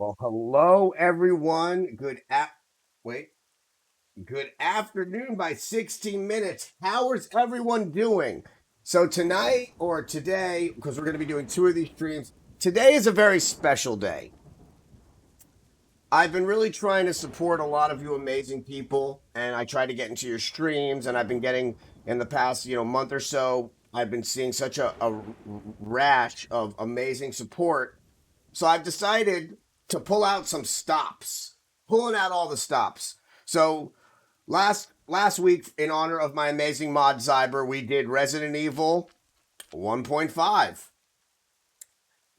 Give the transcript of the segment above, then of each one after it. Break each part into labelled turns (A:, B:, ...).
A: Well, hello everyone. Wait. Good afternoon by 16 minutes. How is everyone doing? So tonight or today, because we're going to be doing two of these streams, today is a very special day. I've been really trying to support a lot of you amazing people, and I try to get into your streams, and I've been getting in the past, month or so, I've been seeing such a rash of amazing support. So I've decided to pull out some stops, pulling out all the stops. So last week, in honor of my amazing mod Zyber, we did Resident Evil 1.5.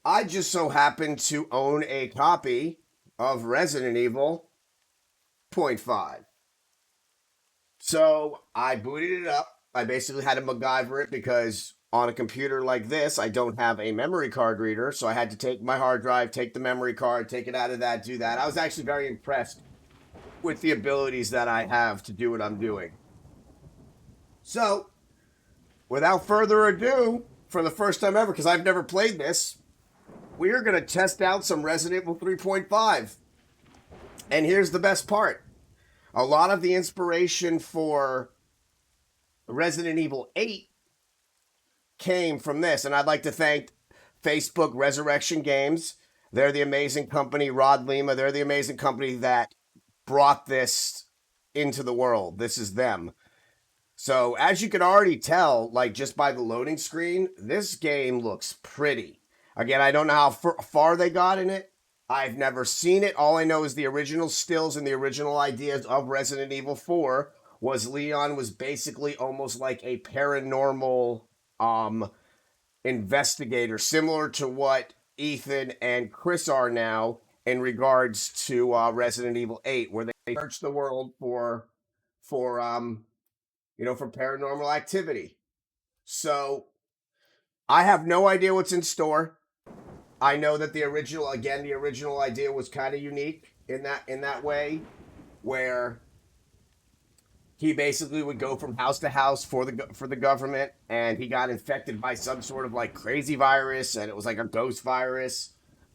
A: I just so happened to own a copy of Resident Evil zero point 0.5. So I booted it up. I basically had to MacGyver it because on a computer like this, I don't have a memory card reader. So I had to take my hard drive, take the memory card, take it out of that, do that. I was actually very impressed with the abilities that I have to do what I'm doing. So without further ado, for the first time ever, because I've never played this, we are going to test out some Resident Evil 3.5. And here's the best part. A lot of the inspiration for Resident Evil 8 came from this. And I'd like to thank Facebook Resurrection Games. They're the amazing company, Rod Lima. They're the amazing company that brought this into the world. This is them. So as you can already tell, like just by the loading screen, this game looks pretty. Again, I don't know how far they got in it. I've never seen it. All I know is the original stills and the original ideas of Resident Evil 4 was Leon was basically almost like a paranormal investigator, similar to what Ethan and Chris are now in regards to Resident Evil 8, where they search the world for paranormal activity. So I have no idea what's in store. I know that the original idea was kind of unique in that way, where he basically would go from house to house for the government, and he got infected by some sort of like crazy virus, and it was like a ghost virus.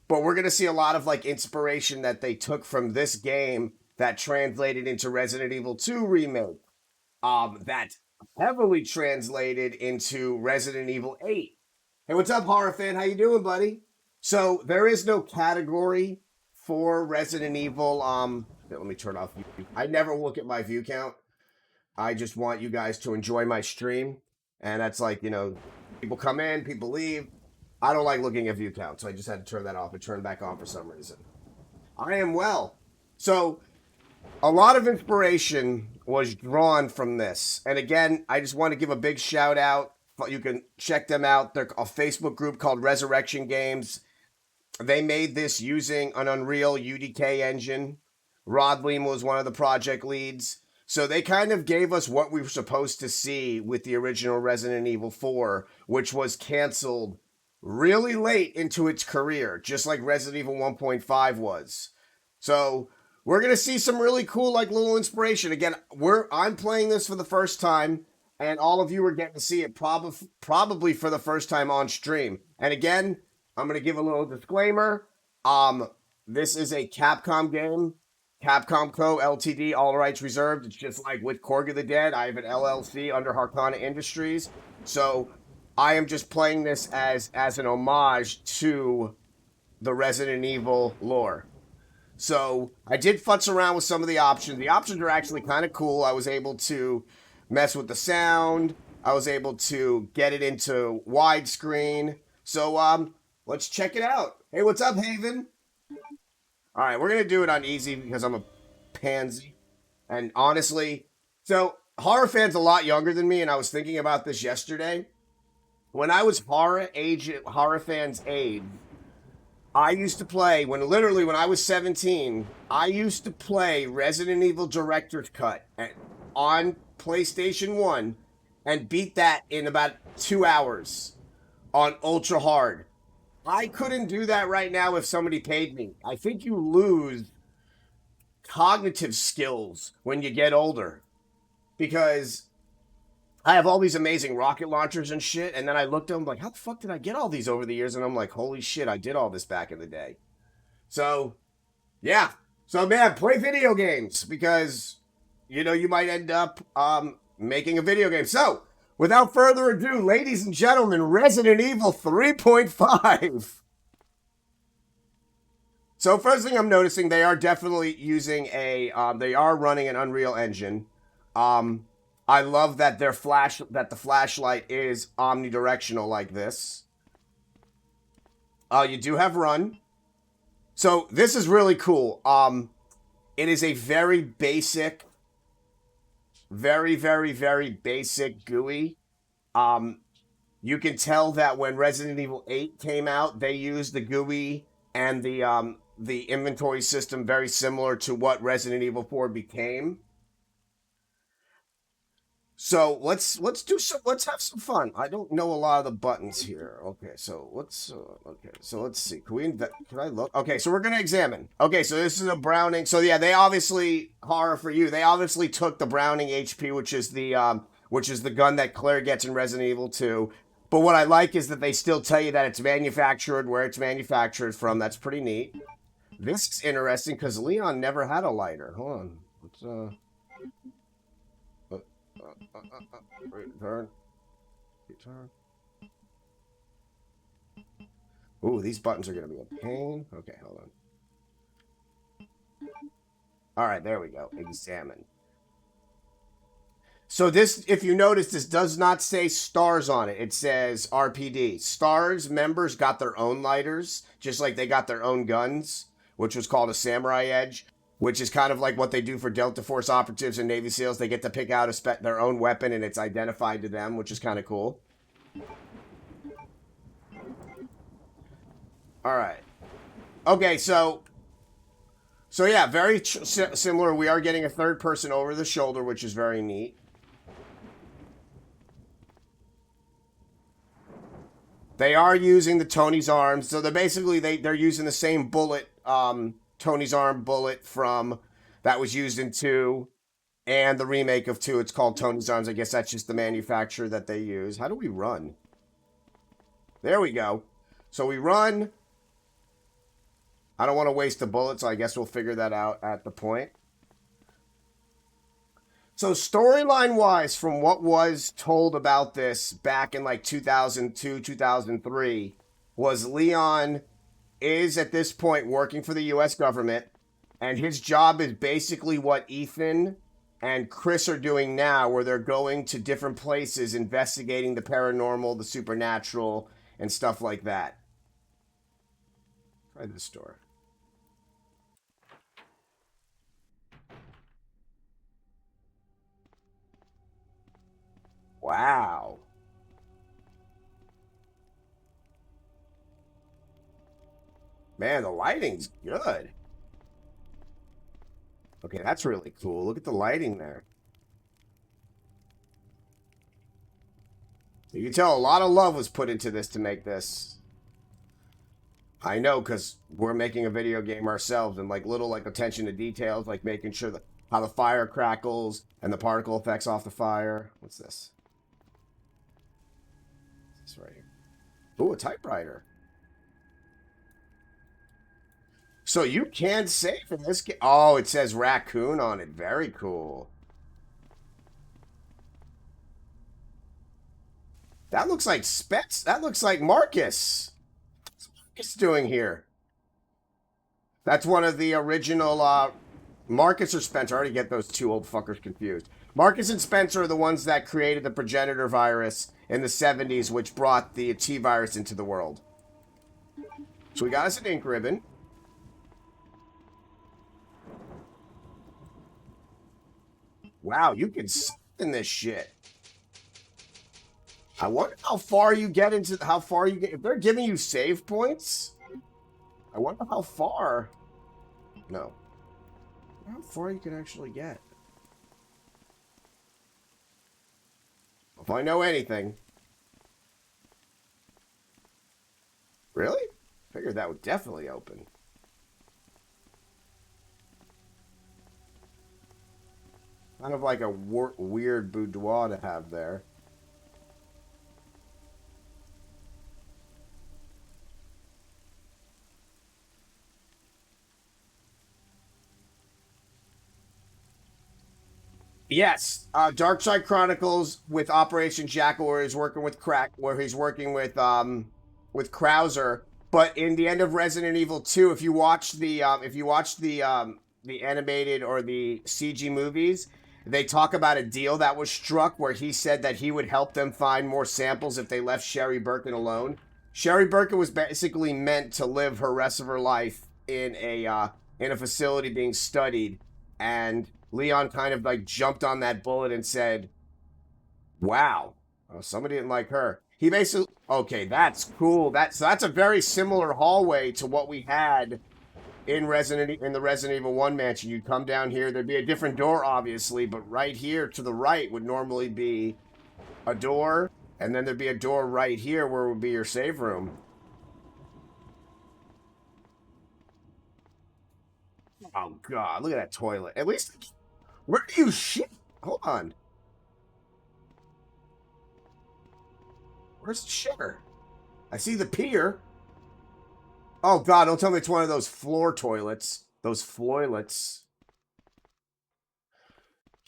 A: But we're gonna see a lot of like inspiration that they took from this game that translated into Resident Evil 2 remake. That heavily translated into Resident Evil 8. Hey, what's up, horror fan? How you doing, buddy? So there is no category for Resident Evil. Let me turn off view. I never look at my view count. I just want you guys to enjoy my stream, and that's like people come in, people leave. I don't like looking at view count, so I just had to turn that off and turn it back on for some reason. I am well. So a lot of inspiration was drawn from this. And again, I just want to give a big shout out. You can check them out. They're a Facebook group called Resurrection Games. They made this using an Unreal UDK engine. Rod Lima was one of the project leads. So they kind of gave us what we were supposed to see with the original Resident Evil 4, which was canceled really late into its career, just like Resident Evil 1.5 was. So we're gonna see some really cool, like little inspiration. Again, I'm playing this for the first time, and all of you are getting to see it probably for the first time on stream. And again, I'm gonna give a little disclaimer. This is a Capcom game. Capcom Co. Ltd. All rights reserved. It's just like with Korg of the Dead. I have an LLC under Harkana Industries. So I am just playing this as an homage to the Resident Evil lore. So I did futz around with some of the options. The options are actually kind of cool. I was able to mess with the sound. I was able to get it into widescreen. So let's check it out. Hey, what's up, Haven? All right, we're gonna do it on easy because I'm a pansy. And honestly, so horror fans a lot younger than me, and I was thinking about this yesterday. When I was horror fans age, I used to play when I was 17. I used to play Resident Evil Director's Cut on PlayStation 1 and beat that in about 2 hours on ultra hard. I couldn't do that right now if somebody paid me. I think you lose cognitive skills when you get older because I have all these amazing rocket launchers and shit, and then I looked at them like, how the fuck did I get all these over the years? And I'm like, holy shit, I did all this back in the day. So Yeah. So man, play video games because you know you might end up making a video game. So, without further ado, ladies and gentlemen, Resident Evil 3.5. So first thing I'm noticing, they are definitely using they are running an Unreal Engine. Um, I love that the flashlight is omnidirectional like this. You do have run. So this is really cool. It is a very basic, very basic GUI. Um, you can tell that when Resident Evil 8 came out, they used the GUI and the inventory system very similar to what Resident Evil 4 became. So let's have some fun. I don't know a lot of the buttons here. Okay, so let's see. Can I look? Okay, so we're gonna examine. Okay, so this is a Browning. So yeah, they obviously horror for you. They obviously took the Browning HP, which is the gun that Claire gets in Resident Evil 2. But what I like is that they still tell you that it's manufactured where it's manufactured from. That's pretty neat. This is interesting because Leon never had a lighter. Hold on. Uh, Return. Return. Ooh, these buttons are going to be a pain. Okay, hold on. All right, there we go. Examine. So this, if you notice, this does not say stars on it. It says RPD. Stars members got their own lighters, just like they got their own guns, which was called a Samurai Edge, which is kind of like what they do for Delta Force operatives and Navy SEALs. They get to pick out their own weapon, and it's identified to them, which is kind of cool. All right. Okay, so yeah, very similar. We are getting a third person over the shoulder, which is very neat. They are using the Tony's arms, so they're using the same bullet, Tony's arm bullet from that was used in 2 and the remake of 2. It's called Tony's arms. I guess that's just the manufacturer that they use. How do we run? There we go. So we run. I don't want to waste the bullet, so I guess we'll figure that out at the point. So storyline wise, from what was told about this back in like 2002, 2003, was Leon is at this point working for the US government, and his job is basically what Ethan and Chris are doing now, where they're going to different places investigating the paranormal, the supernatural, and stuff like that. Try this door. Wow. Man, the lighting's good. Okay, that's really cool. Look at the lighting there. You can tell a lot of love was put into this to make this. I know, because we're making a video game ourselves, and like little like attention to details, like making sure that how the fire crackles and the particle effects off the fire. What's this? What's this right here? Ooh, a typewriter. So you can save in this game. Oh, it says raccoon on it. Very cool. That looks like Spets. That looks like Marcus. What's Marcus doing here? That's one of the original Marcus or Spencer. I already get those two old fuckers confused. Marcus and Spencer are the ones that created the progenitor virus in the 70s, which brought the T virus into the world. So we got us an ink ribbon. Wow, you can in this shit. I wonder how far you get if they're giving you save points. I wonder how far. No. How far you can actually get. If I know anything. Really? Figured that would definitely open. Kind of like a weird boudoir to have there. Yes, Dark Side Chronicles with Operation Jackal, where he's working with crack, where he's working with Krauser. But in the end of Resident Evil 2, if you watch the animated or the CG movies, they talk about a deal that was struck where he said that he would help them find more samples if they left Sherry Birkin alone. Sherry Birkin was basically meant to live her rest of her life in a facility being studied, and Leon kind of like jumped on that bullet and said, "Wow, somebody didn't like her." He basically, okay, that's cool. That's a very similar hallway to what we had in the Resident Evil 1 mansion. You'd come down here, there'd be a different door obviously, but right here to the right would normally be a door, and then there'd be a door right here where would be your save room. Oh god, look at that toilet. At least where do you shit? Hold on. Where's the shitter? I see the pier. Oh god, don't tell me it's one of those floor toilets. Those floilets.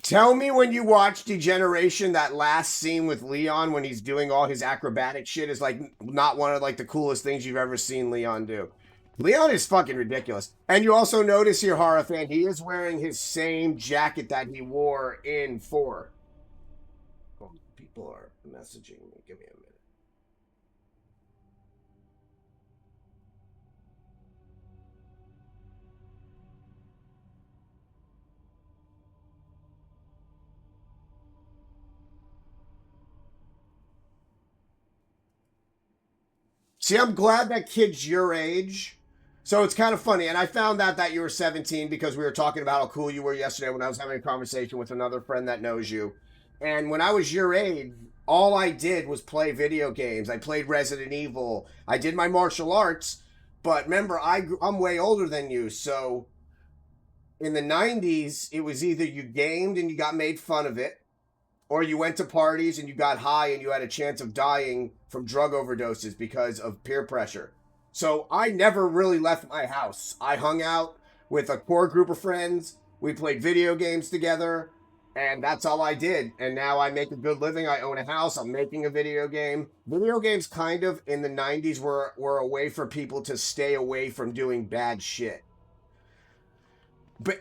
A: Tell me when you watch Degeneration, that last scene with Leon when he's doing all his acrobatic shit is like not one of like the coolest things you've ever seen Leon do. Leon is fucking ridiculous. And you also notice here, horror fan, he is wearing his same jacket that he wore in 4. Oh, people are messaging me. Give me a minute. See, I'm glad that kid's your age. So it's kind of funny. And I found out that you were 17 because we were talking about how cool you were yesterday when I was having a conversation with another friend that knows you. And when I was your age, all I did was play video games. I played Resident Evil. I did my martial arts. But remember, I'm way older than you. So in the 90s, it was either you gamed and you got made fun of it, or you went to parties and you got high and you had a chance of dying from drug overdoses because of peer pressure. So I never really left my house. I hung out with a core group of friends. We played video games together, and that's all I did. And now I make a good living. I own a house. I'm making a video game. Video games kind of in the 90s were a way for people to stay away from doing bad shit.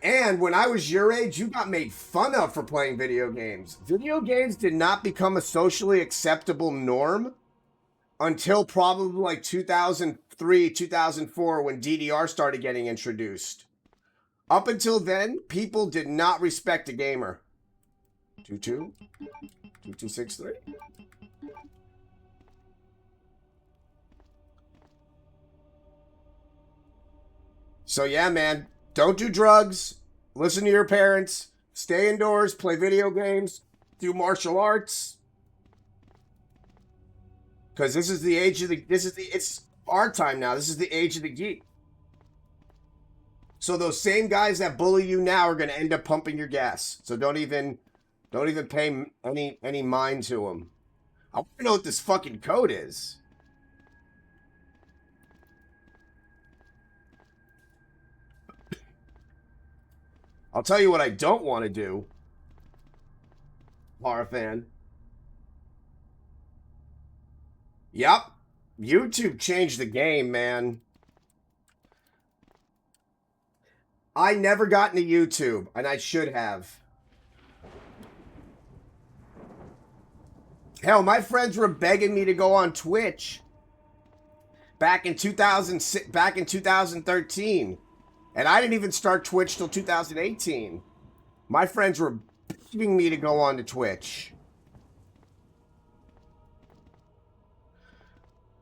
A: And when I was your age, you got made fun of for playing video games. Video games did not become a socially acceptable norm until probably like 2003, 2004 when DDR started getting introduced. Up until then, people did not respect a gamer. 22 2263. So yeah, man, don't do drugs. Listen to your parents. Stay indoors, play video games, do martial arts, because this is the age of the it's our time now. This is the age of the geek. So those same guys that bully you now are going to end up pumping your gas. So don't even pay any mind to them. I want to know what this fucking code is. I'll tell you what I don't want to do, horror fan. Yep, YouTube changed the game, man. I never got into YouTube, and I should have. Hell, my friends were begging me to go on Twitch back in 2013, and I didn't even start Twitch till 2018. My friends were begging me to go on to Twitch.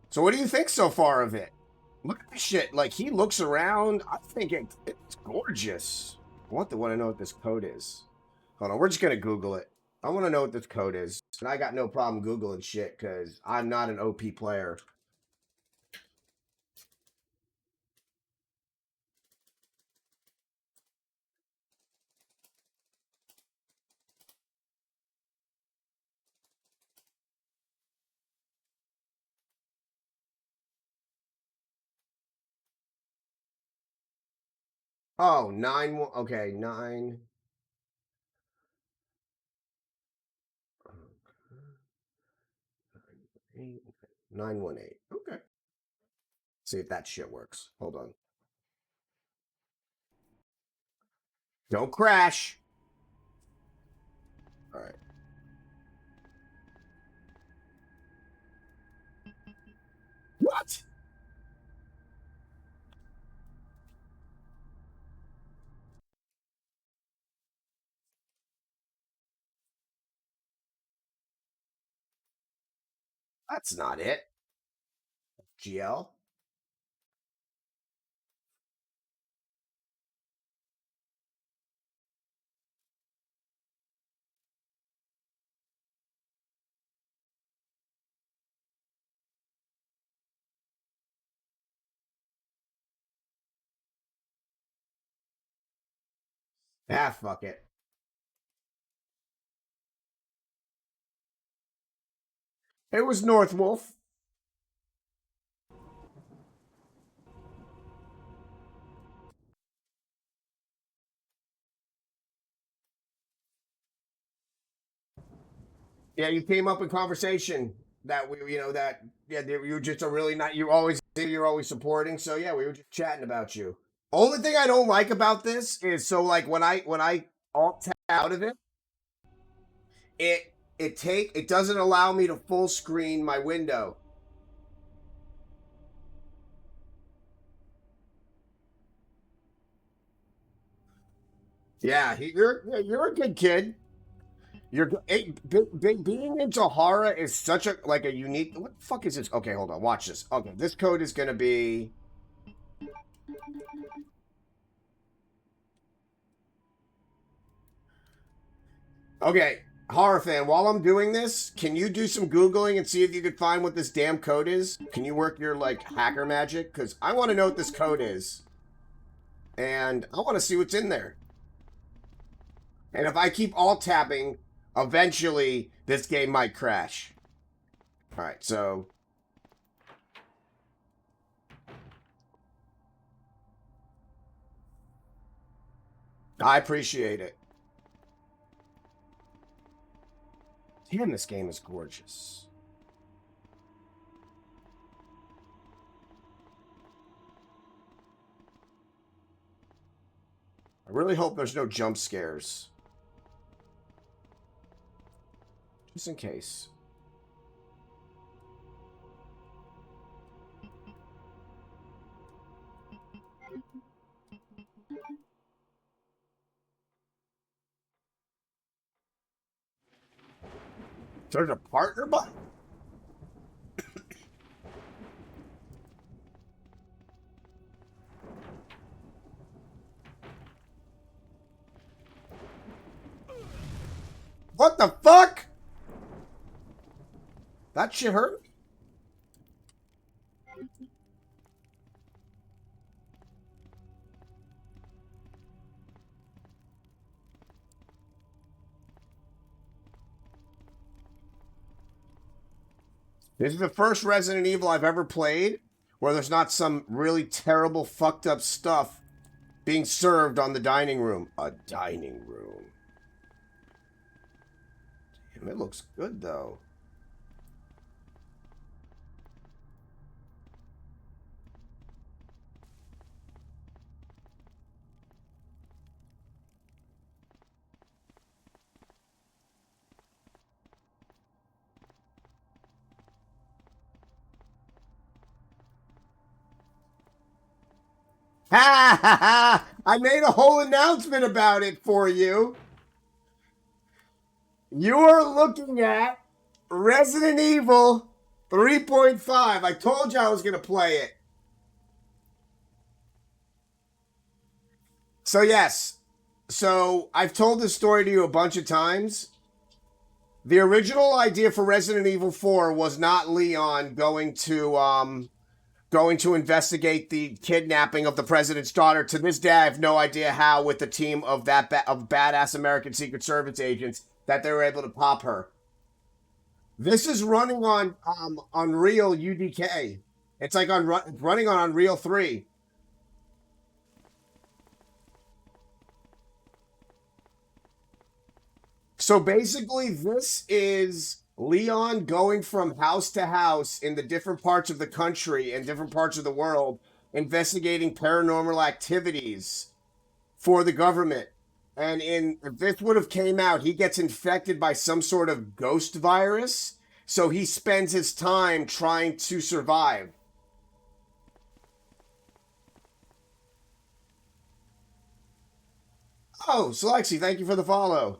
A: So what do you think so far of it? Look at this shit. Like, he looks around. I think it's gorgeous. I want to know what this code is. Hold on, we're just gonna Google it. I want to know what this code is. And I got no problem Googling shit because I'm not an OP player. Oh, 9. Okay, 9. 918. Okay. See if that shit works. Hold on. Don't crash. All right. What? That's not it. GL. Ah, fuck it. It was North Wolf. Yeah, you came up in conversation that we, that you were just a really not. You're always supporting. So yeah, we were just chatting about you. Only thing I don't like about this is so like when I alt tab out of it, it doesn't allow me to full screen my window. Yeah, you're a good kid. Being into horror is such a like a unique. What the fuck is this? Okay, hold on. Watch this. Okay, this code is gonna be. Okay, horror fan. While I'm doing this, can you do some googling and see if you could find what this damn code is? Can you work your like hacker magic? Because I want to know what this code is, and I want to see what's in there. And if I keep alt tabbing, eventually this game might crash. All right, so I appreciate it. Damn, this game is gorgeous. I really hope there's no jump scares. Just in case. There's a partner button? What the fuck? That shit hurt me. This is the first Resident Evil I've ever played where there's not some really terrible, fucked up stuff being served on the dining room. A dining room. Damn, it looks good though. Ha ha ha! I made a whole announcement about it for you. You're looking at Resident Evil 3.5. I told you I was going to play it. So, yes. So, I've told this story to you a bunch of times. The original idea for Resident Evil 4 was not Leon going to investigate the kidnapping of the president's daughter. To this day, I have no idea how, with the team of of badass American Secret Service agents, that they were able to pop her. This is running on Unreal UDK. It's like running on Unreal 3. So basically, this is Leon going from house to house in the different parts of the country and different parts of the world, investigating paranormal activities for the government. And if this would have came out, he gets infected by some sort of ghost virus, so he spends his time trying to survive. Oh, Selexi, thank you for the follow.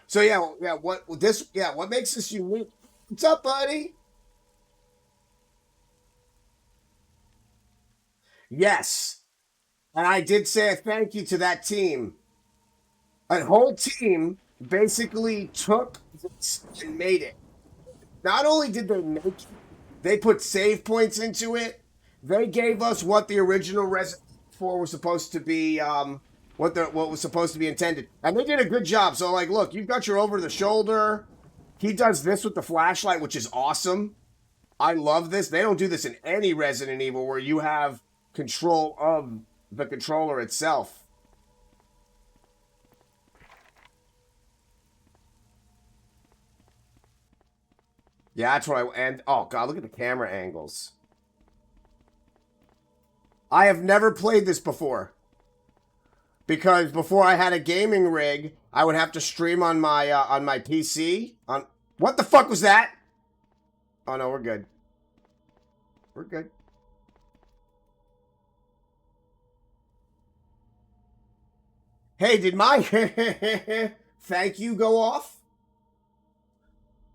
A: So yeah, what makes this unique? What's up, buddy? Yes, and I did say a thank you to that team. A whole team basically took this and made it. Not only did they make it, they put save points into it. They gave us what the original Resident 4 was supposed to be, what was supposed to be intended, and they did a good job. So, like, look, you've got your over the shoulder. He does this with the flashlight, which is awesome. I love this. They don't do this in any Resident Evil where you have control of the controller itself. Yeah, that's what and oh god, look at the camera angles. I have never played this before. Because before I had a gaming rig, I would have to stream on my PC. On what the fuck was that? Oh no, we're good. We're good. Hey, did my thank you go off?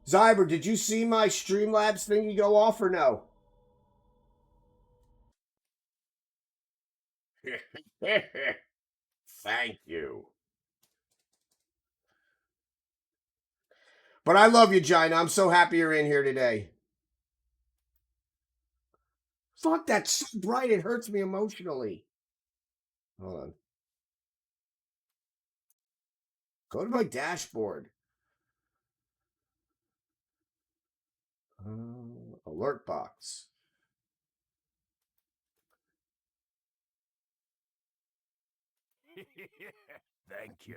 A: Zyber, did you see my Streamlabs thingy go off or no? Thank you. But I love you, Gina. I'm so happy you're in here today. Fuck, that's so bright it hurts me emotionally. Hold on. Go to my dashboard. Alert box. Thank you.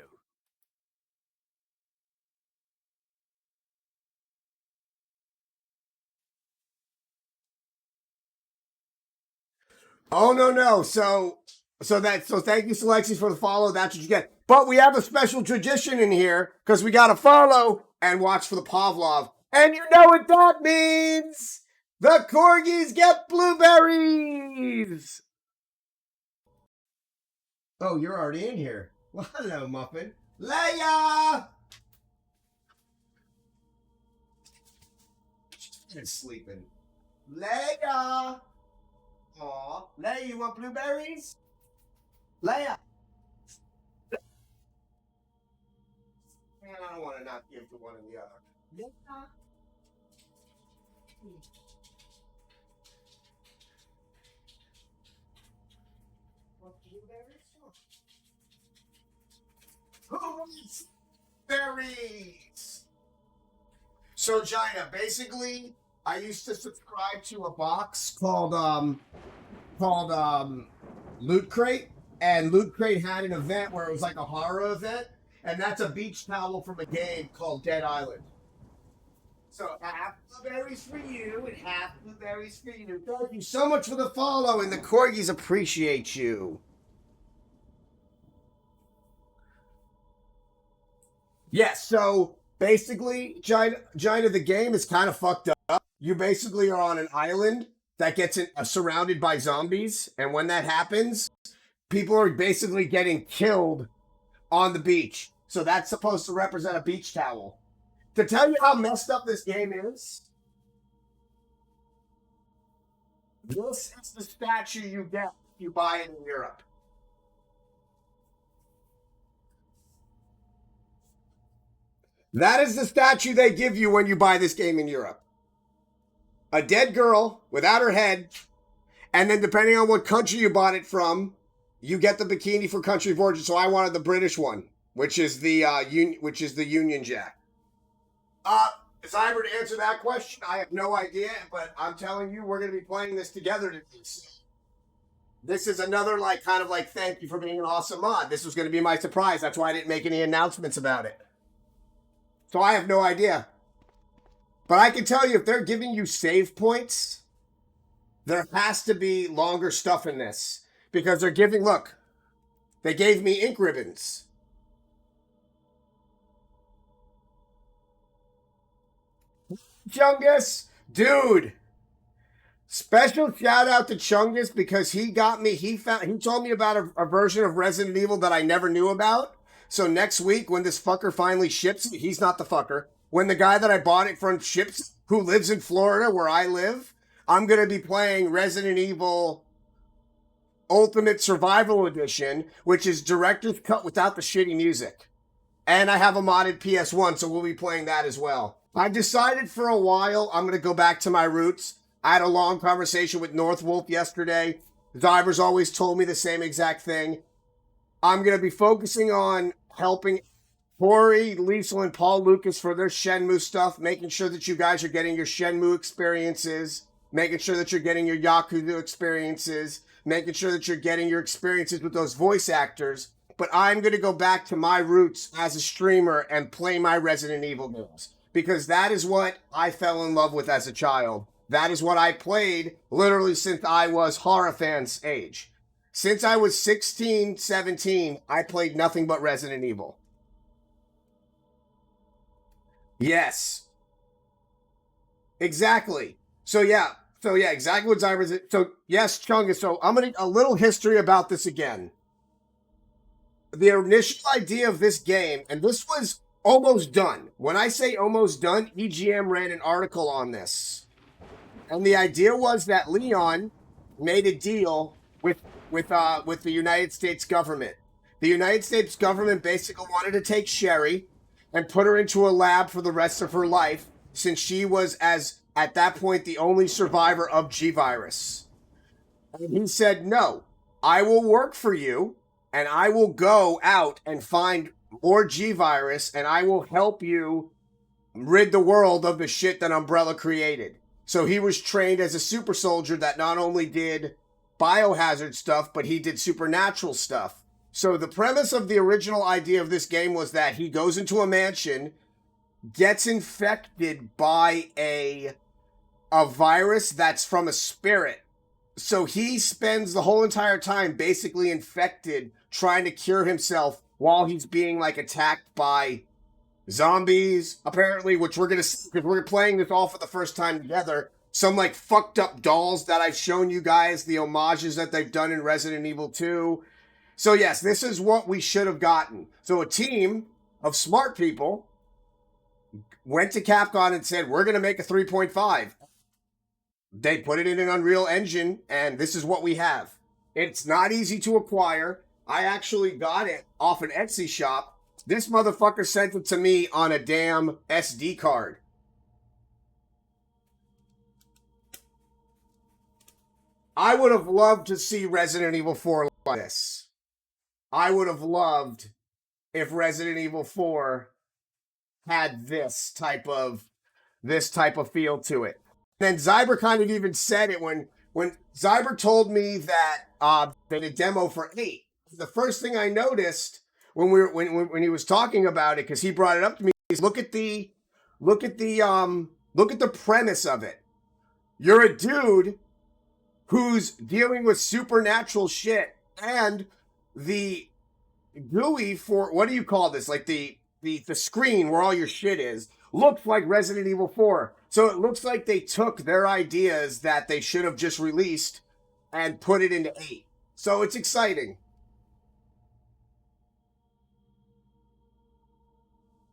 A: Oh no. So thank you, Selexi, for the follow. That's what you get. But we have a special tradition in here because we got to follow and watch for the Pavlov. And you know what that means? The corgis get blueberries. Oh, you're already in here. Well, hello, Muffin. Leia! She's sleeping. Leia! Aw. Leia, you want blueberries? Leia! Man, I don't want to not give to one and the other. Leia! Want blueberries? Who wants berries? So, Gina, basically, I used to subscribe to a box called Loot Crate, and Loot Crate had an event where it was like a horror event, and that's a beach towel from a game called Dead Island. So half blueberries for you and half blueberries for you. Thank you so much for the follow, and the corgis appreciate you. Yes, so basically, Gina, the game is kind of fucked up. You basically are on an island that gets surrounded by zombies, and when that happens, people are basically getting killed on the beach. So that's supposed to represent a beach towel. To tell you how messed up this game is, this is the statue you get if you buy it in Europe. That is the statue they give you when you buy this game in Europe. A dead girl without her head, and then depending on what country you bought it from, you get the bikini for country of origin. So I wanted the British one, which is the Union Jack. Cyber, to answer that question, I have no idea, but I'm telling you, we're going to be playing this together today. This is another like kind of like thank you for being an awesome mod. This was going to be my surprise. That's why I didn't make any announcements about it. So I have no idea. But I can tell you, if they're giving you save points, there has to be longer stuff in this. Because they're giving, look, they gave me ink ribbons. Chungus, dude. Special shout out to Chungus because he got me. He told me about a version of Resident Evil that I never knew about. So next week, when this fucker finally ships, he's not the fucker. When the guy that I bought it from ships, who lives in Florida where I live, I'm gonna be playing Resident Evil Ultimate Survival Edition, which is director's cut without the shitty music. And I have a modded PS1, so we'll be playing that as well. I decided for a while I'm going to go back to my roots. I had a long conversation with Northwolf yesterday. Zyber's always told me the same exact thing. I'm going to be focusing on helping Corey, Liesel, and Paul Lucas for their Shenmue stuff, making sure that you guys are getting your Shenmue experiences, making sure that you're getting your Yakuza experiences, making sure that you're getting your experiences with those voice actors. But I'm going to go back to my roots as a streamer and play my Resident Evil games. Because that is what I fell in love with as a child. That is what I played literally since I was horror fans age. Since I was 16, 17, I played nothing but Resident Evil. Yes. Exactly. So yeah, exactly what Zyber said. So yes, Chungus. So I'm gonna a little history about this again. The initial idea of this game, and this was almost done. When I say almost done, EGM ran an article on this. And the idea was that Leon made a deal with the United States government. The United States government basically wanted to take Sherry and put her into a lab for the rest of her life, since she was, as at that point, the only survivor of G-Virus. And he said, no, I will work for you, and I will go out and find more G-Virus, and I will help you rid the world of the shit that Umbrella created. So he was trained as a super soldier that not only did biohazard stuff, but he did supernatural stuff. So the premise of the original idea of this game was that he goes into a mansion, gets infected by a virus that's from a spirit. So he spends the whole entire time basically infected, trying to cure himself while he's being like attacked by zombies, apparently, which we're gonna see because we're playing this all for the first time together. Some like fucked up dolls that I've shown you guys, the homages that they've done in Resident Evil 2. So yes, this is what we should have gotten. So a team of smart people went to Capcom and said, we're gonna make a 3.5. They put it in an Unreal Engine, and this is what we have. It's not easy to acquire. I actually got it off an Etsy shop. This motherfucker sent it to me on a damn SD card. I would have loved to see Resident Evil 4 like this. I would have loved if Resident Evil 4 had this type of feel to it. Then Zyber kind of even said it when Zyber told me that they did a demo for 8. The first thing I noticed when he was talking about it, because he brought it up to me, is look at the premise of it. You're a dude who's dealing with supernatural shit, and the GUI for, what do you call this? Like the screen where all your shit is looks like Resident Evil 4. So it looks like they took their ideas that they should have just released and put it into 8. So it's exciting.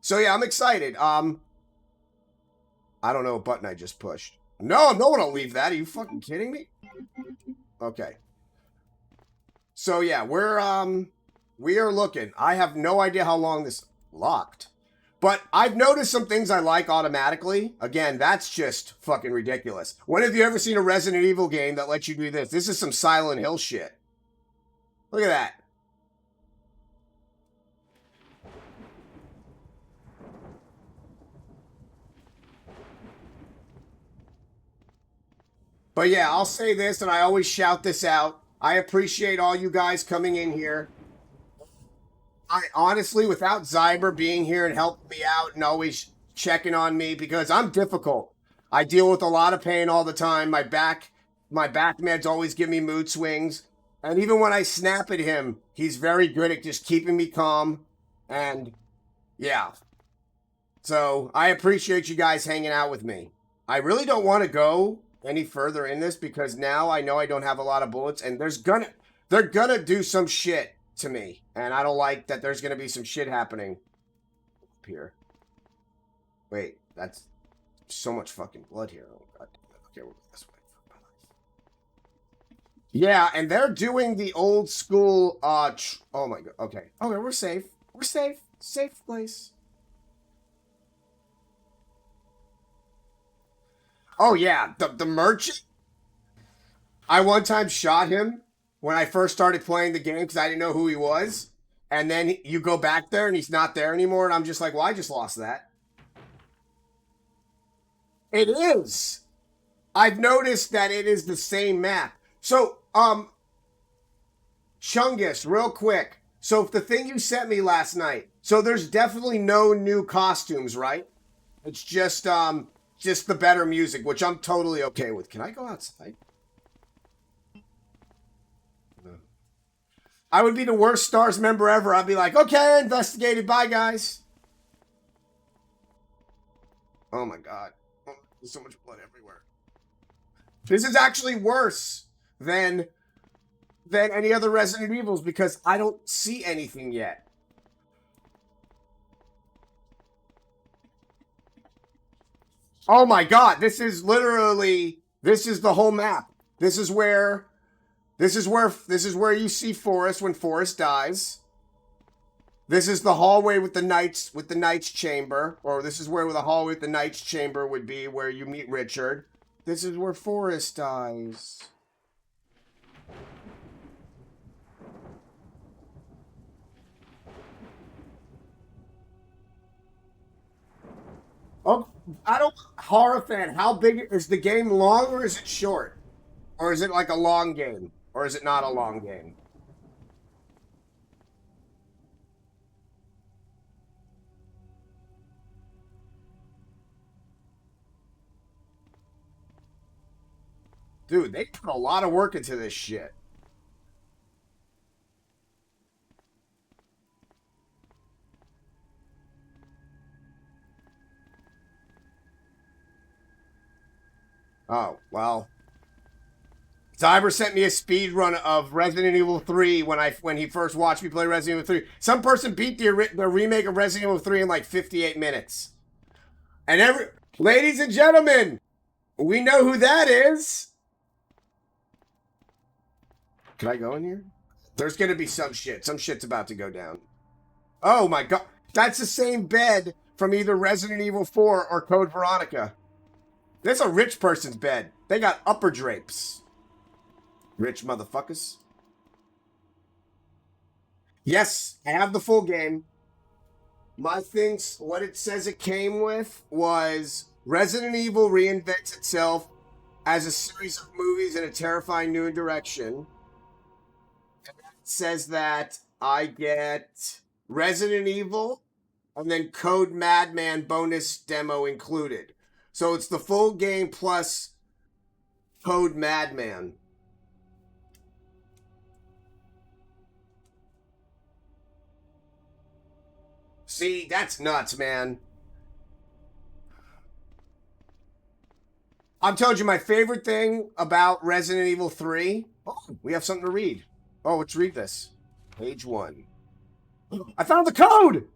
A: So yeah, I'm excited. I don't know what button I just pushed. No, I'm not gonna leave that. Are you fucking kidding me? Okay. So yeah, we are looking. I have no idea how long this locked. But I've noticed some things I like automatically. Again, that's just fucking ridiculous. When have you ever seen a Resident Evil game that lets you do this? This is some Silent Hill shit. Look at that. But yeah, I'll say this, and I always shout this out. I appreciate all you guys coming in here. I honestly, without Zyber being here and helping me out and always checking on me, because I'm difficult. I deal with a lot of pain all the time. My back meds always give me mood swings. And even when I snap at him, he's very good at just keeping me calm. And yeah. So I appreciate you guys hanging out with me. I really don't want to go any further in this because now I know I don't have a lot of bullets and they're gonna do some shit to me. And I don't like that there's gonna be some shit happening up here. Wait, that's so much fucking blood here. Oh, God. Okay, we'll go this way. Yeah, and they're doing the old school, oh my God. Okay. Okay, we're safe. We're safe. Safe place. Oh yeah, the merchant. I one time shot him when I first started playing the game because I didn't know who he was. And then you go back there and he's not there anymore, and I'm just like, well, I just lost that. It is. I've noticed that it is the same map. So, Chungus, real quick. So, the thing you sent me last night. So, there's definitely no new costumes, right? It's just the better music, which I'm totally okay with. Can I go outside? No. I would be the worst Stars member ever. I'd be like, okay, investigated. Bye, guys. Oh my God. Oh, there's so much blood everywhere. This is actually worse than any other Resident Evils because I don't see anything yet. Oh my God, this is the whole map. This is where you see Forrest when Forrest dies. This is the hallway with the knight's chamber, or this is where the hallway with the knight's chamber would be where you meet Richard. This is where Forrest dies. Oh, I don't horror fan. How big is the game? Long or is it short? Or is it like a long game? Or is it not a long game? Dude, they put a lot of work into this shit. Oh, well. Cyber sent me a speed run of Resident Evil 3 when he first watched me play Resident Evil 3. Some person beat the remake of Resident Evil 3 in like 58 minutes. And ladies and gentlemen, we know who that is. Can I go in here? There's gonna be some shit. Some shit's about to go down. Oh my God. That's the same bed from either Resident Evil 4 or Code Veronica. That's a rich person's bed. They got upper drapes. Rich motherfuckers. Yes, I have the full game. My things, what it says it came with was Resident Evil reinvents itself as a series of movies in a terrifying new direction. It says that I get Resident Evil and then Code Madman bonus demo included. So it's the full game plus Code Madman. See, that's nuts, man. I'm telling you, my favorite thing about Resident Evil 3. Oh, we have something to read. Oh, let's read this. Page 1. I found the code!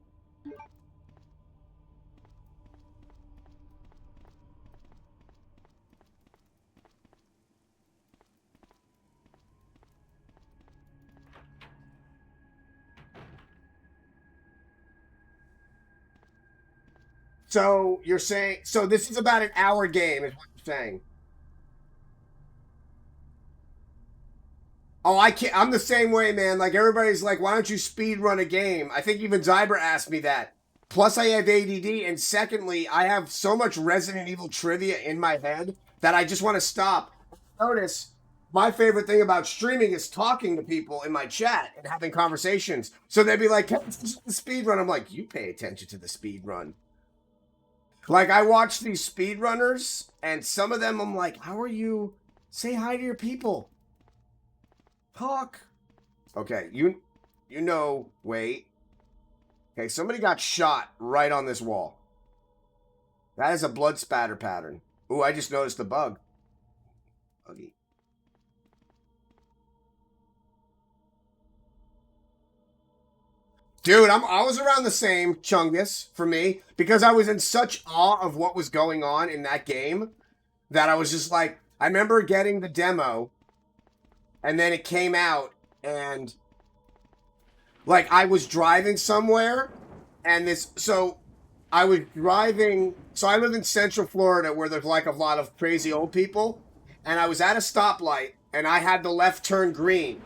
A: So you're saying, so this is about an hour game, is what you're saying. Oh, I can't. I'm the same way, man. Like everybody's like, why don't you speed run a game? I think even Zyber asked me that. Plus, I have ADD, and secondly, I have so much Resident Evil trivia in my head that I just want to stop. Notice My favorite thing about streaming is talking to people in my chat and having conversations. So they'd be like, "Hey, this is the speed run." I'm like, you pay attention to the speed run. Like I watch these speed runners, and some of them I'm like, how are you? Say hi to your people. Talk. Okay, you know, wait. Okay, somebody got shot right on this wall. That is a blood spatter pattern. Ooh, I just noticed the bug. Buggy. Dude, I was around the same, Chungus, for me, because I was in such awe of what was going on in that game that I was just like, I remember getting the demo, and then it came out, and like I was driving somewhere, and so I was driving. So I live in Central Florida, where there's like a lot of crazy old people, and I was at a stoplight, and I had the left turn green,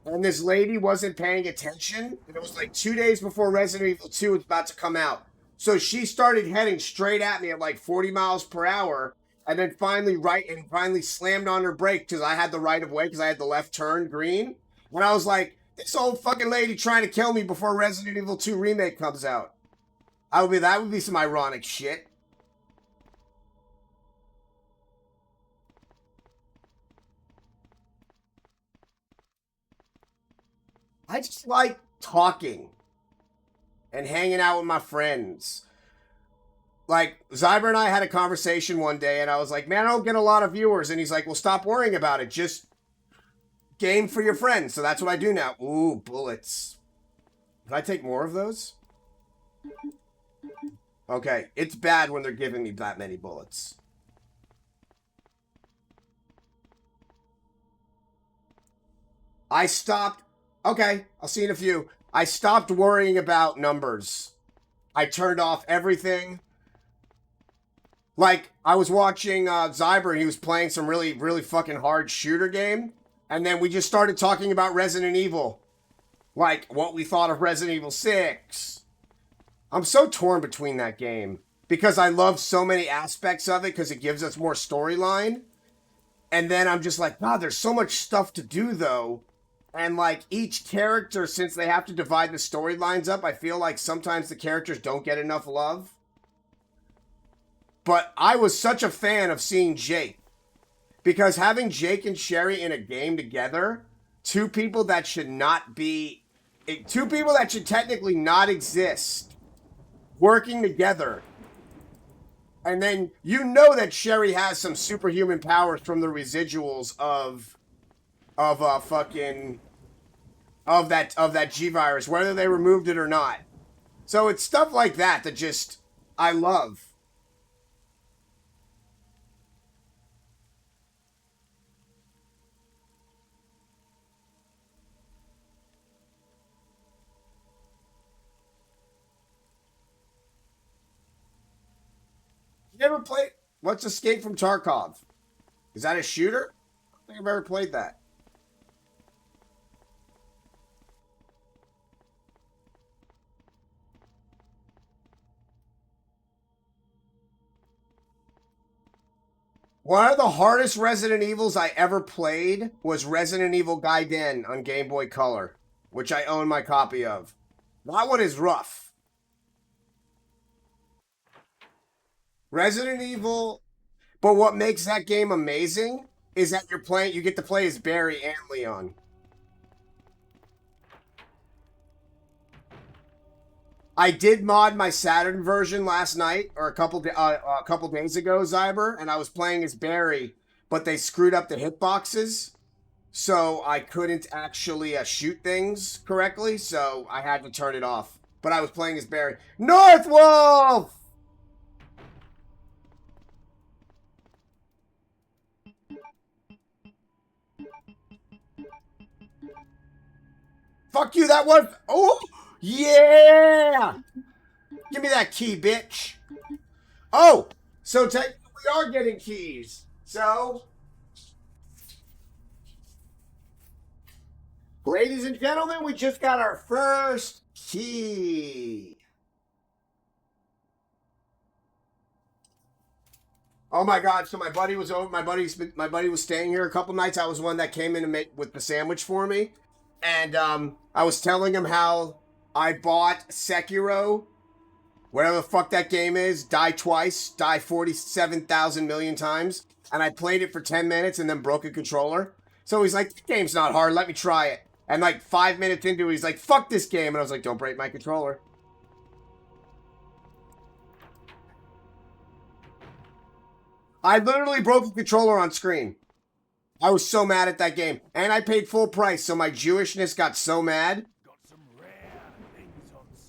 A: and this lady wasn't paying attention. And it was like 2 days before Resident Evil 2 was about to come out. So she started heading straight at me at like 40 miles per hour, and then finally slammed on her brake because I had the right of way because I had the left turn green. And I was like, this old fucking lady trying to kill me before Resident Evil 2 remake comes out. That would be some ironic shit. I just like talking and hanging out with my friends. Like Zyber and I had a conversation one day, and I was like, "Man, I don't get a lot of viewers." And he's like, "Well, stop worrying about it. Just game for your friends." So that's what I do now. Ooh, bullets. Can I take more of those? Okay, it's bad when they're giving me that many bullets. I stopped. Okay, I'll see you in a few. I stopped worrying about numbers. I turned off everything. Like I was watching Zyber, and he was playing some really, really fucking hard shooter game, and then we just started talking about Resident Evil, like what we thought of Resident Evil 6. I'm so torn between that game because I love so many aspects of it because it gives us more storyline, and then I'm just like, God, there's so much stuff to do though. And like each character, since they have to divide the storylines up, I feel like sometimes the characters don't get enough love. But I was such a fan of seeing Jake because having Jake and Sherry in a game together, two people that should technically not exist, working together. And then you know that Sherry has some superhuman powers from the residuals fucking of that G virus, whether they removed it or not. So it's stuff like that that just I love. You never played what's Escape from Tarkov? Is that a shooter? I don't think I've ever played that. One of the hardest Resident Evils I ever played was Resident Evil Gaiden on Game Boy Color, which I own my copy of. That one is rough. Resident Evil, but what makes that game amazing is that you get to play as Barry and Leon. I did mod my Saturn version last night or a couple days ago, Zyber, and I was playing as Barry, but they screwed up the hitboxes, so I couldn't actually shoot things correctly, so I had to turn it off. But I was playing as Barry. Northwolf! Fuck you, that one. Oh, yeah! Give me that key, bitch. Oh, so technically we are getting keys. So, ladies and gentlemen, we just got our first key. Oh my god! So my buddy was over. My buddy was staying here a couple nights. I was one that came in to make with the sandwich for me, and I was telling him how I bought Sekiro, whatever the fuck that game is, die twice, die 47,000 million times, and I played it for 10 minutes and then broke a controller. So he's like, "The game's not hard. Let me try it." And like 5 minutes into it, he's like, "Fuck this game," and I was like, "Don't break my controller." I literally broke a controller on screen. I was so mad at that game. And I paid full price, so my Jewishness got so mad.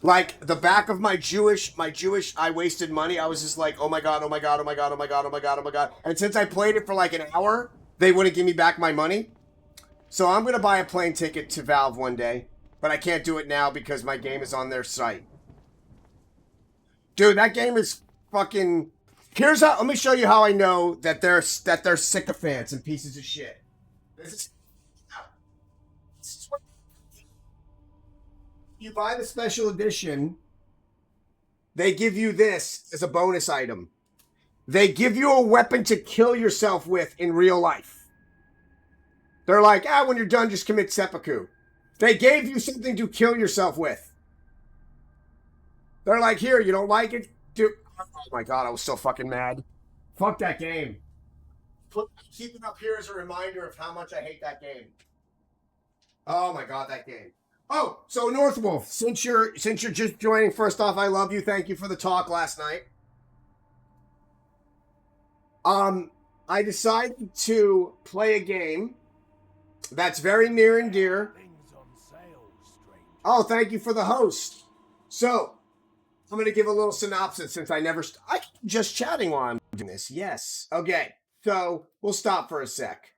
A: Like the back of my Jewish, I wasted money. I was just like, oh my god, oh my god, oh my god, oh my god, oh my god, oh my god. And since I played it for like an hour, they wouldn't give me back my money. So I'm gonna buy a plane ticket to Valve one day, but I can't do it now because my game is on their site. Dude, that game is fucking. Here's how. Let me show you how I know that they're sycophants and pieces of shit. This is, this is what you buy the special edition. They give you this as a bonus item. They give you a weapon to kill yourself with in real life. They're like, when you're done, just commit seppuku. They gave you something to kill yourself with. They're like, here, you don't like it? Dude, oh my god, I was so fucking mad. Fuck that game. Keep it up here as a reminder of how much I hate that game. Oh my god, that game. Oh, so Northwolf, since you're just joining, first off, I love you. Thank you for the talk last night. I decided to play a game that's very near and dear. Oh, thank you for the host. So, I'm going to give a little synopsis since I never. I just chatting while I'm doing this. Yes. Okay. So we'll stop for a sec,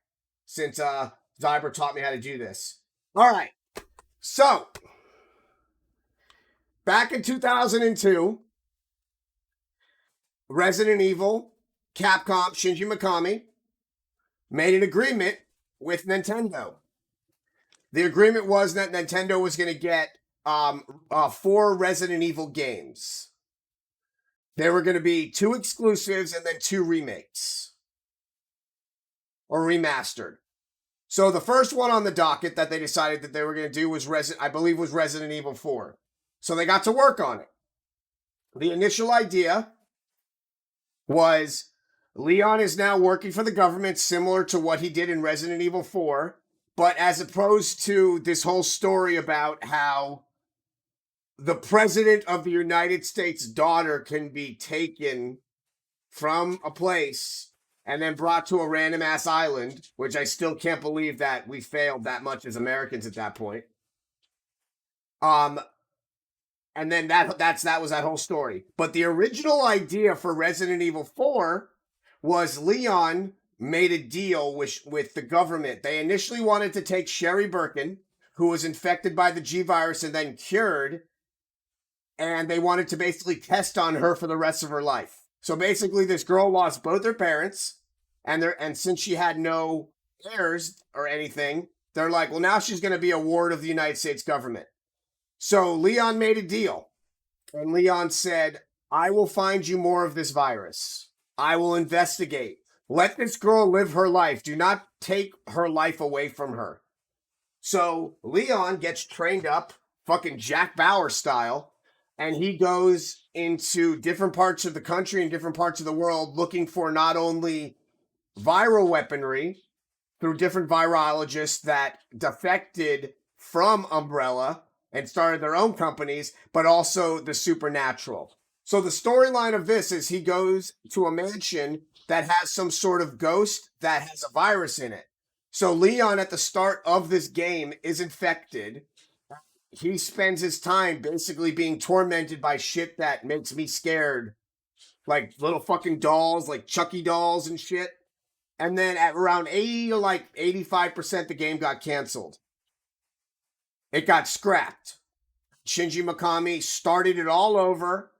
A: since Zyber taught me how to do this. All right. So back in 2002, Resident Evil, Capcom, Shinji Mikami made an agreement with Nintendo. The agreement was that Nintendo was going to get 4 Resident Evil games. There were going to be 2 exclusives and then 2 remakes or remastered. So the first one on the docket that they decided that they were going to do was Resident Evil 4. So they got to work on it. The initial idea was Leon is now working for the government, similar to what he did in Resident Evil 4, but as opposed to this whole story about how the president of the United States' daughter can be taken from a place and then brought to a random ass island, which I still can't believe that we failed that much as Americans at that point. And then that was that whole story. But the original idea for Resident Evil 4 was Leon made a deal with the government. They initially wanted to take Sherry Birkin, who was infected by the G virus and then cured, and they wanted to basically test on her for the rest of her life. So basically, this girl lost both her parents, and since she had no heirs or anything, they're like, well, now she's going to be a ward of the United States government. So Leon made a deal, and Leon said, I will find you more of this virus. I will investigate. Let this girl live her life. Do not take her life away from her. So Leon gets trained up, fucking Jack Bauer style, and he goes into different parts of the country and different parts of the world looking for not only viral weaponry through different virologists that defected from Umbrella and started their own companies, but also the supernatural. So the storyline of this is he goes to a mansion that has some sort of ghost that has a virus in it. So Leon at the start of this game is infected. He spends his time basically being tormented by shit that makes me scared. Like little fucking dolls, like Chucky dolls and shit. And then at around 80 to like 85%, the game got canceled. It got scrapped. Shinji Mikami started it all over.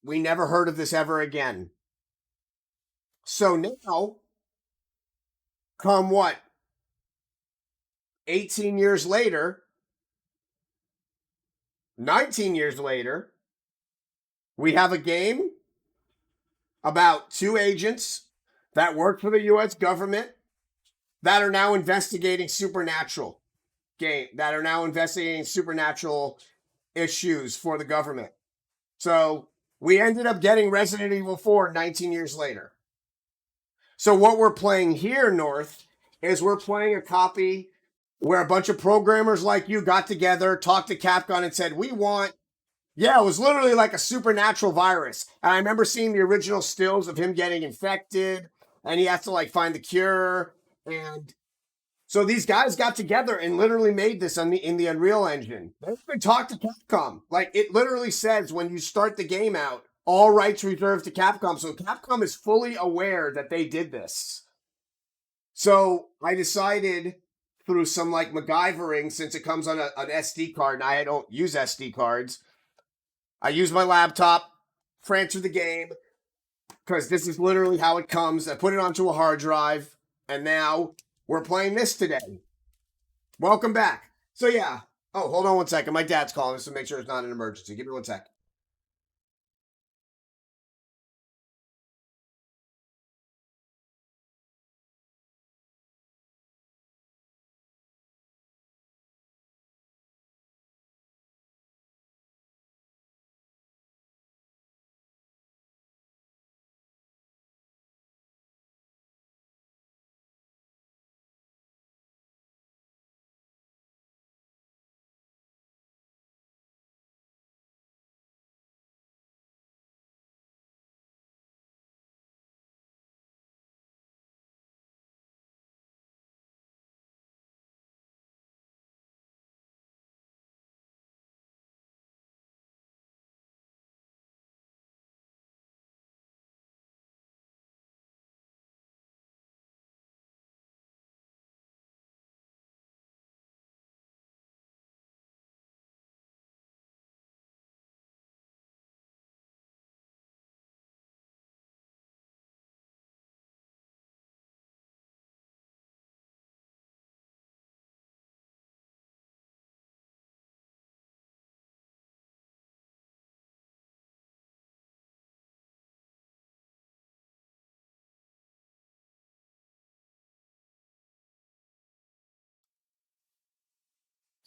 A: We never heard of this ever again. So now, come what? 18 years later, 19 years later, we have a game about two agents that work for the U.S. government that are now investigating supernatural issues for the government. So we ended up getting Resident Evil 4 19 years later. So what we're playing here, North, is we're playing a copy where a bunch of programmers like you got together, talked to Capcom, and said, we want. Yeah, it was literally like a supernatural virus. And I remember seeing the original stills of him getting infected, and he has to like find the cure. And so these guys got together and literally made this in the Unreal Engine. They've been talked to Capcom. Like it literally says when you start the game out, all rights reserved to Capcom. So Capcom is fully aware that they did this. So I decided through some like MacGyvering, since it comes on an SD card, and I don't use SD cards, I use my laptop, transfer the game, because this is literally how it comes. I put it onto a hard drive, and now we're playing this today. Welcome back. So yeah. Oh, hold on one second. My dad's calling us to make sure it's not an emergency. Give me 1 sec.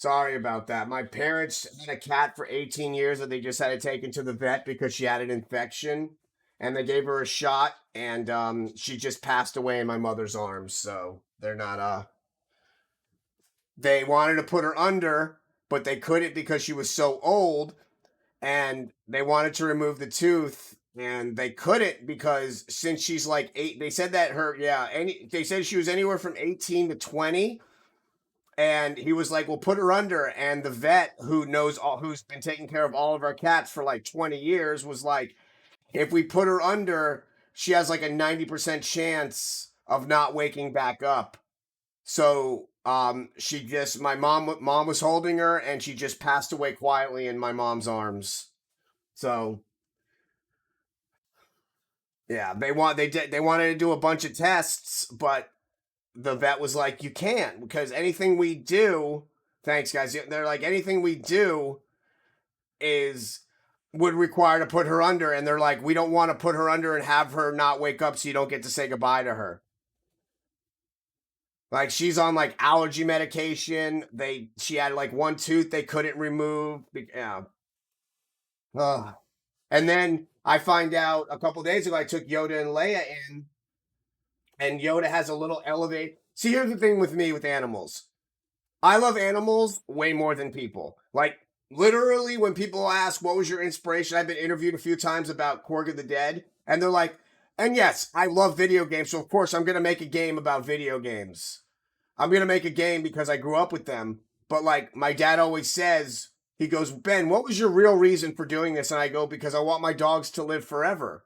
A: Sorry about that. My parents had a cat for 18 years that they just had to take into the vet because she had an infection, and they gave her a shot, and she just passed away in my mother's arms. So they're not. They wanted to put her under, but they couldn't because she was so old, and they wanted to remove the tooth. And they couldn't because since she's like eight, they said that they said she was anywhere from 18 to 20, and he was like, "We'll put her under." And the vet who's been taking care of all of our cats for like 20 years, was like, "If we put her under, she has like a 90% chance of not waking back up." So, she just my mom was holding her, and she just passed away quietly in my mom's arms. So, yeah, they wanted to do a bunch of tests, but the vet was like, you can't, because anything we do, thanks guys, they're like, anything we do is would require to put her under, and they're like, we don't want to put her under and have her not wake up so you don't get to say goodbye to her. Like she's on like allergy medication. She had like one tooth they couldn't remove. Yeah. Ugh. And then I find out a couple days ago I took Yoda and Leia in, and Yoda has a little elevate. See, here's the thing with me with animals. I love animals way more than people. Like literally, when people ask what was your inspiration, I've been interviewed a few times about Korg of the Dead, and they're like, and yes, I love video games, so of course I'm gonna make a game about video games. I'm gonna make a game because I grew up with them. But like my dad always says, he goes, Ben, what was your real reason for doing this? And I go, because I want my dogs to live forever.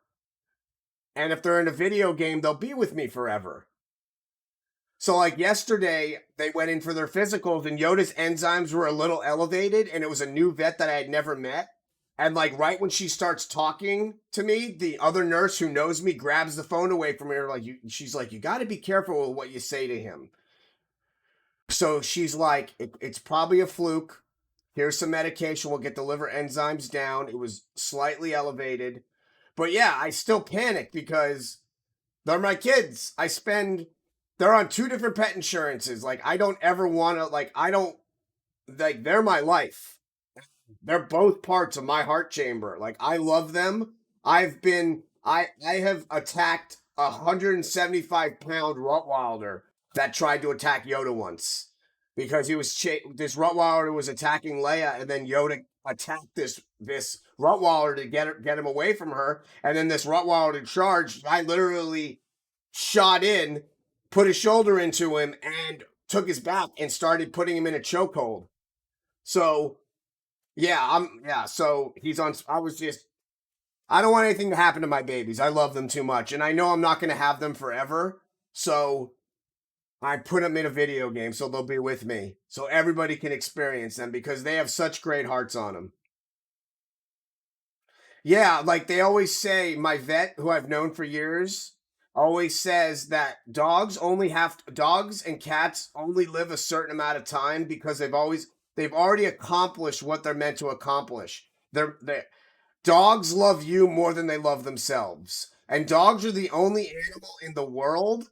A: And if they're in a video game, they'll be with me forever. So like yesterday, they went in for their physicals, and Yoda's enzymes were a little elevated, and it was a new vet that I had never met. And like right when she starts talking to me, the other nurse who knows me grabs the phone away from her. Like she's like, you got to be careful with what you say to him. So she's like, it's probably a fluke. Here's some medication. We'll get the liver enzymes down. It was slightly elevated, But yeah, I still panic because they're my kids. They're on two different pet insurances. Like, I don't ever want to, like, I don't, like, they're my life. They're both parts of my heart chamber. Like, I love them. I have attacked a 175-pound Rottweiler that tried to attack Yoda once because this Rottweiler was attacking Leia, and then Yoda attacked this Rottweiler to get him away from her, and then this Rottweiler charged. I literally shot in, put a shoulder into him, and took his back and started putting him in a chokehold. So so he's on. I don't want anything to happen to my babies. I love them too much, and I know I'm not going to have them forever. So I put them in a video game so they'll be with me, so everybody can experience them because they have such great hearts on them. Yeah, like they always say, my vet, who I've known for years, always says that dogs and cats only live a certain amount of time because they've already accomplished what they're meant to accomplish. They Dogs love you more than they love themselves. And dogs are the only animal in the world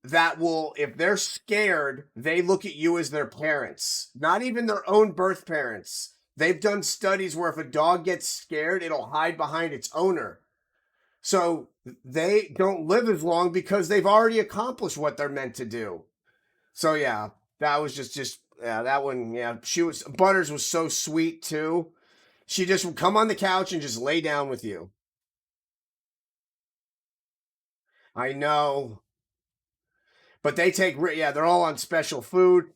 A: that will, if they're scared, they look at you as their parents, not even their own birth parents. They've done studies where if a dog gets scared, it'll hide behind its owner. So they don't live as long because they've already accomplished what they're meant to do. So yeah, that was just yeah, that one, yeah. Butters was so sweet too. She just would come on the couch and just lay down with you. I know. But yeah, they're all on special food.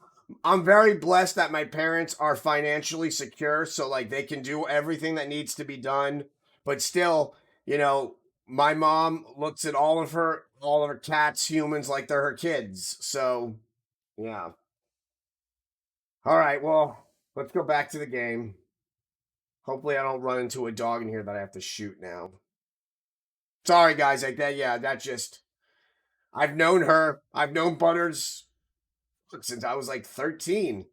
A: I'm very blessed that my parents are financially secure, so like they can do everything that needs to be done. But still, my mom looks at all of her cats, humans like they're her kids. So, yeah. All right, well, let's go back to the game. Hopefully I don't run into a dog in here that I have to shoot now. Sorry guys, that just I've known her. I've known Butters since I was like 13.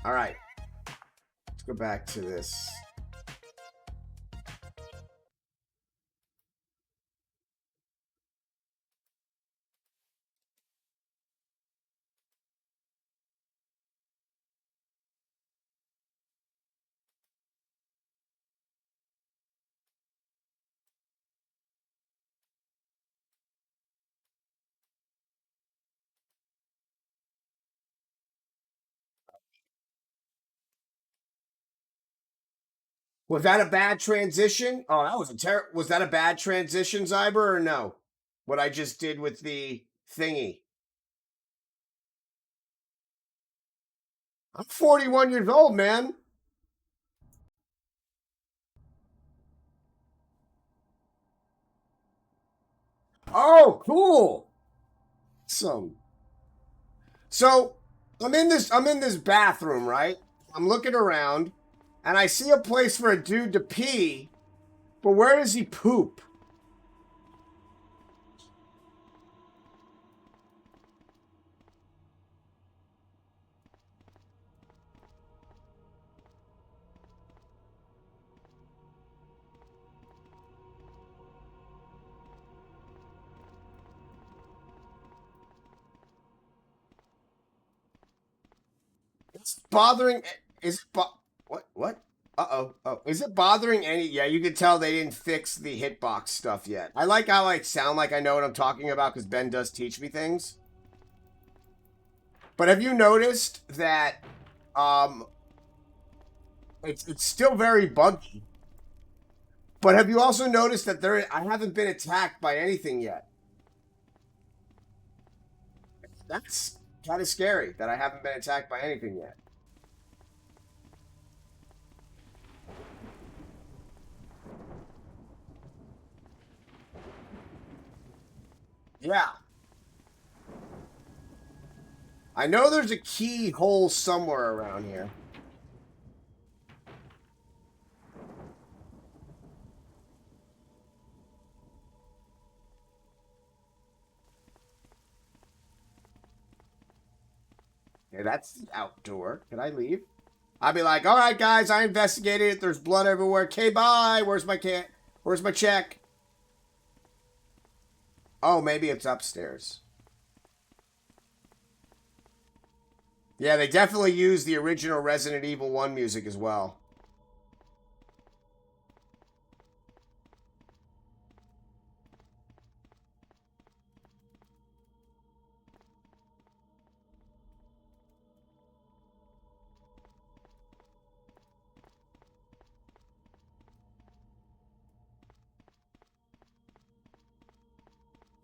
A: All right, let's go back to this. Was that a bad transition? Oh, that was Was that a bad transition, Zyber, or no? What I just did with the thingy. I'm 41 years old, man. Oh, cool. So I'm in this bathroom, right? I'm looking around and I see a place for a dude to pee, but where does he poop? It's bothering what? Uh-oh. Oh, is it bothering any? Yeah, you can tell they didn't fix the hitbox stuff yet. I like how I sound like I know what I'm talking about because Ben does teach me things. But have you noticed that um it's still very buggy? But have you also noticed that I haven't been attacked by anything yet? That's kind of scary that I haven't been attacked by anything yet. Yeah. I know there's a keyhole somewhere around here. Yeah, that's the outdoor. Can I leave? I'd be like, all right, guys, I investigated it. There's blood everywhere. Okay, bye. Where's my cat? Where's my check? Oh, maybe it's upstairs. Yeah, they definitely used the original Resident Evil 1 music as well.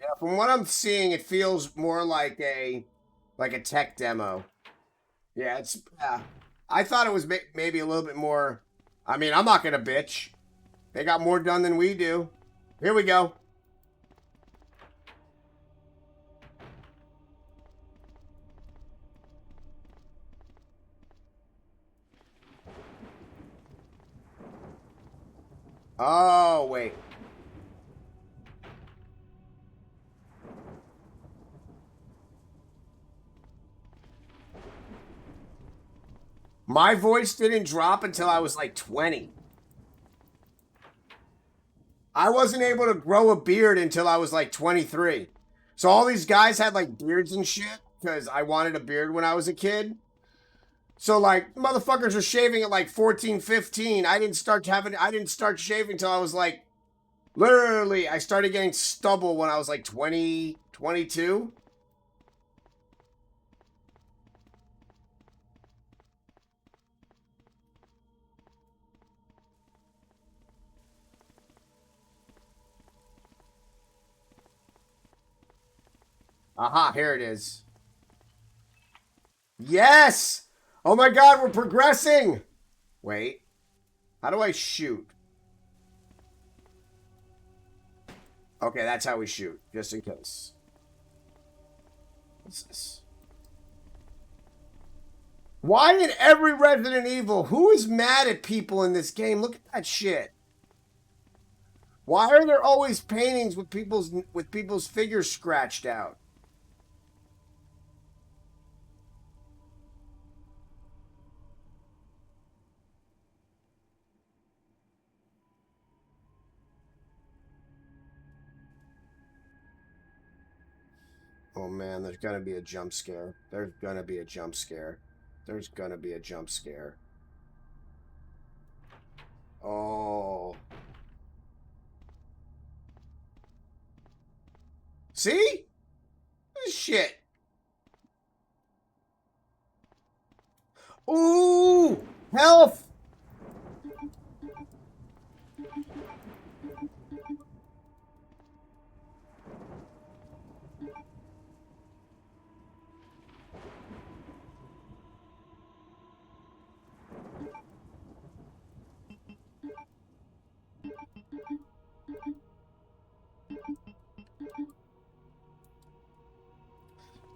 A: Yeah, from what I'm seeing, it feels more like a tech demo. Yeah, it's I thought it was maybe a little bit more. I mean, I'm not gonna bitch. They got more done than we do. Here we go. Oh wait, my voice didn't drop until I was like 20. I wasn't able to grow a beard until I was like 23. So all these guys had like beards and shit because I wanted a beard when I was a kid. So like motherfuckers were shaving at like 14, 15. I didn't start shaving until I was like literally I started getting stubble when I was like 20, 22. Aha, here it is. Yes! Oh my god, we're progressing! Wait, how do I shoot? Okay, that's how we shoot, just in case. What's this? Why in every Resident Evil, who is mad at people in this game? Look at that shit. Why are there always paintings with people's figures scratched out? Oh man, there's gonna be a jump scare. There's gonna be a jump scare. There's gonna be a jump scare. Oh. See? This shit. Ooh! Health!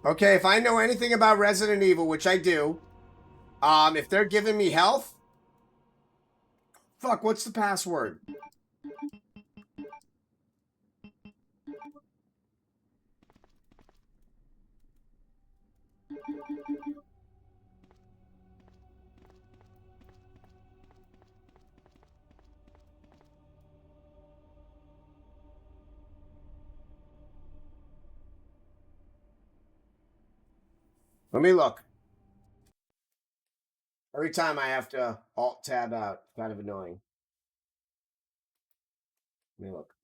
A: Okay, if I know anything about Resident Evil, which I do, if they're giving me health, fuck, what's the password? Let me look. Every time I have to alt tab out. Kind of annoying. Let me look.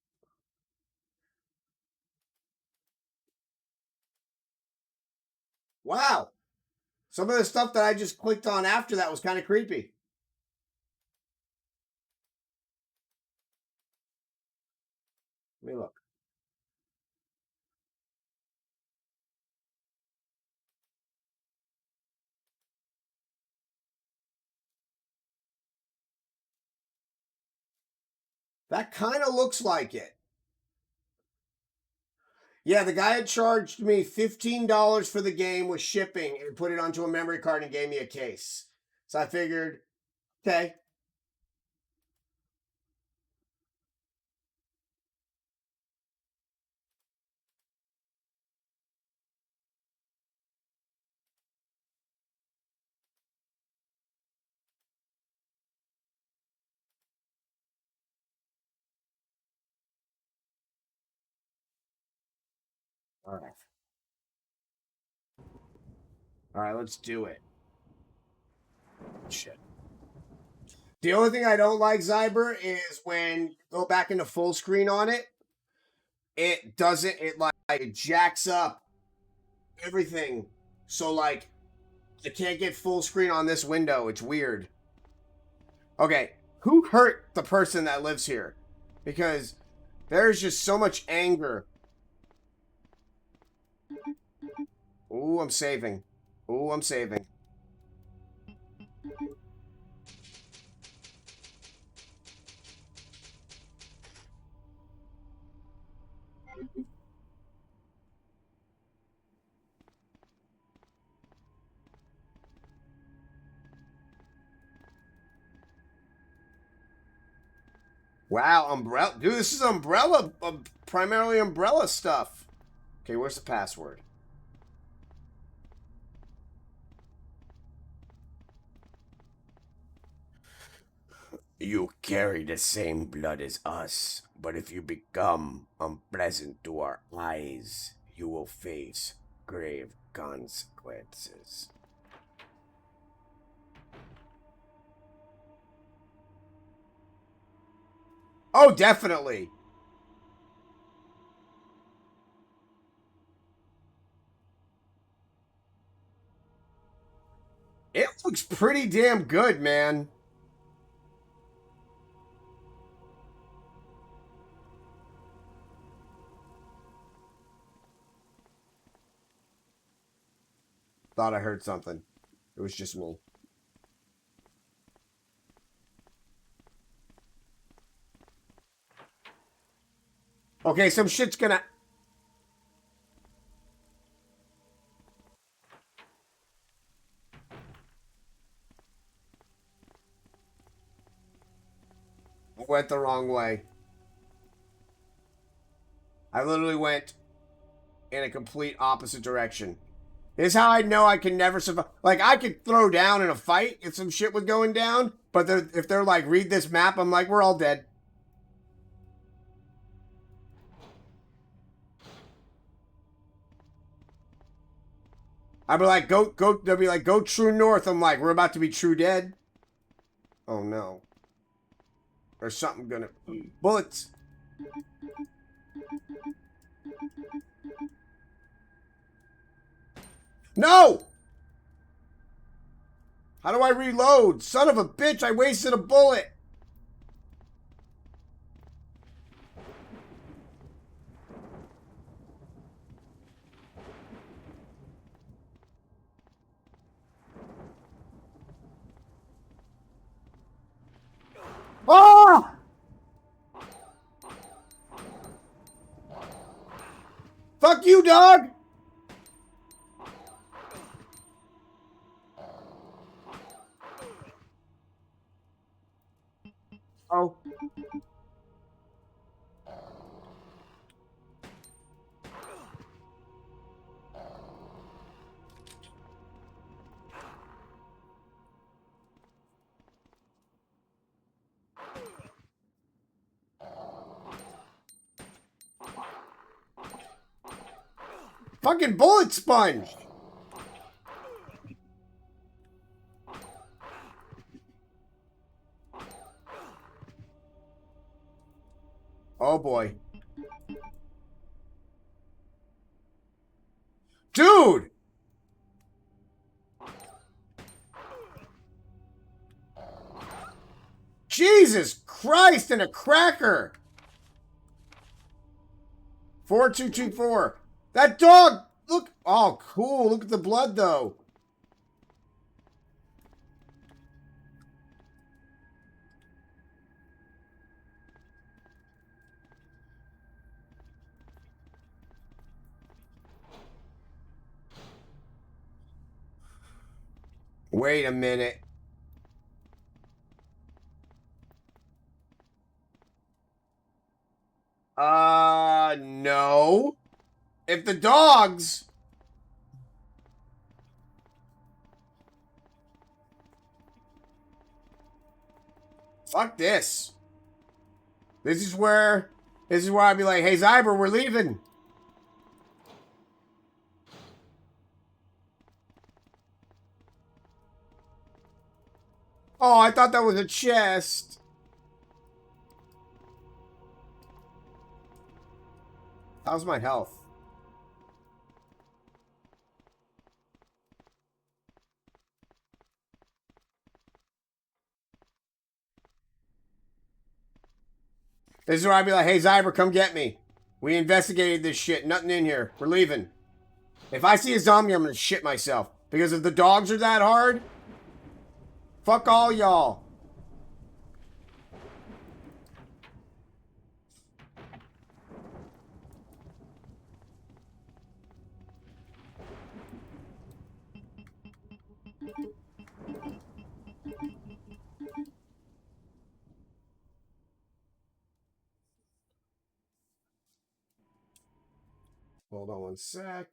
A: Wow. Some of the stuff that I just clicked on after that was kind of creepy. Let me look. That kind of looks like it. Yeah, the guy had charged me $15 for the game with shipping and put it onto a memory card and gave me a case. So I figured, okay. Alright. Alright, let's do it. Shit. The only thing I don't like, Zyber, is when you go back into full screen on it, it doesn't, it jacks up everything. So, like, I can't get full screen on this window. It's weird. Okay, who hurt the person that lives here? Because there's just so much anger. Ooh, I'm saving. Ooh, I'm saving. Wow, Umbrella. Dude, this is Umbrella. Primarily Umbrella stuff. Okay, where's the password? You carry the same blood as us, but if you become unpleasant to our eyes, you will face grave consequences. Oh, definitely. It looks pretty damn good, man. Thought I heard something. It was just me. Okay, some shit's gonna... I went the wrong way. I literally went in a complete opposite direction. This is how I know I can never survive. Like, I could throw down in a fight if some shit was going down, but if they're like, read this map, I'm like, we're all dead. I'd be like, they'll be like, go true north. I'm like, we're about to be true dead. Oh no. There's something gonna... Bullets. No! How do I reload? Son of a bitch, I wasted a bullet. Oh! Fuck you, dog! Oh. Fucking bullet sponge! Oh boy. Dude! Jesus Christ and a cracker! 4224. That dog! Look! Oh, cool. Look at the blood, though. Wait a minute. No. If the dogs... Fuck this. This is where I'd be like, hey, Zyber, we're leaving. Oh, I thought that was a chest. How's my health? This is where I'd be like, hey, Zyber, come get me. We investigated this shit. Nothing in here. We're leaving. If I see a zombie, I'm going to shit myself. Because if the dogs are that hard, fuck all y'all. Hold on one sec.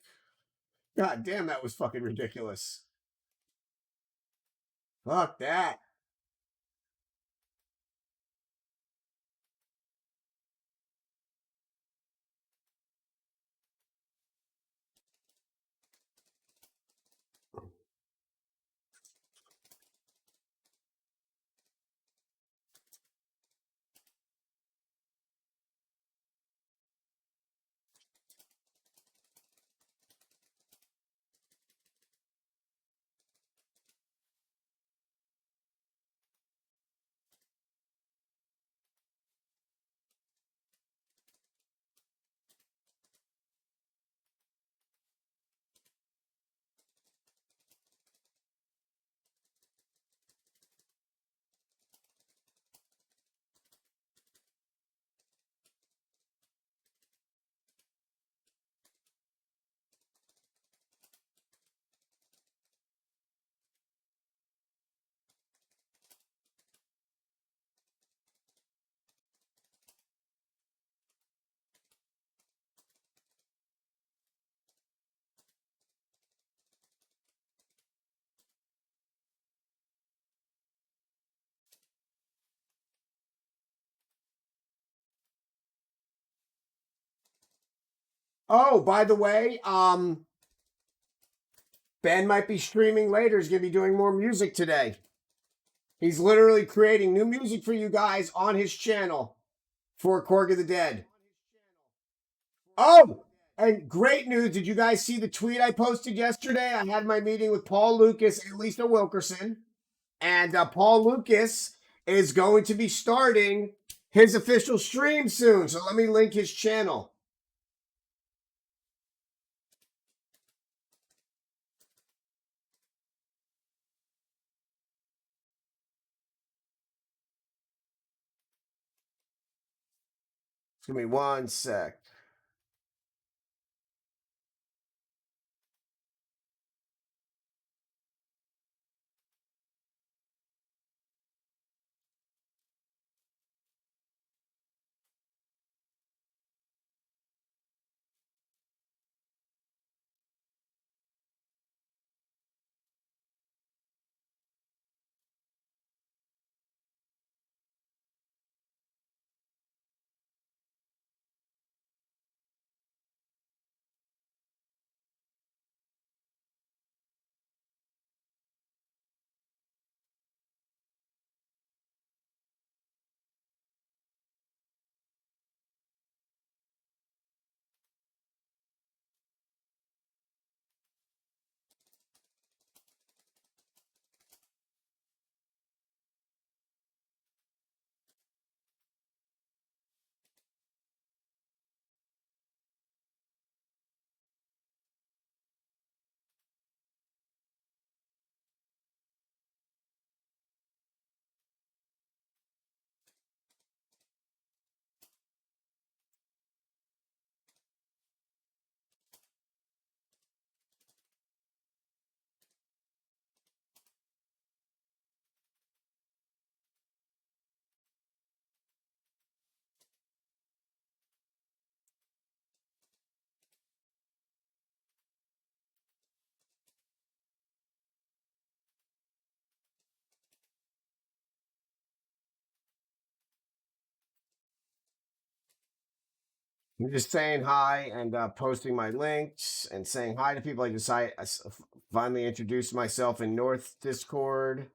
A: God damn, that was fucking ridiculous. Fuck that. Oh, by the way, Ben might be streaming later. He's going to be doing more music today. He's literally creating new music for you guys on his channel for Korg of the Dead. Oh, and great news. Did you guys see the tweet I posted yesterday? I had my meeting with Paul Lucas and Lisa Wilkerson. And Paul Lucas is going to be starting his official stream soon. So let me link his channel. Give me one sec. I'm just saying hi and posting my links and saying hi to people. I finally introduced myself in North Discord.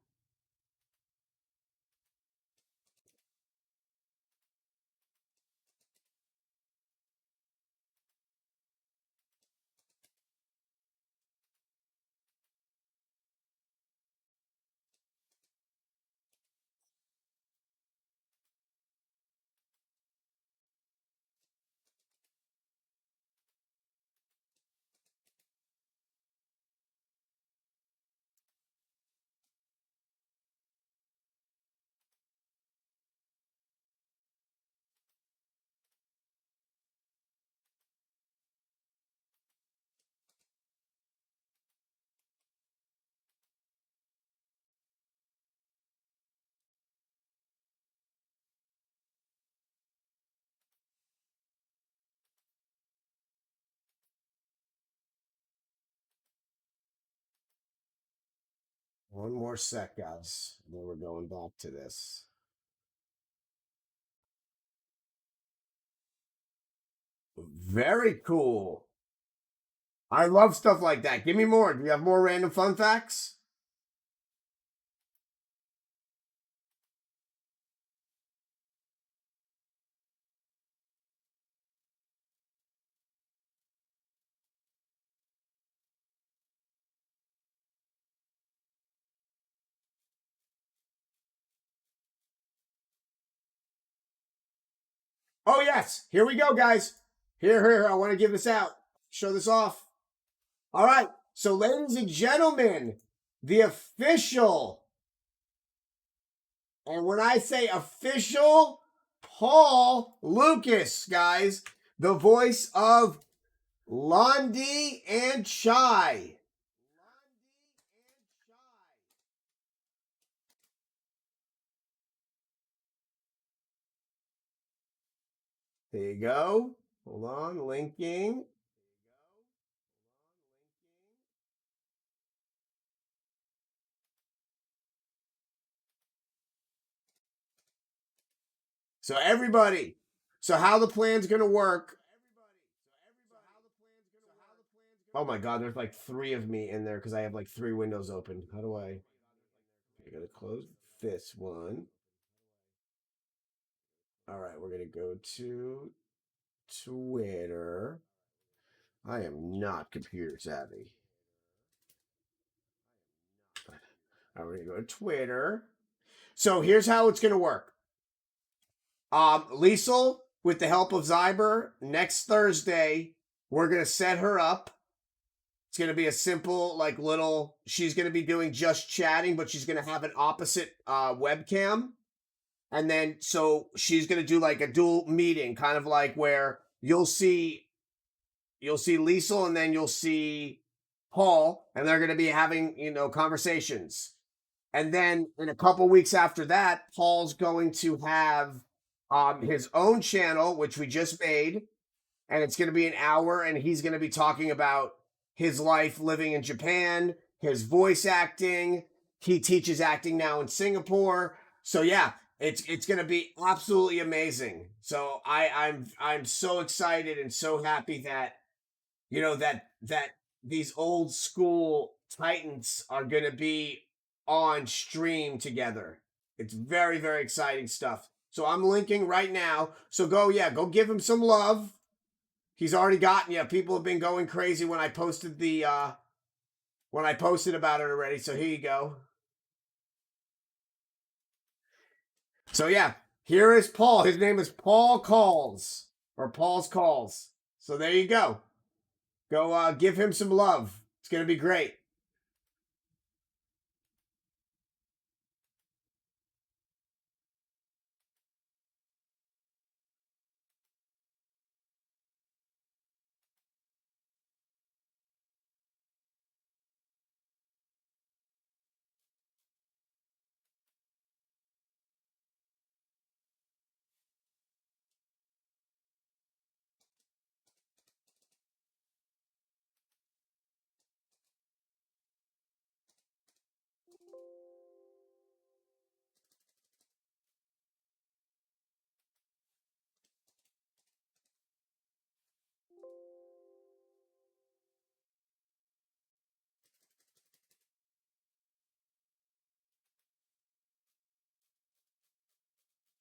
A: One more sec, guys. Then we're going back to this. Very cool. I love stuff like that. Give me more. Do you have more random fun facts? Oh, yes. Here we go, guys. Here. I want to give this out. Show this off. All right. So, ladies and gentlemen, the official, and when I say official, Paul Lucas, guys, the voice of Londi and Chai. There you go. Hold on, linking. So everybody, so how the plan's gonna work? Oh my God, there's like three of me in there because I have like three windows open. How do I? I gotta close this one. All right, we're gonna go to Twitter. I am not computer savvy. All right, we're gonna go to Twitter. So here's how it's gonna work. Liesel, with the help of Zyber, next Thursday, we're gonna set her up. It's gonna be a simple, like little. She's gonna be doing just chatting, but she's gonna have an opposite webcam, and then so she's gonna do like a dual meeting, kind of like where you'll see Liesel, and then you'll see Paul, and they're gonna be having conversations. And then in a couple weeks after that, Paul's going to have his own channel, which we just made, and it's going to be an hour, and he's going to be talking about his life living in Japan, his voice acting. He teaches acting now in Singapore. So yeah, it's going to be absolutely amazing. So I'm so excited and so happy that that these old school Titans are going to be on stream together. It's very, very exciting stuff. So I'm linking right now. So go give him some love. He's already gotten you. People have been going crazy when I posted about it already. So here you go. So yeah, here is Paul. His name is Paul Calls or Paul's Calls. So there you go. Go give him some love. It's gonna be great.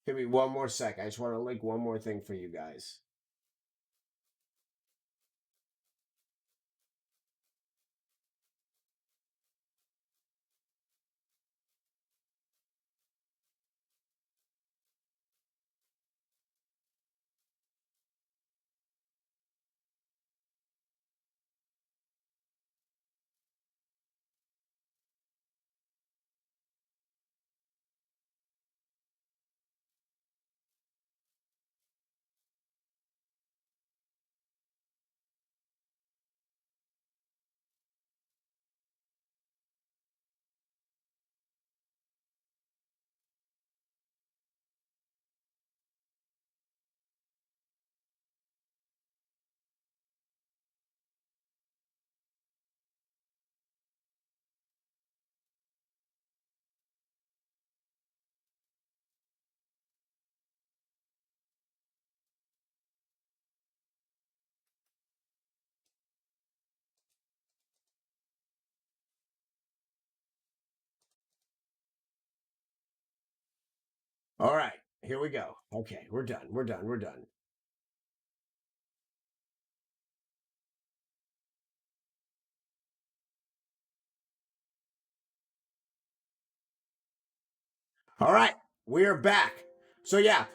A: Give me one more sec. I just want to link one more thing for you guys. All right, here we go. Okay, we're done. We're done. We're done. All right, we are back. So yeah.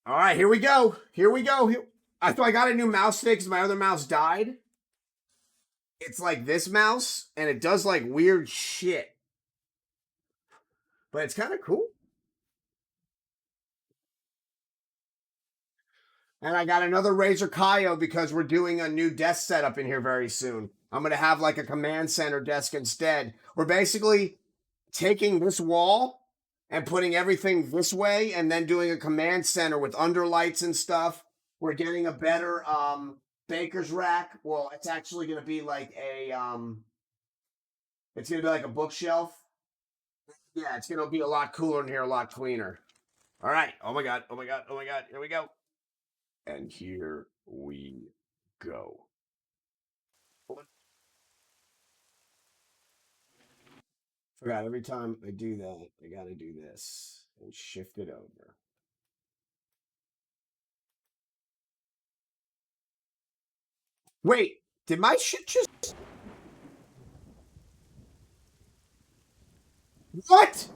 A: All right, here we go. Here we go. I got a new mouse today because my other mouse died. It's like this mouse, and it does like weird shit, but it's kind of cool. And I got another Razer Kaio because we're doing a new desk setup in here very soon. I'm gonna have like a command center desk instead. We're basically taking this wall and putting everything this way and then doing a command center with underlights and stuff. We're getting a better baker's rack. Well, it's actually going to be like a it's going to be like a bookshelf. Yeah, it's going to be a lot cooler in here, a lot cleaner. All right. Oh my god. Oh my god. Oh my god. Here we go. And here we go. Forgot every time I do that, I got to do this and shift it over. Wait, did my shit just... What?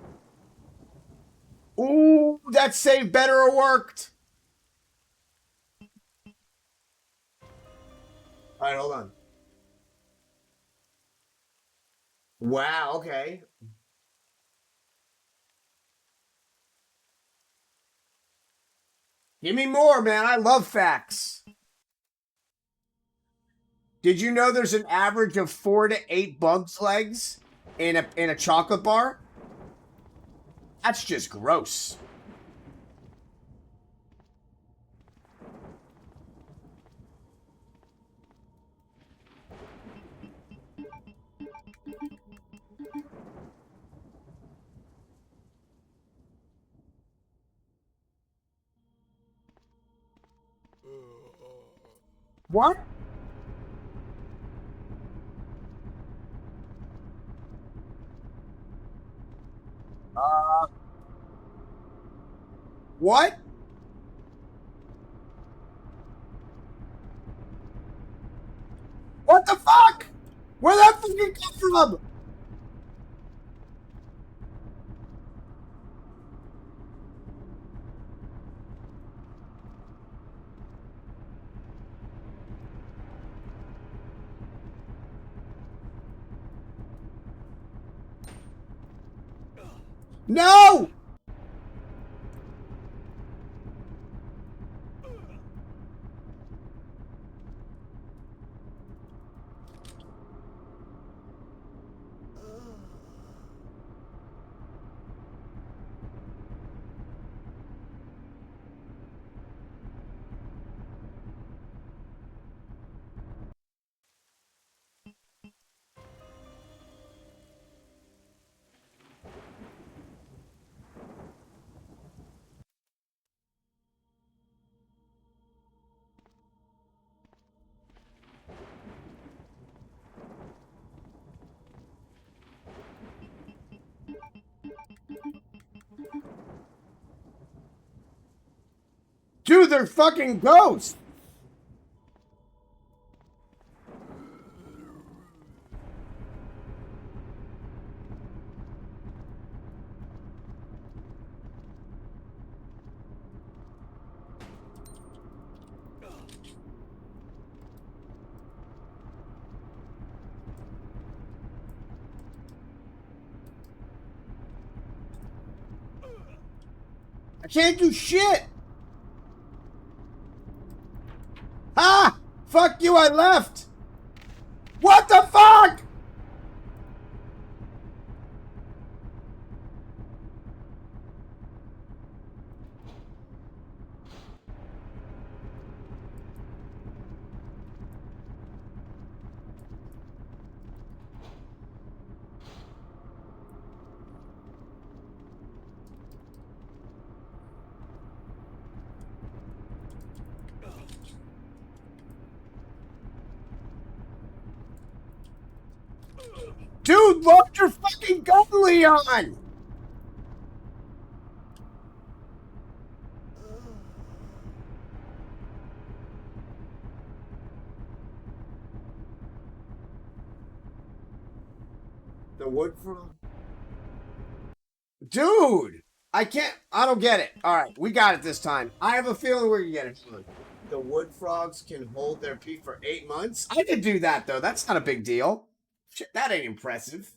A: Ooh, that save better worked. All right, hold on. Wow, okay. Give me more, man. I love facts. Did you know there's an average of 4 to 8 bugs legs in a chocolate bar? That's just gross. What? Uh, what? What the fuck? Where that fucking come from? No! Dude, they're fucking ghosts. I can't do shit. Ah! Fuck you, I left. What the fuck? Dude, load your fucking gun, Leon! The wood from. Dude! I don't get it. Alright, we got it this time. I have a feeling we're gonna get it. The wood frogs can hold their pee for 8 months? I could do that, though. That's not a big deal. Shit, that ain't impressive.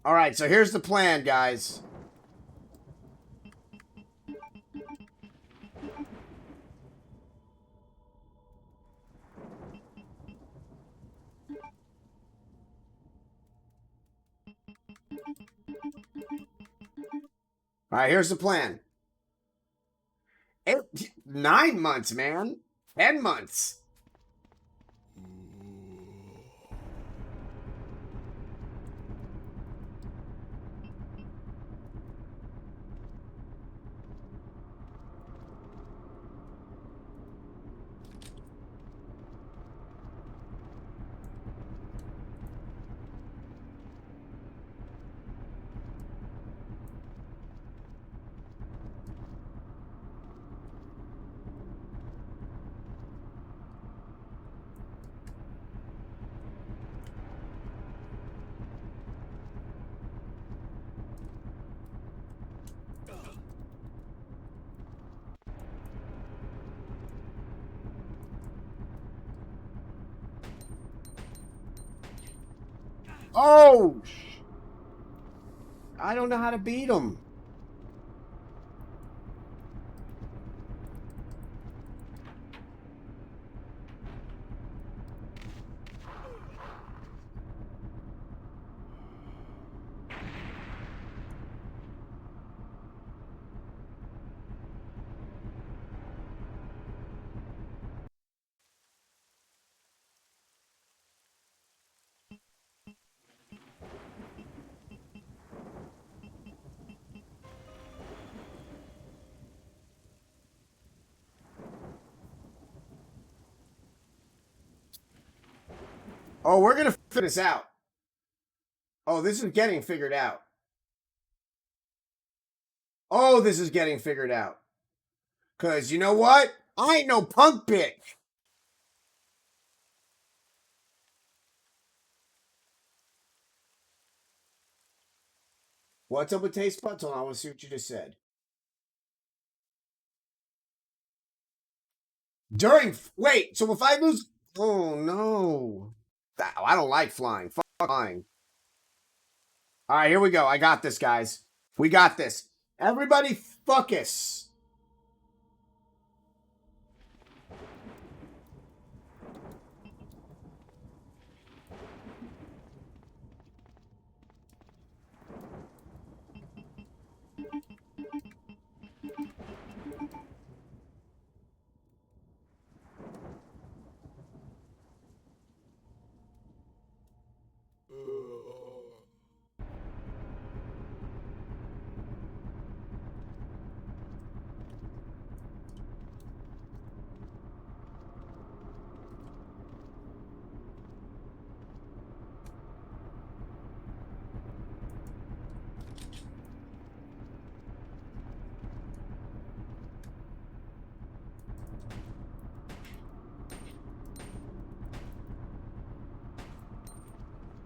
A: Alright, so here's the plan, guys. Alright, here's the plan. 9 months, man. 10 months. Oh! I don't know how to beat him. Oh, we're gonna figure this out. Oh, this is getting figured out. Oh, this is getting figured out. Because you know what? I ain't no punk bitch. What's up with taste buds? Hold on, I want to see what you just said. Wait, so if I lose. Oh, no. I don't like flying. Fuck flying. All right, here we go. I got this, guys. We got this. Everybody focus.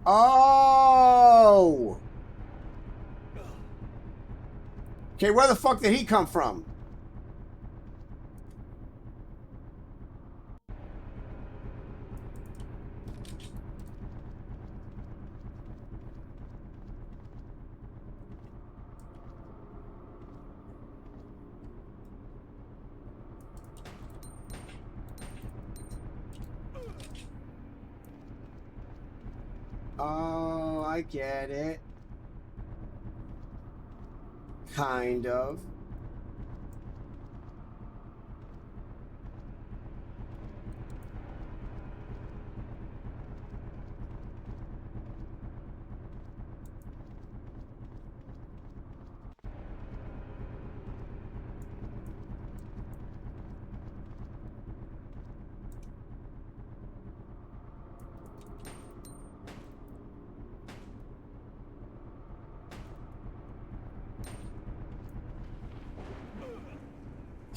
A: Oh! Okay, where the fuck did he come from? Oh, I get it. Kind of.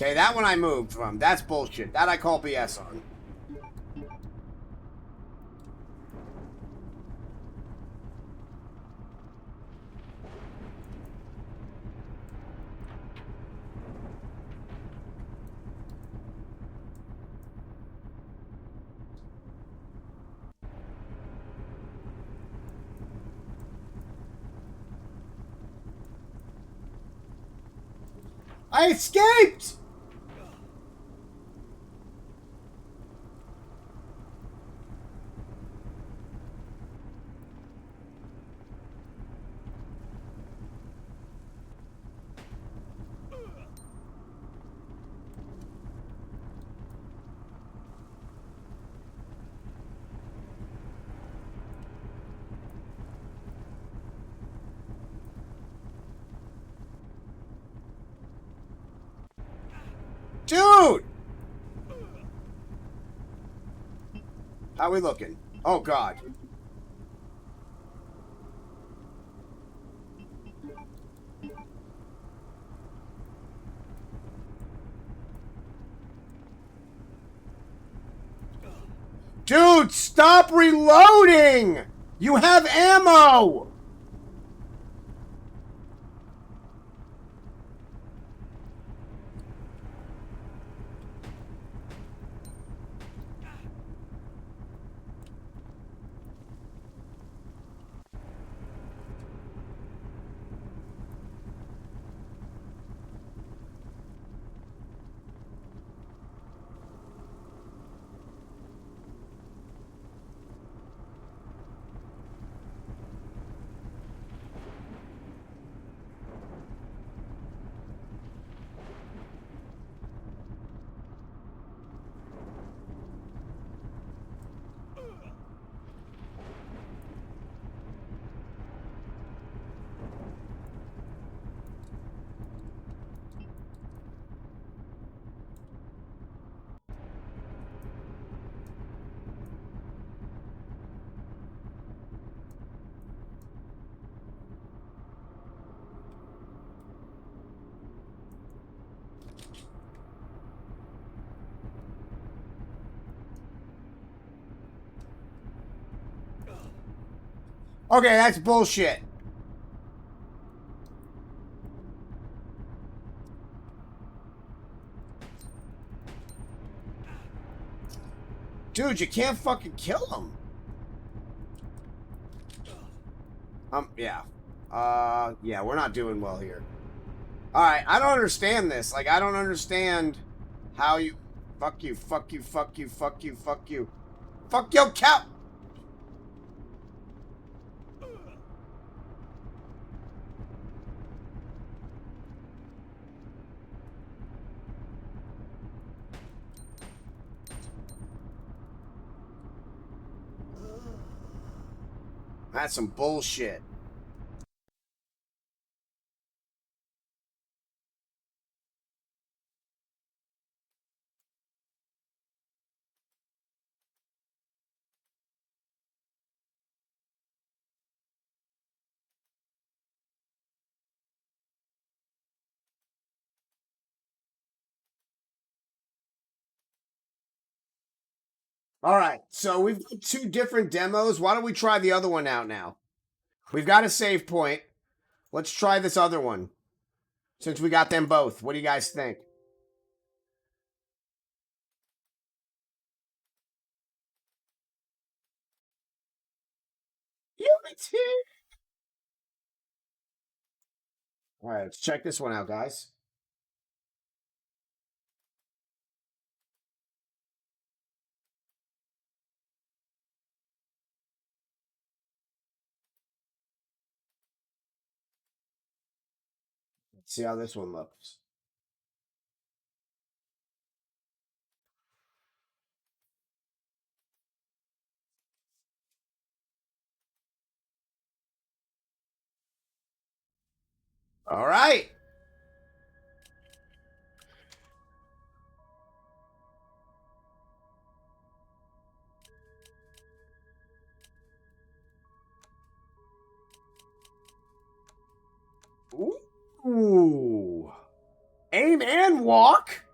A: Okay, that one I moved from. That's bullshit. That I call BS on. I escaped! Dude! How we looking? Oh, God. Dude, stop reloading! You have ammo! Okay, that's bullshit. Dude, you can't fucking kill him. Yeah. Yeah, we're not doing well here. Alright, I don't understand this. Like, I don't understand how you... Fuck you, fuck you, fuck you, fuck you, fuck you. Fuck your cow! That's some bullshit. Alright, so we've got two different demos. Why don't we try the other one out now? We've got a save point. Let's try this other one. Since we got them both. What do you guys think? Unity! Alright, let's check this one out, guys. Let's see how this one looks. Alright! Ooh. Aim and walk?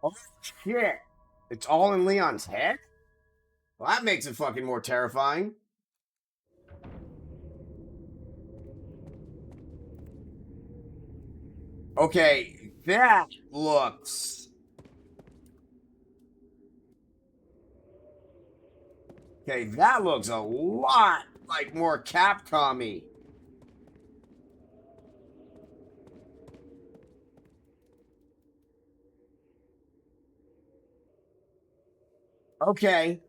A: Oh, shit. It's all in Leon's head? Well, that makes it fucking more terrifying. Okay, that looks... Okay, that looks a lot like more Capcom-y. Okay.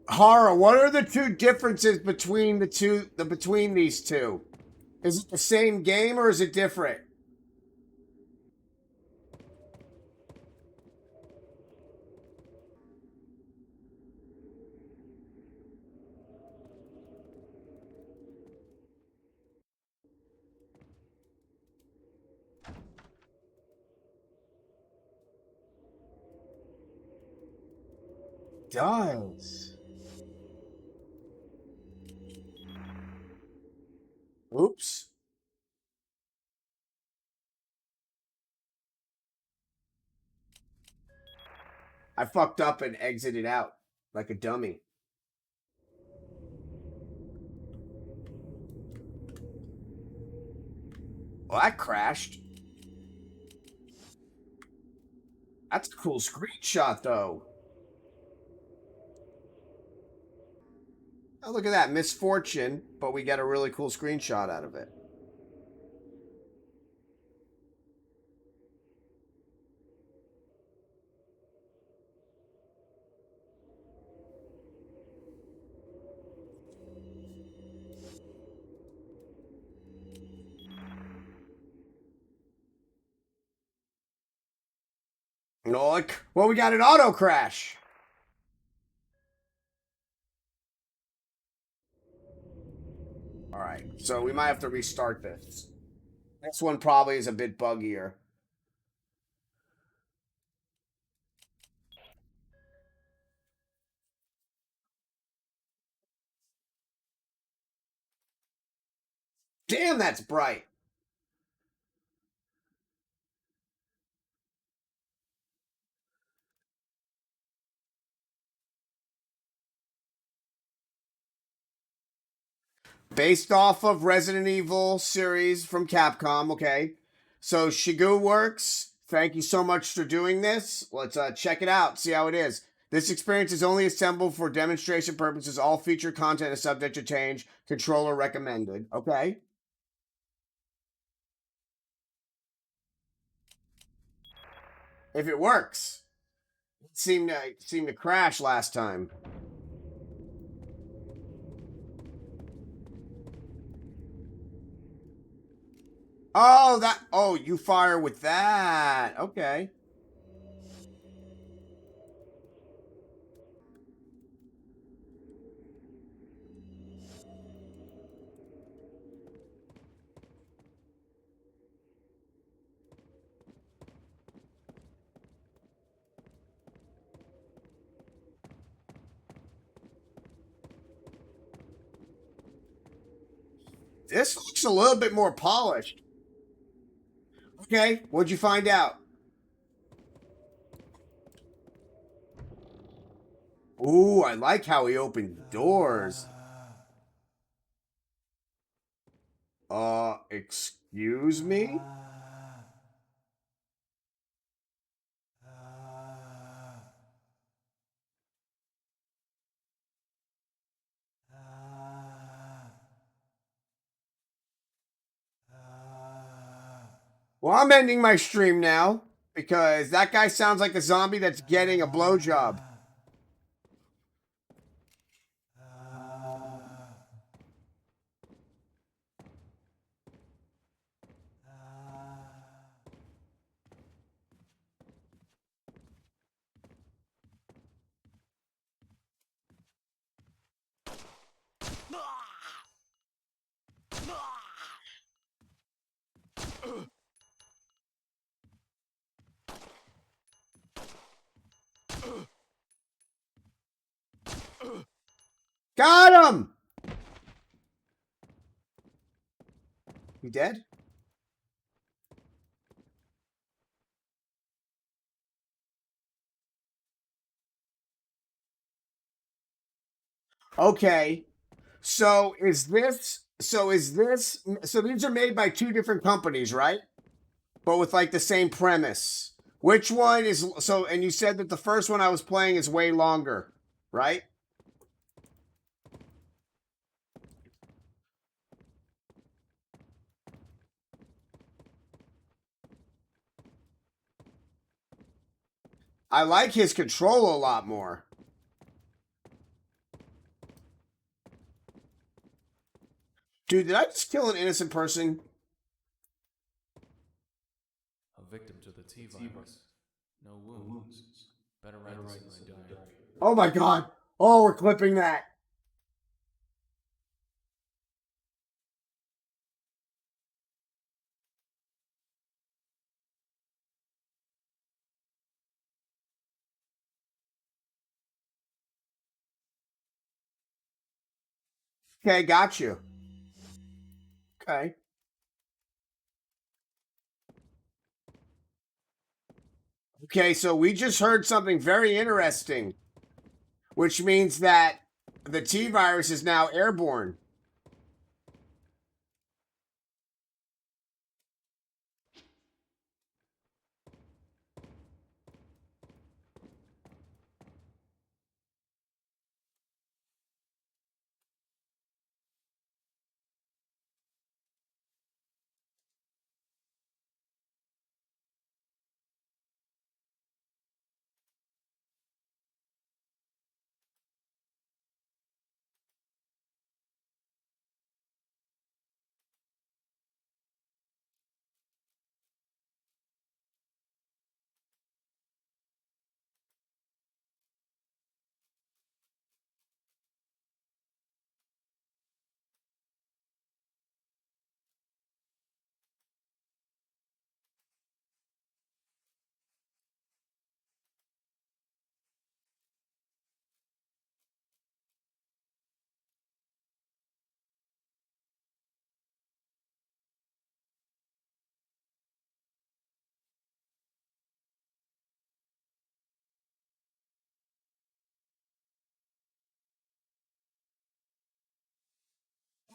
A: Horror, what are the two differences between between these two? Is it the same game or is it different? Does. Oops. I fucked up and exited out like a dummy. Well, that crashed. That's a cool screenshot, though. Oh, look at that. Misfortune, but we get a really cool screenshot out of it. No, like, well, we got an auto crash. All right, so we might have to restart this. This one probably is a bit buggier. Damn, that's bright. Based off of Resident Evil series from Capcom, okay? So Shigu Works, thank you so much for doing this. Let's check it out, see how it is. This experience is only assembled for demonstration purposes. All feature content is subject to change. Controller recommended. Okay. If it works. It seemed to crash last time. Oh, you fire with that. Okay. This looks a little bit more polished. Okay, what'd you find out? Ooh, I like how he opened doors. Excuse me? Well, I'm ending my stream now because that guy sounds like a zombie that's getting a blowjob. Got him! He dead? Okay. So is this so these are made by two different companies, right? But with like the same premise. Which one is so and you said that the first one I was playing is way longer, right? I like his control a lot more. Dude, did I just kill an innocent person?
B: A victim to the T virus. No wounds. Better write this in my diary.
A: Oh my god. Oh, we're clipping that. Okay, got you. Okay. Okay, so we just heard something very interesting, which means that the T virus is now airborne.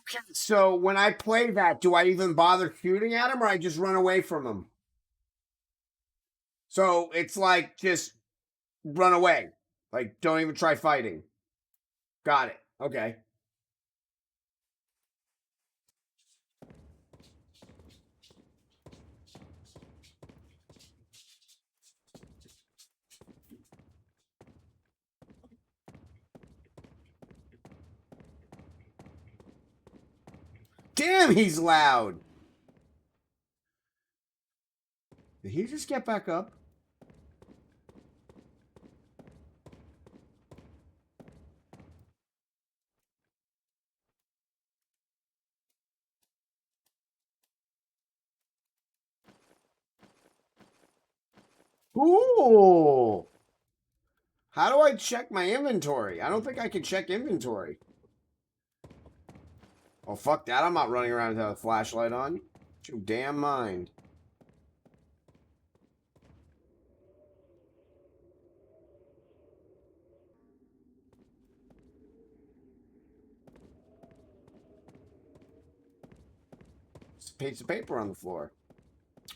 A: Okay, so when I play that, do I even bother shooting at him or I just run away from him? So it's like just run away. Like don't even try fighting. Got it. Okay. Damn, he's loud. Did he just get back up? Ooh. How do I check my inventory? I don't think I can check inventory. Oh, fuck that. I'm not running around without a flashlight on. Get your damn mind. It's a piece of paper on the floor.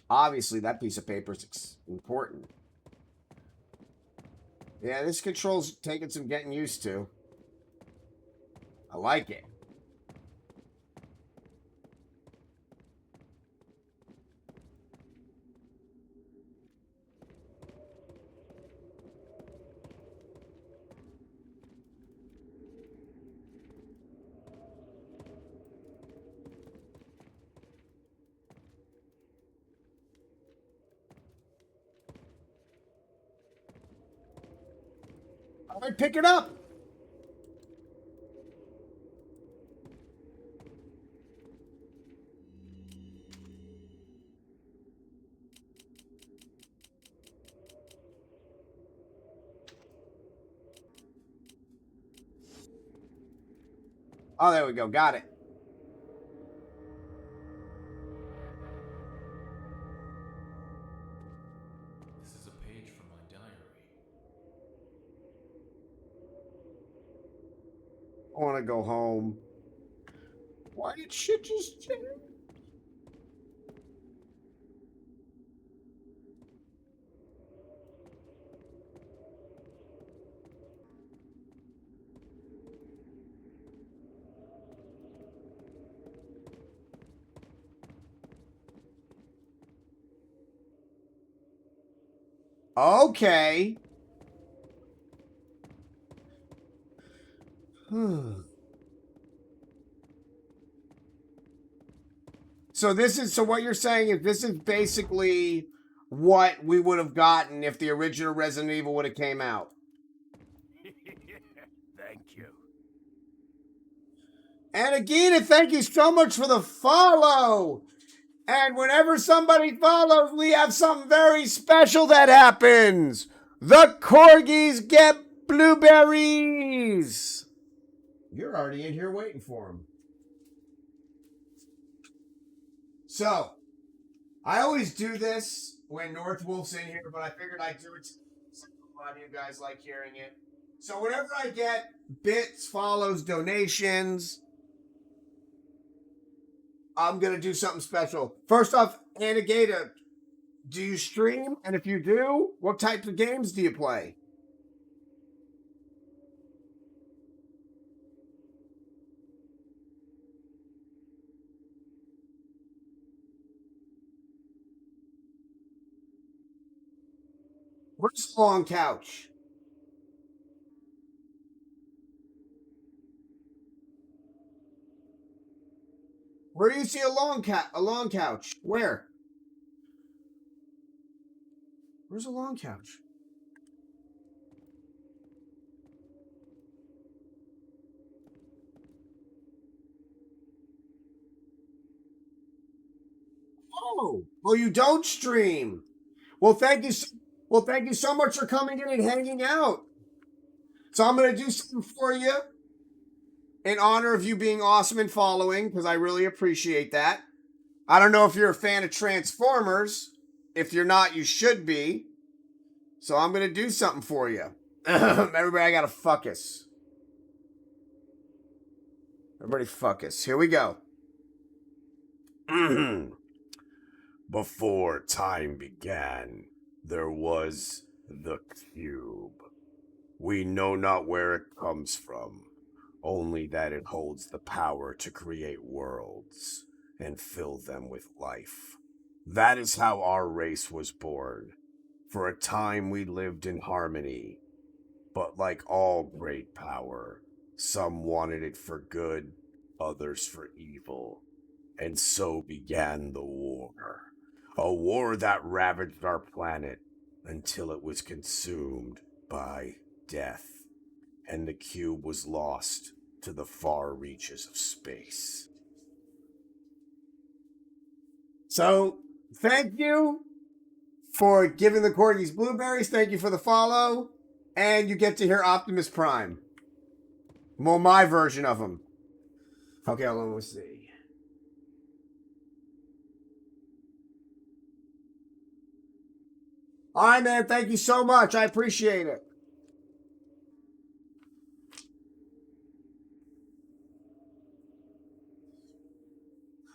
A: Obviously, that piece of paper is important. Yeah, this control's taking some getting used to. I like it. All right, pick it up. Oh, there we go. Got it.
B: This is a page from my diary.
A: want to go home. Why did shit just change? Okay. So what you're saying is this is basically what we would have gotten if the original Resident Evil would have came out.
C: Thank you.
A: And again, thank you so much for the follow. And whenever somebody follows, we have something very special that happens. The corgis get blueberries. You're already in here waiting for them. So, I always do this when North Wolf's in here, but I figured I'd do it since a lot of you guys like hearing it. So whenever I get bits, follows, donations, I'm going to do something special. First off, Anagata, do you stream? And if you do, what types of games do you play? Where's the long couch? Where do you see a long couch? Where? Where's a long couch? Oh, well, you don't stream. Well, thank you. Well, thank you so much for coming in and hanging out. So I'm going to do something for you in honor of you being awesome and following, because I really appreciate that. I don't know if you're a fan of Transformers. If you're not, you should be. So I'm going to do something for you. Everybody, I got to focus. Everybody focus. Here we go. Before time began, there was the cube. We know not where it comes from, only that it holds the power to create worlds and fill them with life. That is how our race was born. For a time we lived in harmony, but like all great power, some wanted it for good, others for evil. And so began the war. A war that ravaged our planet until it was consumed by death, and the cube was lost to the far reaches of space. So, thank you for giving the corgis blueberries. Thank you for the follow. And you get to hear Optimus Prime. Well, my version of him. Okay, let's see. All right, man. Thank you so much. I appreciate it.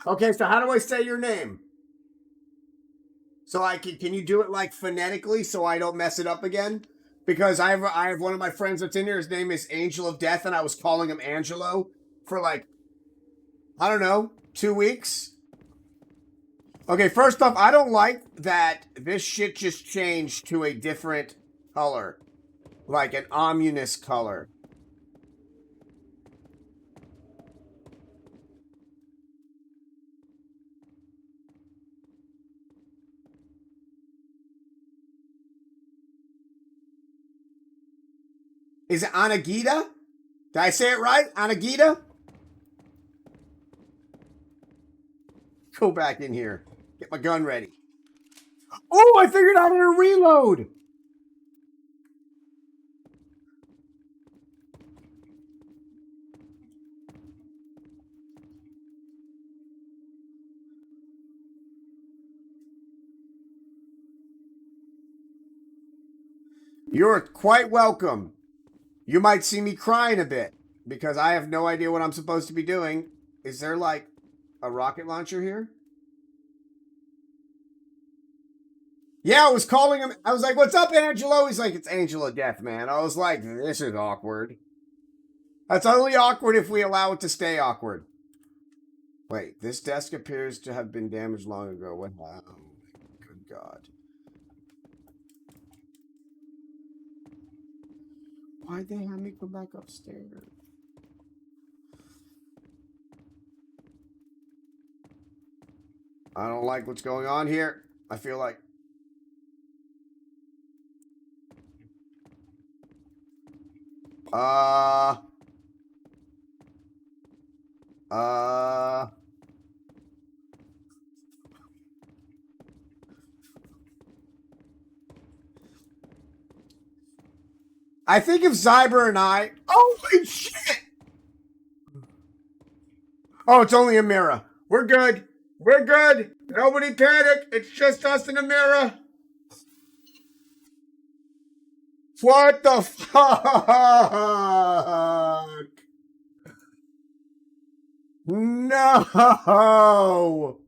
A: Okay, so how do I say your name? So can you do it like phonetically so I don't mess it up again? Because I have one of my friends that's in here. His name is Angel of Death, and I was calling him Angelo for like, I don't know, 2 weeks. Okay, first off, I don't like that this shit just changed to a different color. Like an ominous color. Is it Anagita? Did I say it right? Anagita? Go back in here. Get my gun ready. Oh, I figured out how to reload. You're quite welcome. You might see me crying a bit. because I have no idea what I'm supposed to be doing. Is there like a rocket launcher here? Yeah, I was calling him. I was like, "What's up, Angelo?" He's like, "It's Angelo Death, man." I was like, "This is awkward." That's only awkward if we allow it to stay awkward. Wait, this desk appears to have been damaged long ago. What? Oh, good God. Why'd they have me go back upstairs? I don't like what's going on here. I feel like... Uh... I think if Zyber and I... Holy shit! Oh, it's only a mirror. We're good. We're good. Nobody panic. It's just us in the mirror. What the fuck? No.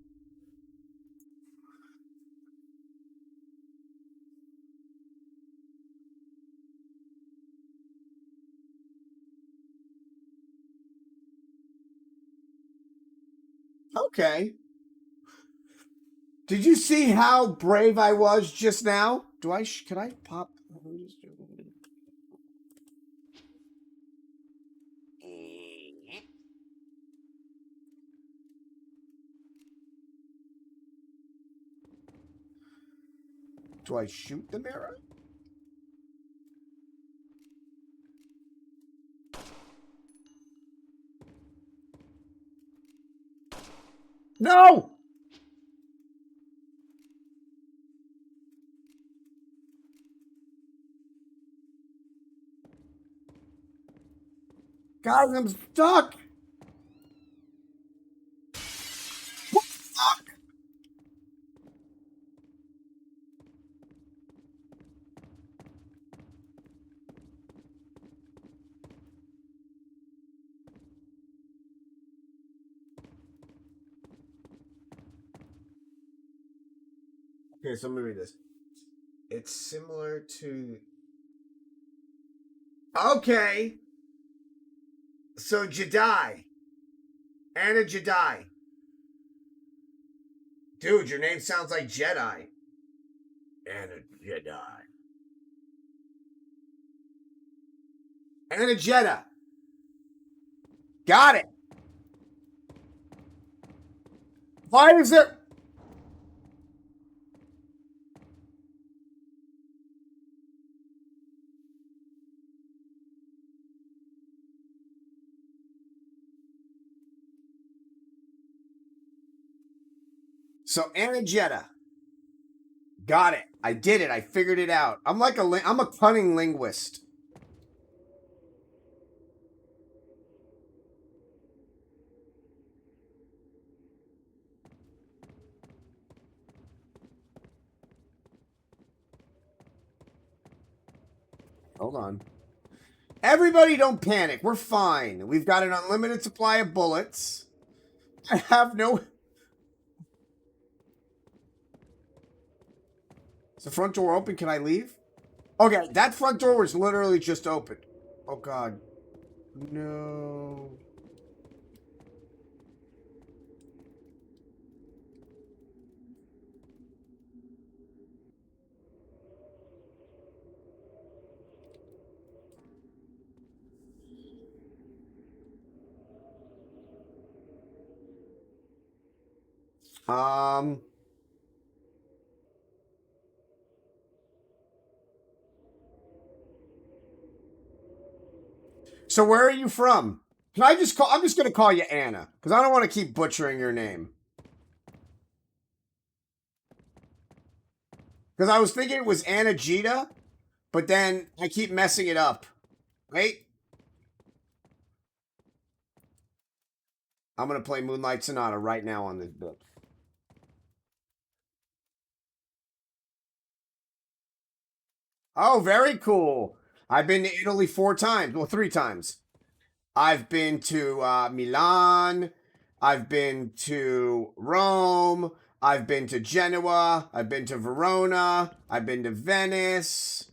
A: Okay. Did you see how brave I was just now? Can I pop? Do I shoot the mirror? No! Guys, I'm stuck! What the fuck? Okay, so let me read this. It's similar to... Okay! So Jedi. Anna Jedi. Dude, your name sounds like Jedi. Anna Jedi. Anna Jedi. Got it. Why is there... So Anna Jedi. Got it. I did it. I figured it out. I'm a cunning linguist. Hold on. Everybody don't panic. We're fine. We've got an unlimited supply of bullets. I have no... Is the front door open? Can I leave? Okay, that front door was literally just opened. Oh, God. No. Um... So where are you from? Can I just call... I'm just going to call you Anna, because I don't want to keep butchering your name. Because I was thinking it was Anna Jita, but then I keep messing it up. Wait. I'm going to play Moonlight Sonata right now on this book. Oh, very cool. I've been to Italy 4 times. Well, 3 times. I've been to Milan. I've been to Rome. I've been to Genoa. I've been to Verona. I've been to Venice.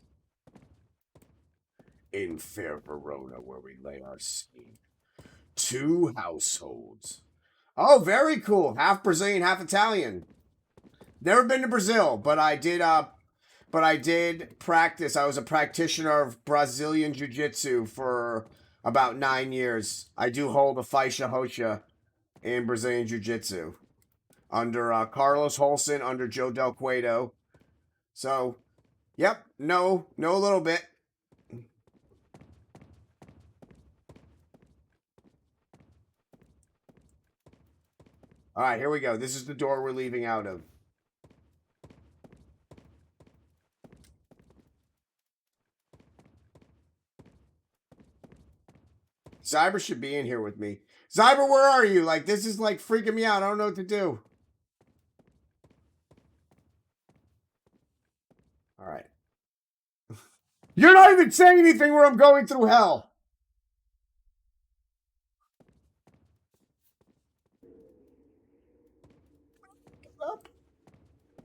A: In fair Verona, where we lay our scene. 2 households. Oh, very cool. Half Brazilian, half Italian. Never been to Brazil, but I did practice. I was a practitioner of Brazilian Jiu-Jitsu for about 9 years. I do hold a faixa roxa in Brazilian Jiu-Jitsu under Carlos Holson, under Joe Del Cueto. So, yep, know a little bit. All right, here we go. This is the door we're leaving out of. Zyber should be in here with me. Zyber, where are you? Like, this is like freaking me out. I don't know what to do. All right. You're not even saying anything where I'm going through hell.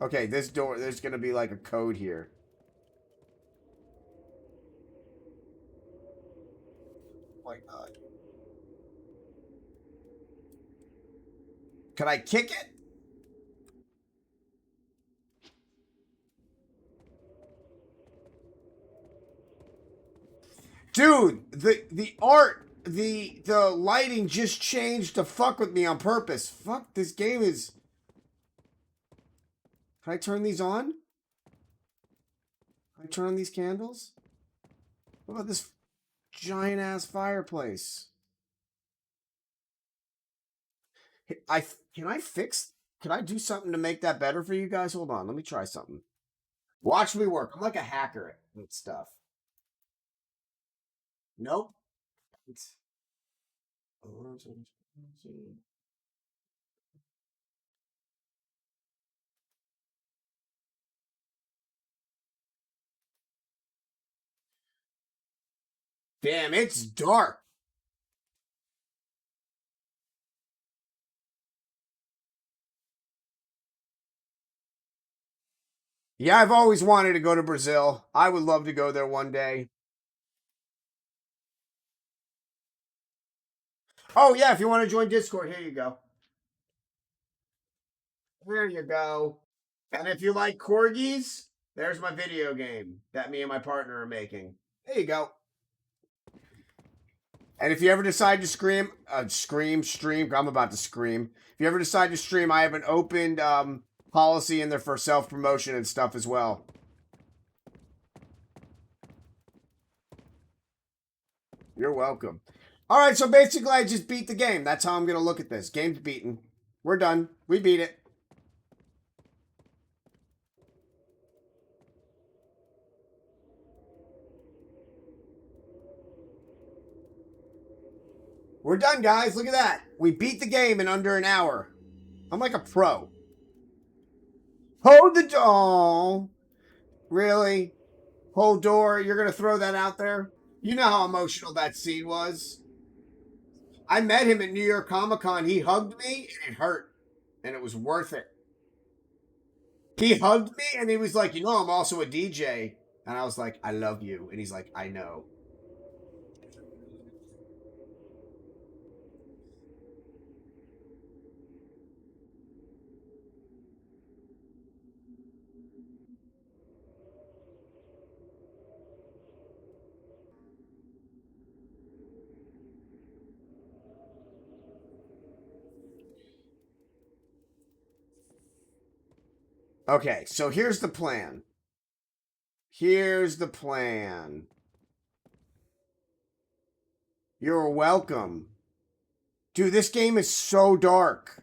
A: Okay, this door, there's going to be like a code here. Oh my God. Can I kick it? Dude, the art, the lighting just changed to fuck with me on purpose. Fuck, this game is... Can I turn these on? Can I turn on these candles? What about this giant ass fireplace? Can I do something to make that better for you guys? Hold on, let me try something. Watch me work. I'm like a hacker at stuff. Nope. It's... Damn, it's dark. Yeah, I've always wanted to go to Brazil. I would love to go there one day. Oh, yeah, if you want to join Discord, here you go. There you go. And if you like corgis, there's my video game that me and my partner are making. There you go. And if you ever decide to stream, I'm about to scream. If you ever decide to stream, I have an open policy in there for self-promotion and stuff as well. You're welcome. All right, so basically I just beat the game. That's how I'm going to look at this. Game's beaten. We're done. We beat it. We're done, guys. Look at that. We beat the game in under an hour. I'm like a pro. Hold the door. Really? Hold door. You're going to throw that out there? You know how emotional that scene was. I met him at New York Comic Con. He hugged me and it hurt. And it was worth it. He hugged me and he was like, you know, I'm also a DJ. And I was like, I love you. And he's like, I know. Okay, so here's the plan. Here's the plan. You're welcome. Dude, this game is so dark.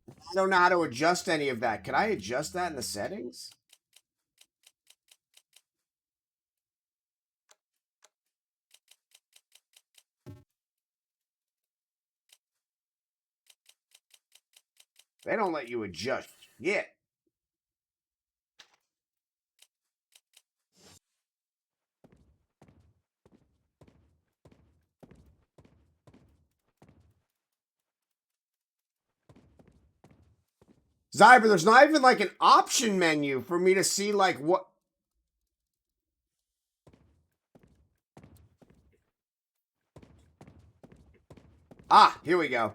A: I don't know how to adjust any of that. Can I adjust that in the settings? They don't let you adjust yet. Zyber, there's not even like an option menu for me to see like what. Ah, here we go.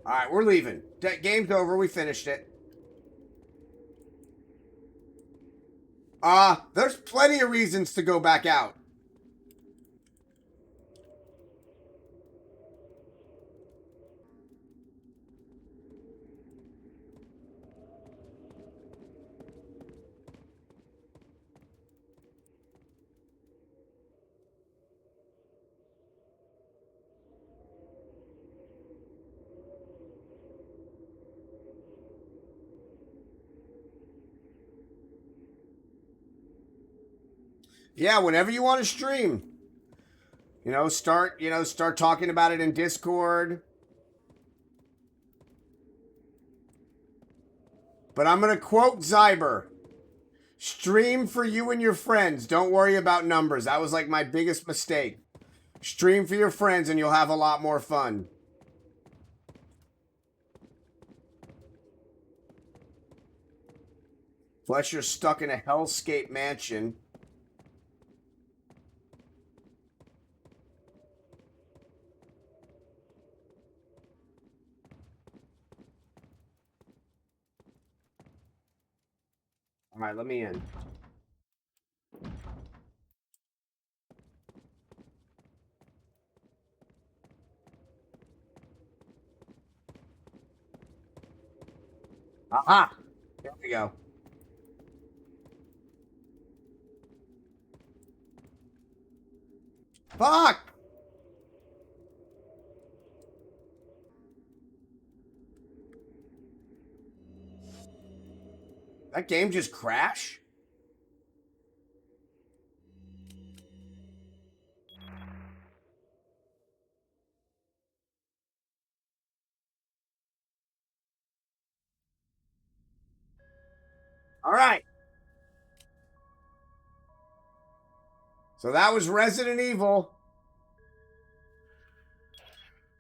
A: All right, we're leaving. Game's over. We finished it. There's plenty of reasons to go back out. Yeah, whenever you want to stream. Start talking about it in Discord. But I'm going to quote Zyber. Stream for you and your friends. Don't worry about numbers. That was like my biggest mistake. Stream for your friends and you'll have a lot more fun. Unless you're stuck in a hellscape mansion. All right, let me in. Aha! There we go. Fuck! That game just crashed? All right. So that was Resident Evil.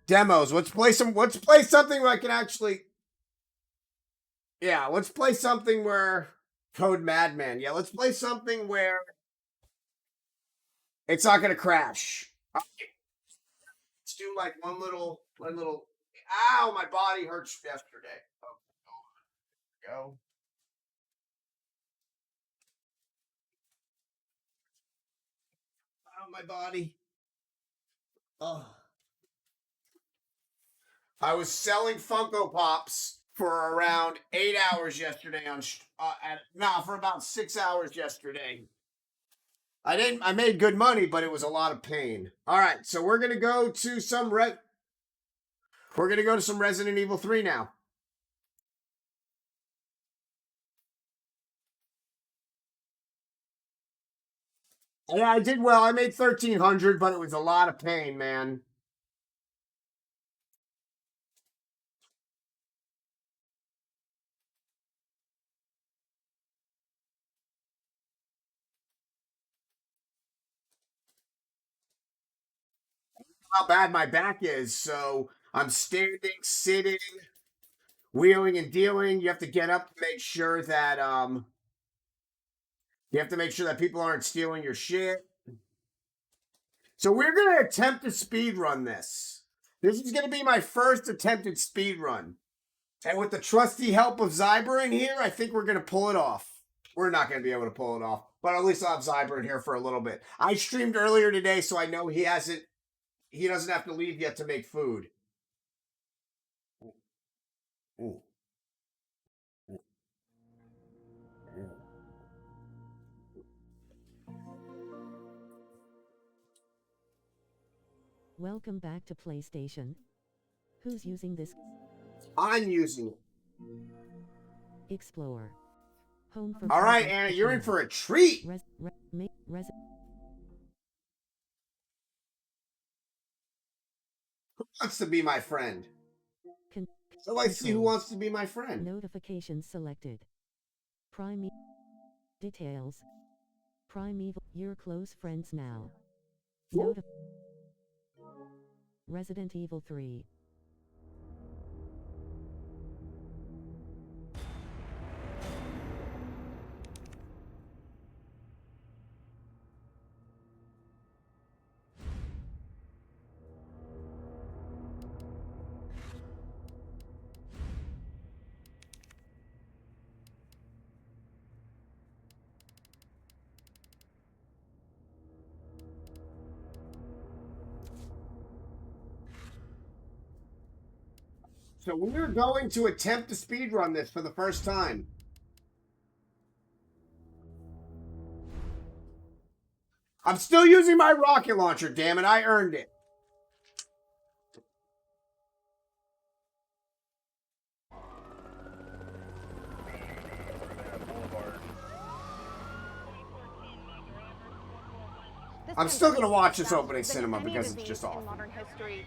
A: Demos. Let's play something where I can actually. Yeah, let's play something where Code Madman. Yeah, let's play something where it's not gonna crash. Okay. Let's do like one little. Ow, my body hurts yesterday. Oh, go. Ow, my body. Oh. I was selling Funko Pops for around 8 hours yesterday for about 6 hours yesterday. I made good money, but it was a lot of pain. All right, so we're gonna go to some Resident Evil 3 now. Yeah, I did well. I made 1,300, but it was a lot of pain, man. How bad my back is. So I'm standing, sitting, wheeling and dealing. You have to get up to make sure that people aren't stealing your shit. So we're gonna attempt to speed run this. This is gonna be my first attempted speed run. And with the trusty help of Zyber in here, I think we're gonna pull it off. We're not gonna be able to pull it off, but at least I'll have Zyber in here for a little bit. I streamed earlier today, so I know he doesn't have to leave yet to make food. Ooh.
C: Welcome back to PlayStation. Who's using this?
A: I'm using it.
C: Explore. Home for.
A: All right, Anna, you're in for a treat.
C: Who
A: wants to be my friend? So I see who wants to be my friend.
C: Notifications selected. Prime details. Primeval. You're close friends now. Note. Resident Evil 3.
A: So we're going to attempt to speedrun this for the first time. I'm still using my rocket launcher, damn it. I earned it. I'm still going to watch this opening cinema because it's just awful.
D: Modern history.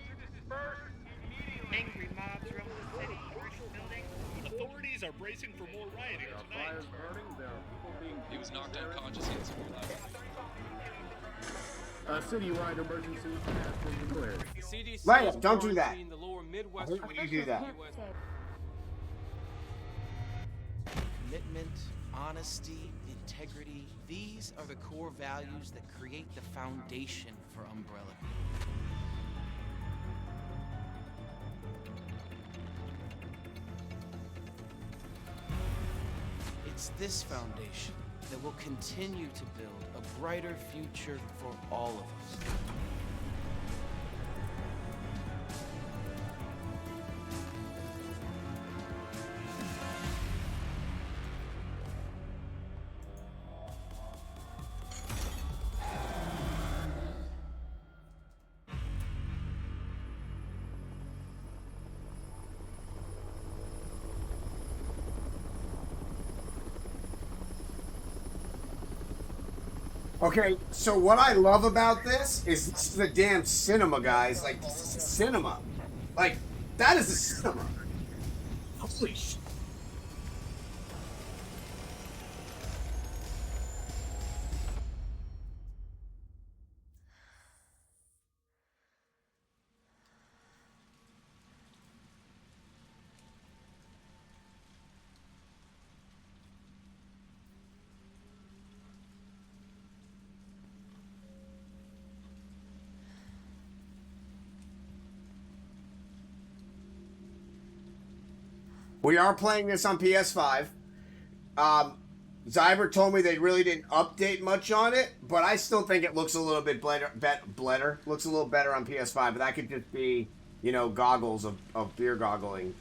E: Angry mobs roam the city, commercial buildings.
F: Authorities are bracing for more rioting tonight.
G: He was knocked unconscious. He had severe left.
H: Citywide emergency has been declared.
I: The CDC
A: Leia,
I: is
A: don't do that.
I: quarantining the lower Midwest
A: When you do that.
J: Commitment, honesty, integrity, these are the core values that create the foundation for Umbrella. It's this foundation that will continue to build a brighter future for all of us.
A: Okay, so what I love about this is the damn cinema, guys. Like, this is cinema. Like, that is a cinema. Holy shit. We are playing this on PS5. Zyber told me they really didn't update much on it, but I still think it looks a little bit better. Looks a little better on PS5, but that could just be, you know, goggles of beer goggling.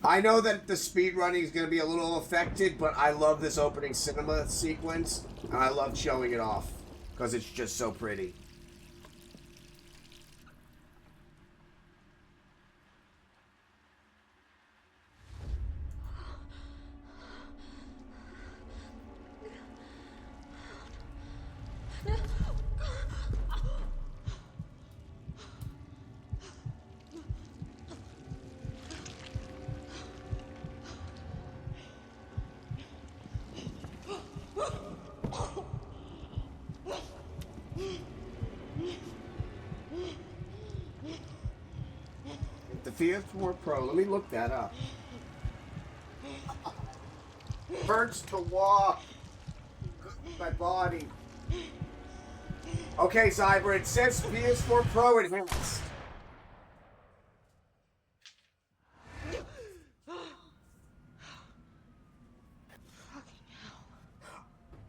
A: I know that the speed running is going to be a little affected, but I love this opening cinema sequence, and I love showing it off because it's just so pretty. The PS4 Pro, let me look that up. Hurts to walk. My body. Okay, Zyber, it says PS4 Pro Enhanced.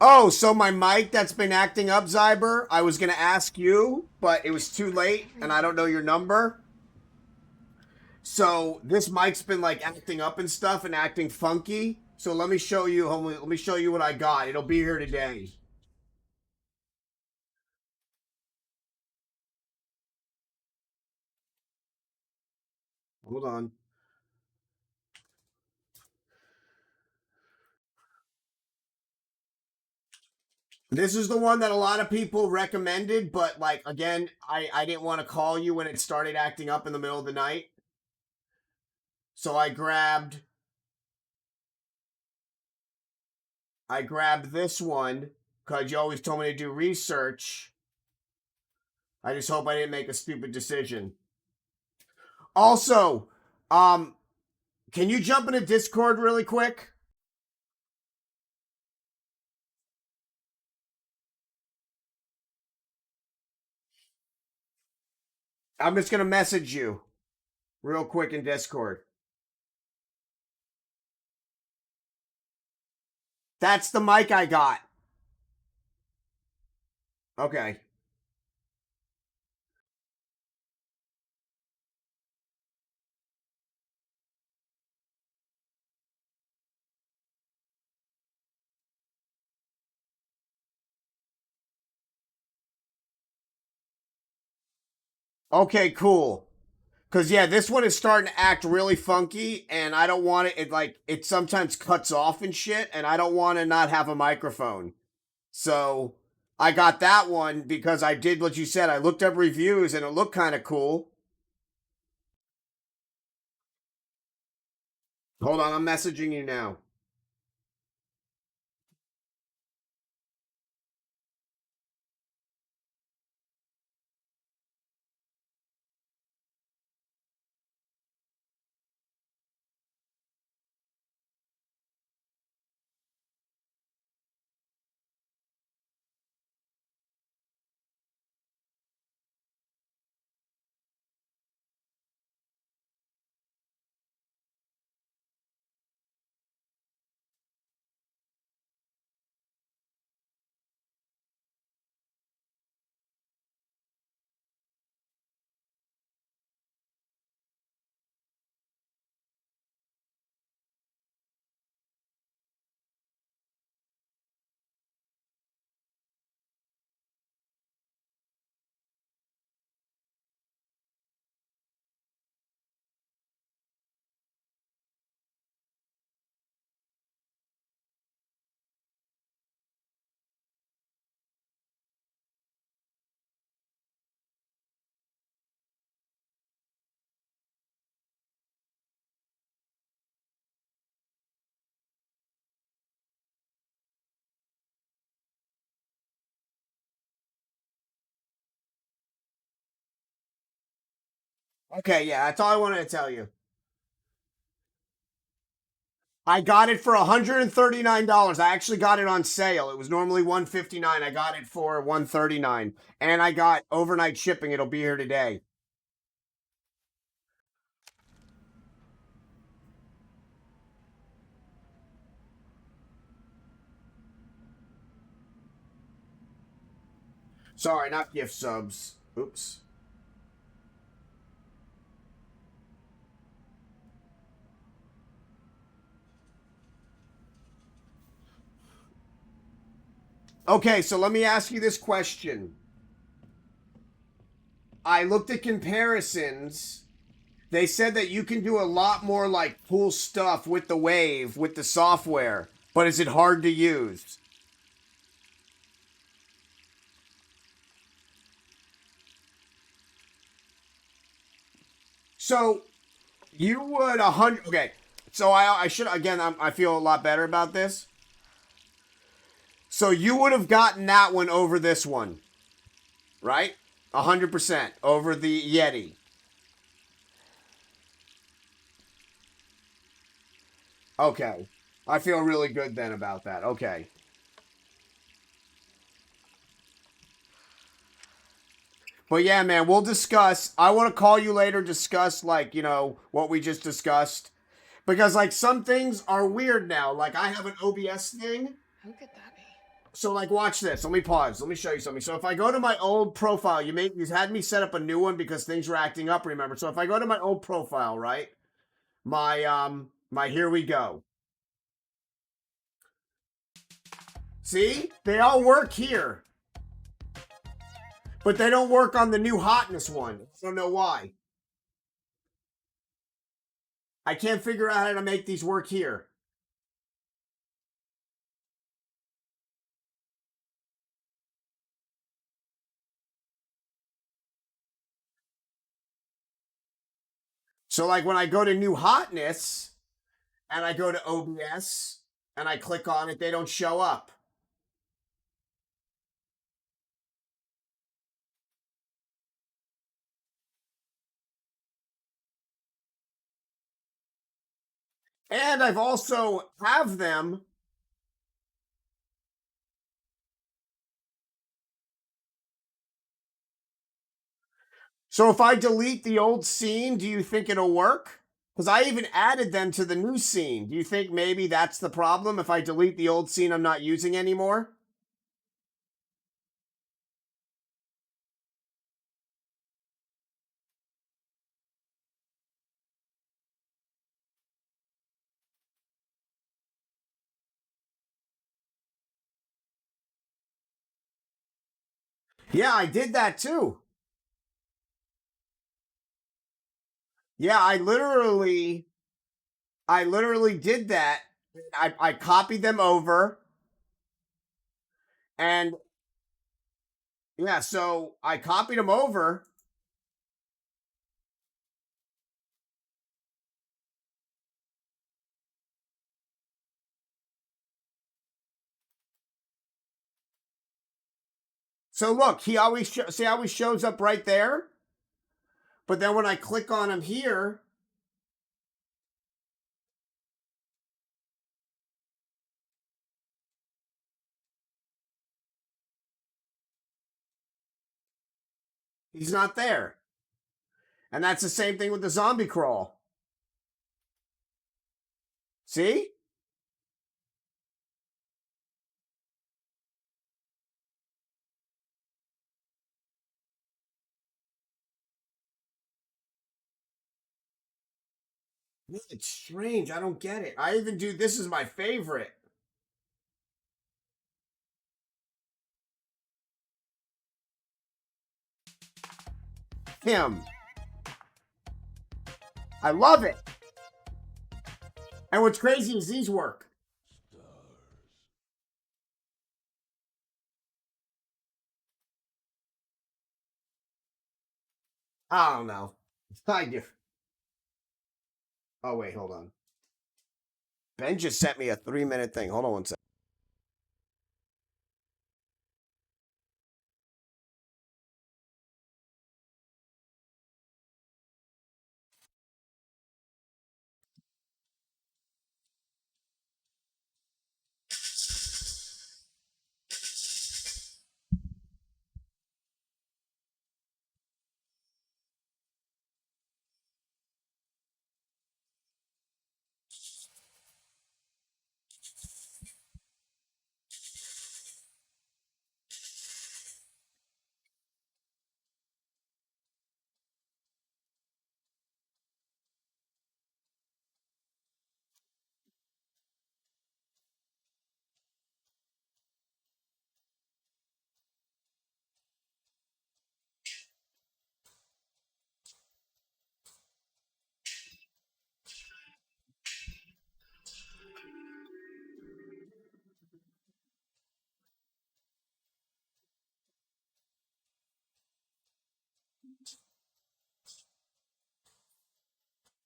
A: Oh, so my mic that's been acting up, Zyber, I was going to ask you, but it was too late, and I don't know your number. So this mic's been like acting up and stuff and acting funky. So let me show you, homie. Let me show you what I got. It'll be here today. Hold on. This is the one that a lot of people recommended, but like again, I didn't want to call you when it started acting up in the middle of the night. So I grabbed this one because you always told me to do research. I just hope I didn't make a stupid decision. Also, can you jump into Discord really quick? I'm just gonna message you real quick in Discord. That's the mic I got. Okay. Okay, cool. Cause yeah, this one is starting to act really funky, and I don't want it sometimes cuts off and shit, and I don't want to not have a microphone. So I got that one because I did what you said. I looked up reviews and it looked kind of cool. Hold on, I'm messaging you now. Okay, yeah, that's all I wanted to tell you. I got it for $139. I actually got it on sale. It was normally $159. I got it for $139. And I got overnight shipping. It'll be here today. Sorry, not gift subs. Oops. Okay, so let me ask you this question. I looked at comparisons. They said that you can do a lot more like cool stuff with the Wave, with the software. But is it hard to use? So you would 100. Okay, so I should again. I feel a lot better about this. So you would have gotten that one over this one, right? 100% over the Yeti. Okay, I feel really good then about that. Okay. But yeah, man, we'll discuss. I want to call you later, discuss, like, what we just discussed. Because, like, some things are weird now. Like, I have an OBS thing.
E: Who could that be?
A: So, like, watch this. Let me pause. Let me show you something. So, if I go to my old profile, you had me set up a new one because things were acting up, remember? So, if I go to my old profile, right? My here we go. See? They all work here. But they don't work on the new hotness one. I don't know why. I can't figure out how to make these work here. So like when I go to new hotness and I go to OBS and I click on it, they don't show up. And I've also have them. So if I delete the old scene, do you think it'll work? Because I even added them to the new scene. Do you think maybe that's the problem? If I delete the old scene I'm not using anymore? Yeah, I did that too. Yeah, I literally did that. I copied them over and yeah, so I copied them over. So look, he always see how he shows up right there. But then when I click on him here, he's not there. And that's the same thing with the zombie crawl. See? It's strange. I don't get it. I even do this is my favorite. Him. I love it. And what's crazy is these work. I don't know. I do. Oh, wait, hold on. Ben just sent me a 3-minute thing. Hold on one second.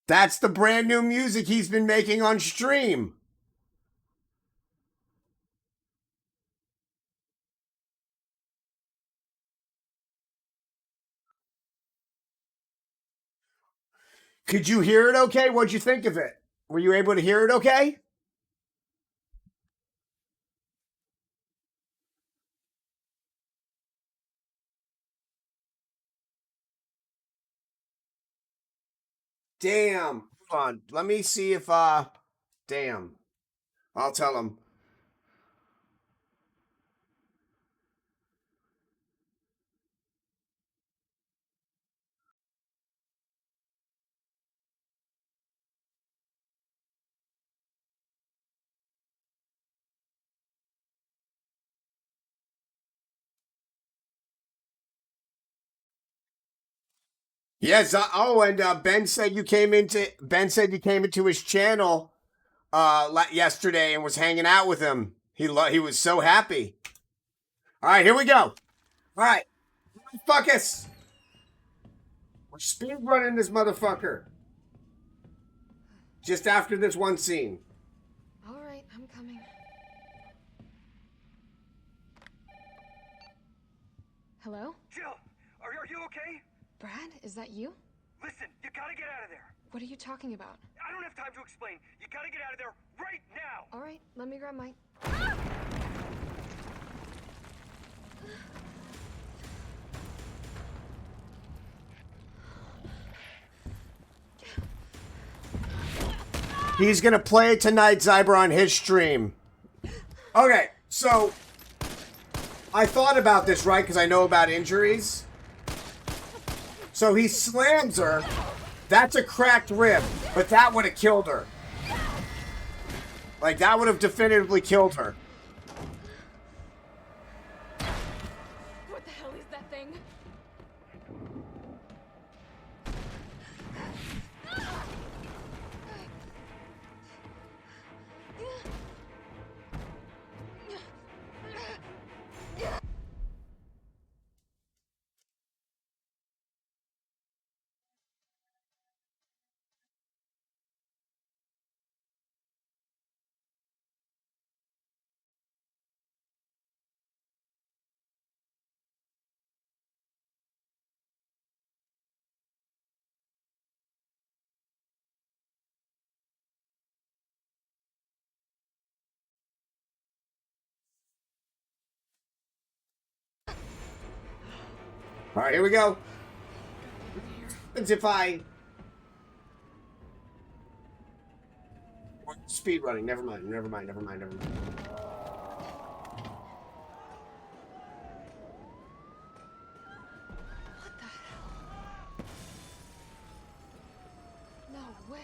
A: That's the brand new music he's been making on stream. Could you hear it okay? What'd you think of it? Were you able to hear it okay? Damn. Hold on. Let me see if damn. I'll tell him. Yes. Oh, and Ben said you came into. Ben said you came into his channel yesterday and was hanging out with him. He was so happy. All right, here we go. All right, fuck us. We're speed running this motherfucker. Just after this one scene.
D: All right, I'm coming. Hello?
I: Jill, are you okay?
D: Brad, is that you?
I: Listen, you gotta get out of there.
D: What are you talking about?
I: I don't have time to explain. You gotta get out of there right now.
D: All right, let me grab my...
A: He's gonna play tonight, Zyber, on his stream. Okay, so I thought about this, right? Because I know about injuries. So he slams her. That's a cracked rib, but that would have killed her. Like, that would have definitively killed her.
D: What the hell is that thing?
A: All right, here we go. As if I... Speed running. Never mind.
D: What the hell? No way.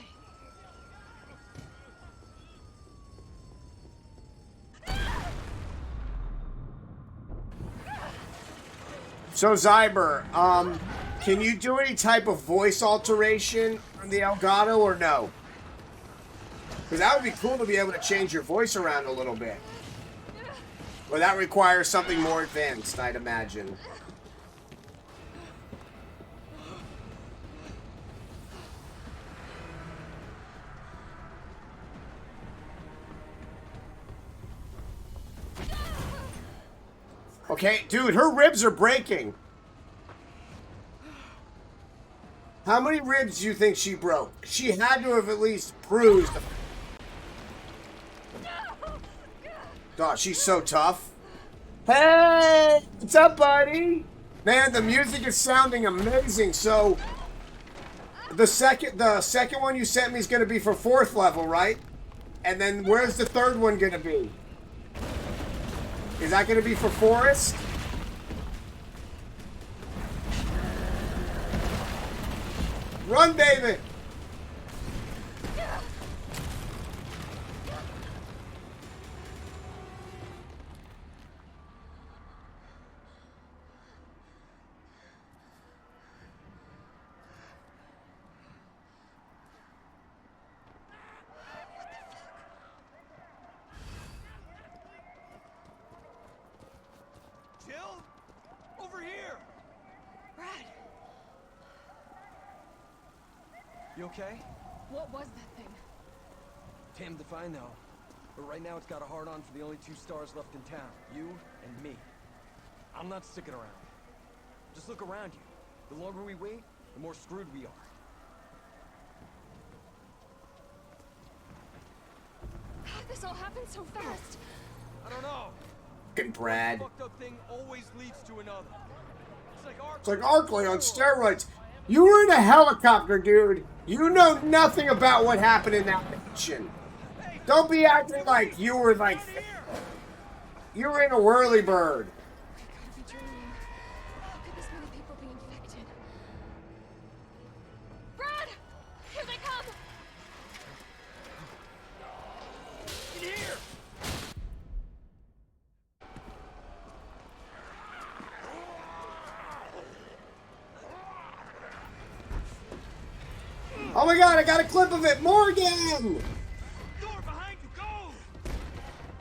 A: So, Zyber, can you do any type of voice alteration on the Elgato or no? Because that would be cool to be able to change your voice around a little bit. Or that requires something more advanced, I'd imagine. Okay, dude, her ribs are breaking. How many ribs do you think she broke? She had to have at least bruised. God, she's so tough. Hey, what's up, buddy? Man, the music is sounding amazing. So, the second one you sent me is going to be for 4th level, right? And then where's the 3rd one going to be? Is that going to be for Forest? Run, David!
I: Jill? Over here!
D: Brad,
I: You okay?
D: what was that thing?
I: Damn to find though. But right now it's got a hard-on for the only 2 stars left in town. You and me. I'm not sticking around. Just look around you. The longer we wait, the more screwed we are.
D: How'd this all happen so fast?
I: I don't know.
A: Fucking Brad.
I: One fucked up thing always leads to another.
A: It's like Arklay on steroids. You were in a helicopter, dude. You know nothing about what happened in that mission. Don't be acting like you were like... You were in a whirlybird.
D: I gotta be dreaming. How could this many people be infected? Brad! Here they come!
I: In here!
A: Oh my god, I got a clip of it! Morgan!
I: Door behind you, go!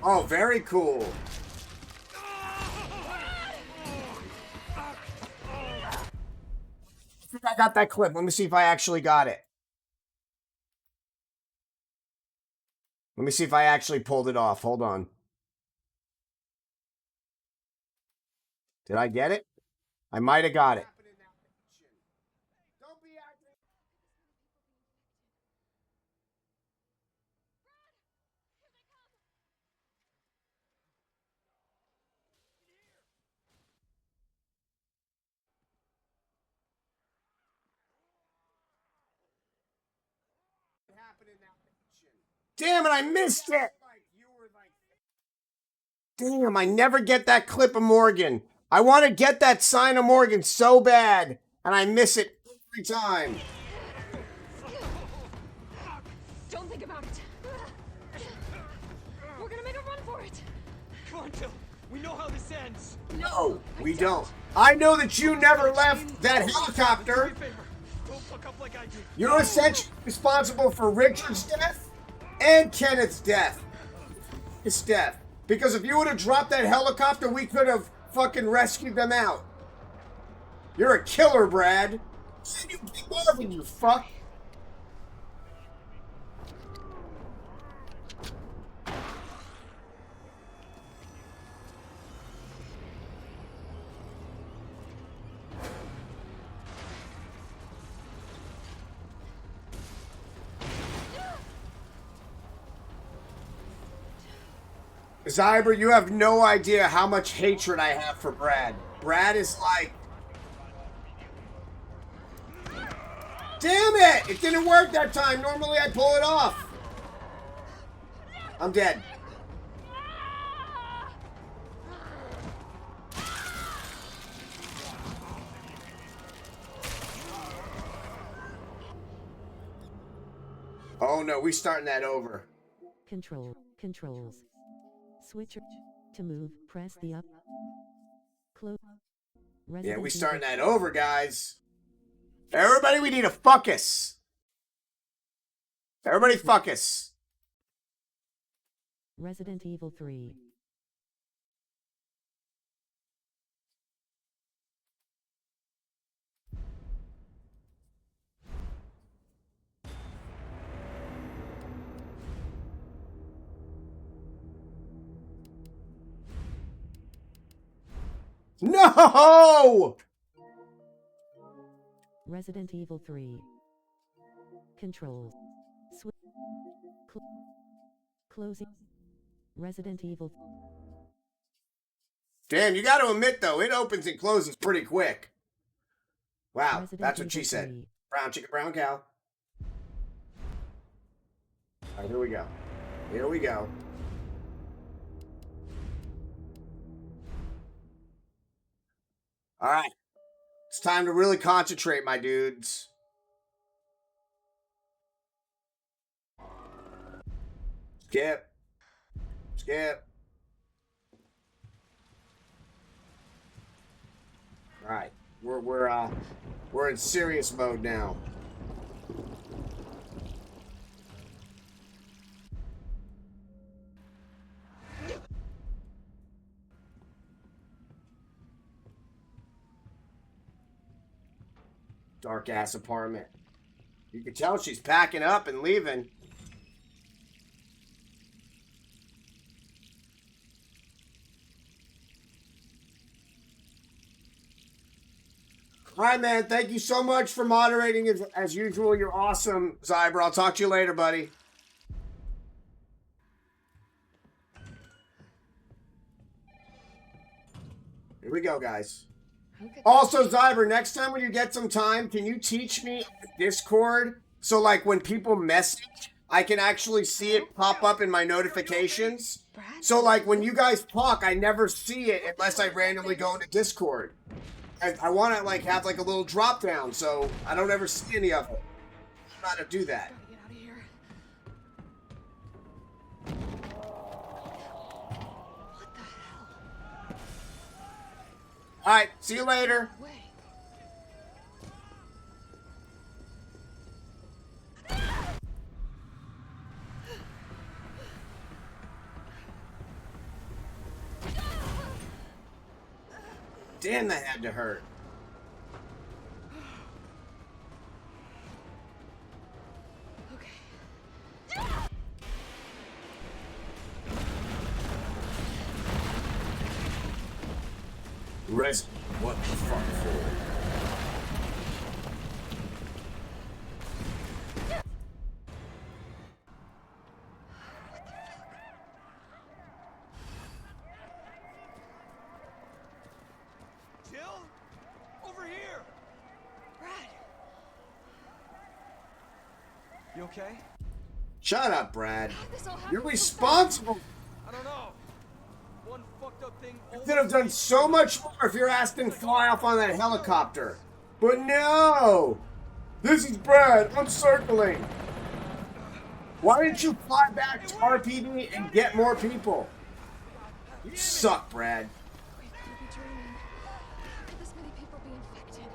A: Oh, very cool. I think I got that clip. Let me see if I actually got it. Let me see if I actually pulled it off. Hold on. Did I get it? I might have got it. Damn it, I missed it. Damn, I never get that clip of Morgan. I want to get that sign of Morgan so bad, and I miss it every time.
D: Don't think about it. We're gonna make a run for it.
I: Come on, Jill. We know how this ends.
A: No, we don't. I know that you never left that helicopter.
I: Don't fuck up like I did.
A: You're essentially responsible for Richard's death and Kenneth's death. His death. Because if you would have dropped that helicopter, we could have fucking rescued them out. You're a killer, Brad. You keep moving, you fuck. Zyber, you have no idea how much hatred I have for Brad. Brad is like... Damn it! It didn't work that time. Normally I pull it off. I'm dead. Oh no, we starting that over.
C: Controls. Switch to move, press the up. Close.
A: Yeah, we starting that over, guys. Everybody, we need a focus. Everybody focus.
C: Resident Evil 3.
A: No!
C: Resident Evil 3. Controls. Closing. Resident Evil.
A: Damn, you gotta admit though, it opens and closes pretty quick. Wow,
C: Resident
A: that's what she
C: Evil
A: said.
C: 3.
A: Brown chicken, brown cow. Alright, here we go. Here we go. Alright. It's time to really concentrate, my dudes. Skip. Skip. Alright. We're in serious mode now. Dark ass apartment. You can tell she's packing up and leaving. All right, man. Thank you so much for moderating as usual. You're awesome, Zyber. I'll talk to you later, buddy. Here we go, guys.
D: Okay.
A: Also, Zyber, next time when you get some time, can you teach me Discord? So, like, when people message, I can actually see it pop up in my notifications.
D: Brad?
A: So, like, when you guys talk, I never see it unless I randomly go into Discord. I want to, like, have, like, a little drop down, so I don't ever see any of it. I'm not going to do that.
D: Gotta get out of here. What the hell?
A: All right, see you later.
D: Way.
A: Damn, that had to hurt.
D: Okay.
A: What the fuck for?
I: Jill? Over here!
D: Brad,
I: You okay?
A: Shut up, Brad.
D: this all happened
A: You're
D: so
A: responsible.
I: I don't know. One fucked up thing.
A: You could have done so much more if you're asked to fly off on that helicopter. But no! This is Brad. I'm circling. Why didn't you fly back to RPD and get more people? You suck, Brad.
D: We could be dreaming. How could this many people be infected?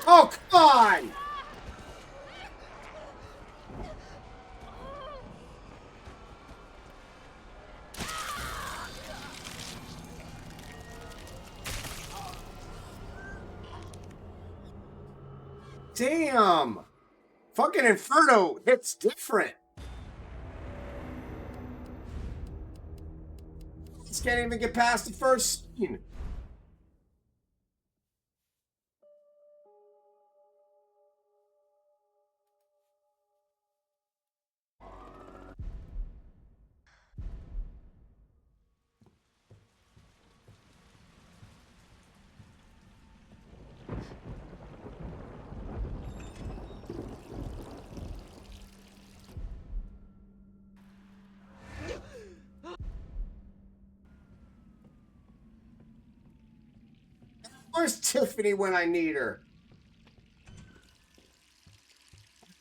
A: Oh, come on! Damn! Fucking Inferno hits different. Just can't even get past the first scene. Where's Tiffany when I need her?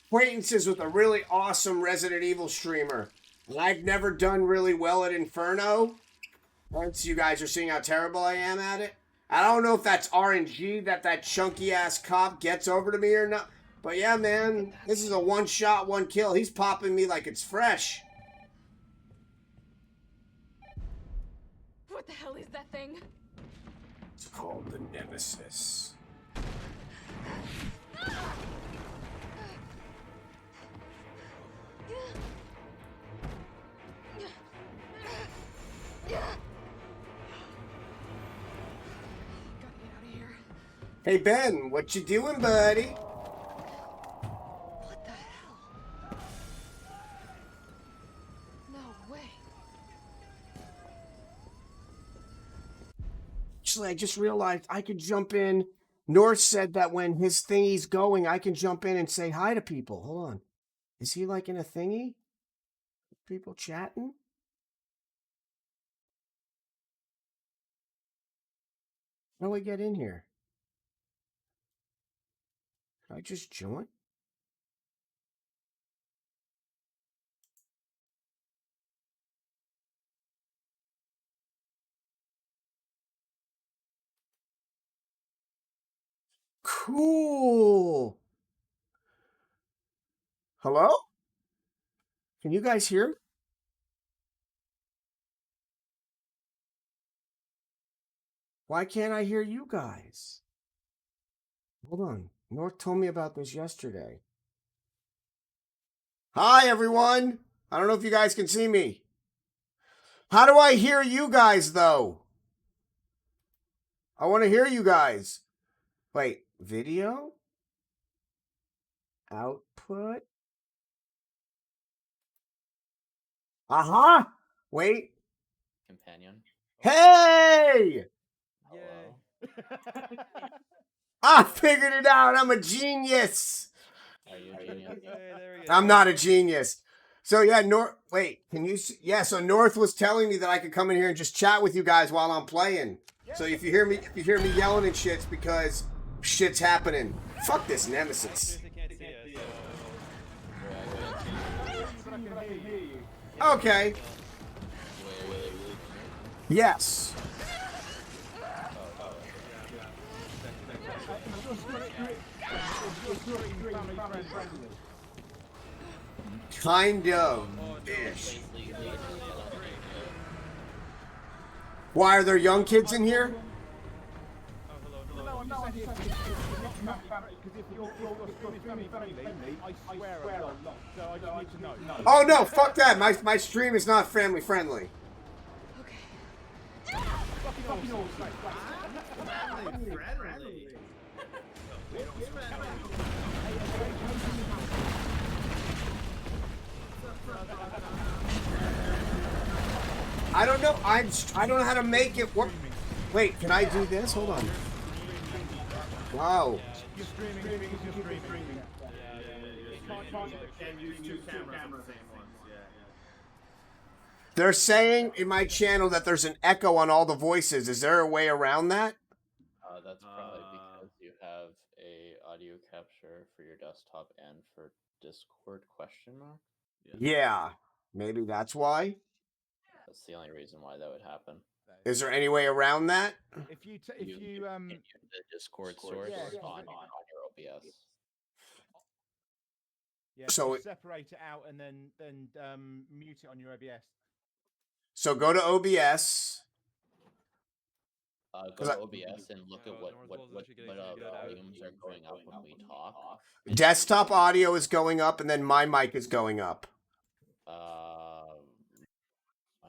A: Acquaintances with a really awesome Resident Evil streamer. And I've never done really well at Inferno. Once you guys are seeing how terrible I am at it. I don't know if that's RNG that chunky ass cop gets over to me or not. But yeah, man, this is a one shot, one kill. He's popping me like it's fresh.
D: What the hell is that thing?
A: It's called the Nemesis.
D: Gotta get out of here.
A: Hey Ben, what you doing, buddy?
D: What the hell? No way.
A: Actually, I just realized I could jump in. North said that when his thingy's going, I can jump in and say hi to people. Hold on. Is he like in a thingy? People chatting? How do I get in here? Can I just join? Cool. Hello? Can you guys hear me? Why can't I hear you guys? Hold on. North told me about this yesterday. Hi, everyone. I don't know if you guys can see me. How do I hear you guys, though? I want to hear you guys. Wait, video? Output? Aha! Wait.
K: Companion.
A: Hey!
K: Hello.
A: I figured it out. I'm a genius.
K: Are you a genius?
A: I'm not a genius. So yeah, wait, can you see? Yeah, so North was telling me that I could come in here and just chat with you guys while I'm playing. So if you hear me yelling and shit, it's because shit's happening. Fuck this Nemesis. Okay. Yes. Kind of ish. Why are there young kids in here?
H: Because if you're streaming friendly, I swear a lot. So I just need to know.
A: Oh no, fuck that. My stream is not family friendly.
H: Fucking awesome.
A: I don't know. I don't know how to make it work. Wait, can I do this? Hold on. Wow.
H: You're streaming.
L: Can't use two cameras at the same once. Yeah.
A: They're saying in my channel that there's an echo on all the voices. Is there a way around that?
K: That's probably because you have a audio capture for your desktop and for Discord ?
A: Yeah. Maybe that's why.
K: That's the only reason why that would happen.
A: Is there any way around that?
H: If you
K: the Discord source on your OBS.
H: Yeah,
A: So
H: just separate it out and then mute it on your OBS.
A: So go to OBS.
K: Go to OBS and look at what volumes are going up when we talk.
A: Desktop audio is going up, and then my mic is going up.
K: Why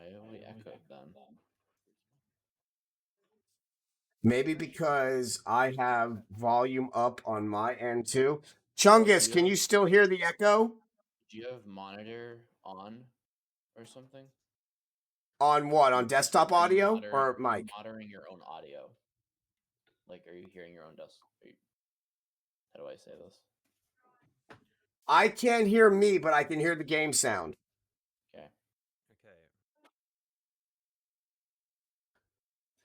K: are we echoed then?
A: Maybe because I have volume up on my end too. Chungus, can you still hear the echo?
K: Do you have monitor on or something?
A: On what? On desktop audio or mic?
K: Monitoring your own audio. Like, are you hearing your own how do I say this?
A: I can't hear me, but I can hear the game sound.
K: Okay.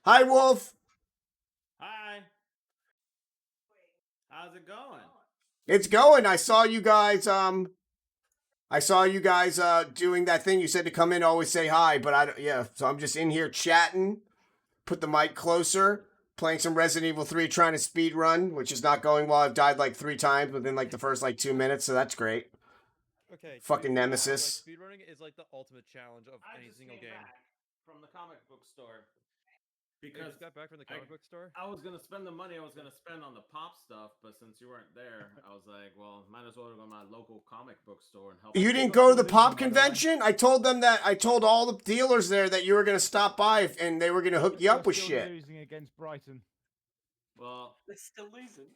A: Hi, Wolf.
L: Hi. How's it going?
A: It's going. I saw you guys. Doing that thing. You said to come in, always say hi, but so I'm just in here chatting. Put the mic closer. Playing some Resident Evil 3, trying to speed run, which is not going well. I've died like 3 times within like the first like 2 minutes, so that's great.
M: Okay.
A: Fucking Nemesis.
M: Like, speedrunning is like the ultimate challenge of any single game.
L: From the comic book store.
M: You
L: Because
M: just got back from the comic book store?
L: I was gonna spend the money I was gonna spend on the pop stuff, but since you weren't there, I was like, well, might as well go to my local comic book store and help.
A: You didn't go to the pop convention? I told all the dealers there that you were going to stop by and they were going to hook you up with shit.
H: Losing against Brighton.
L: Well,
K: they're still losing.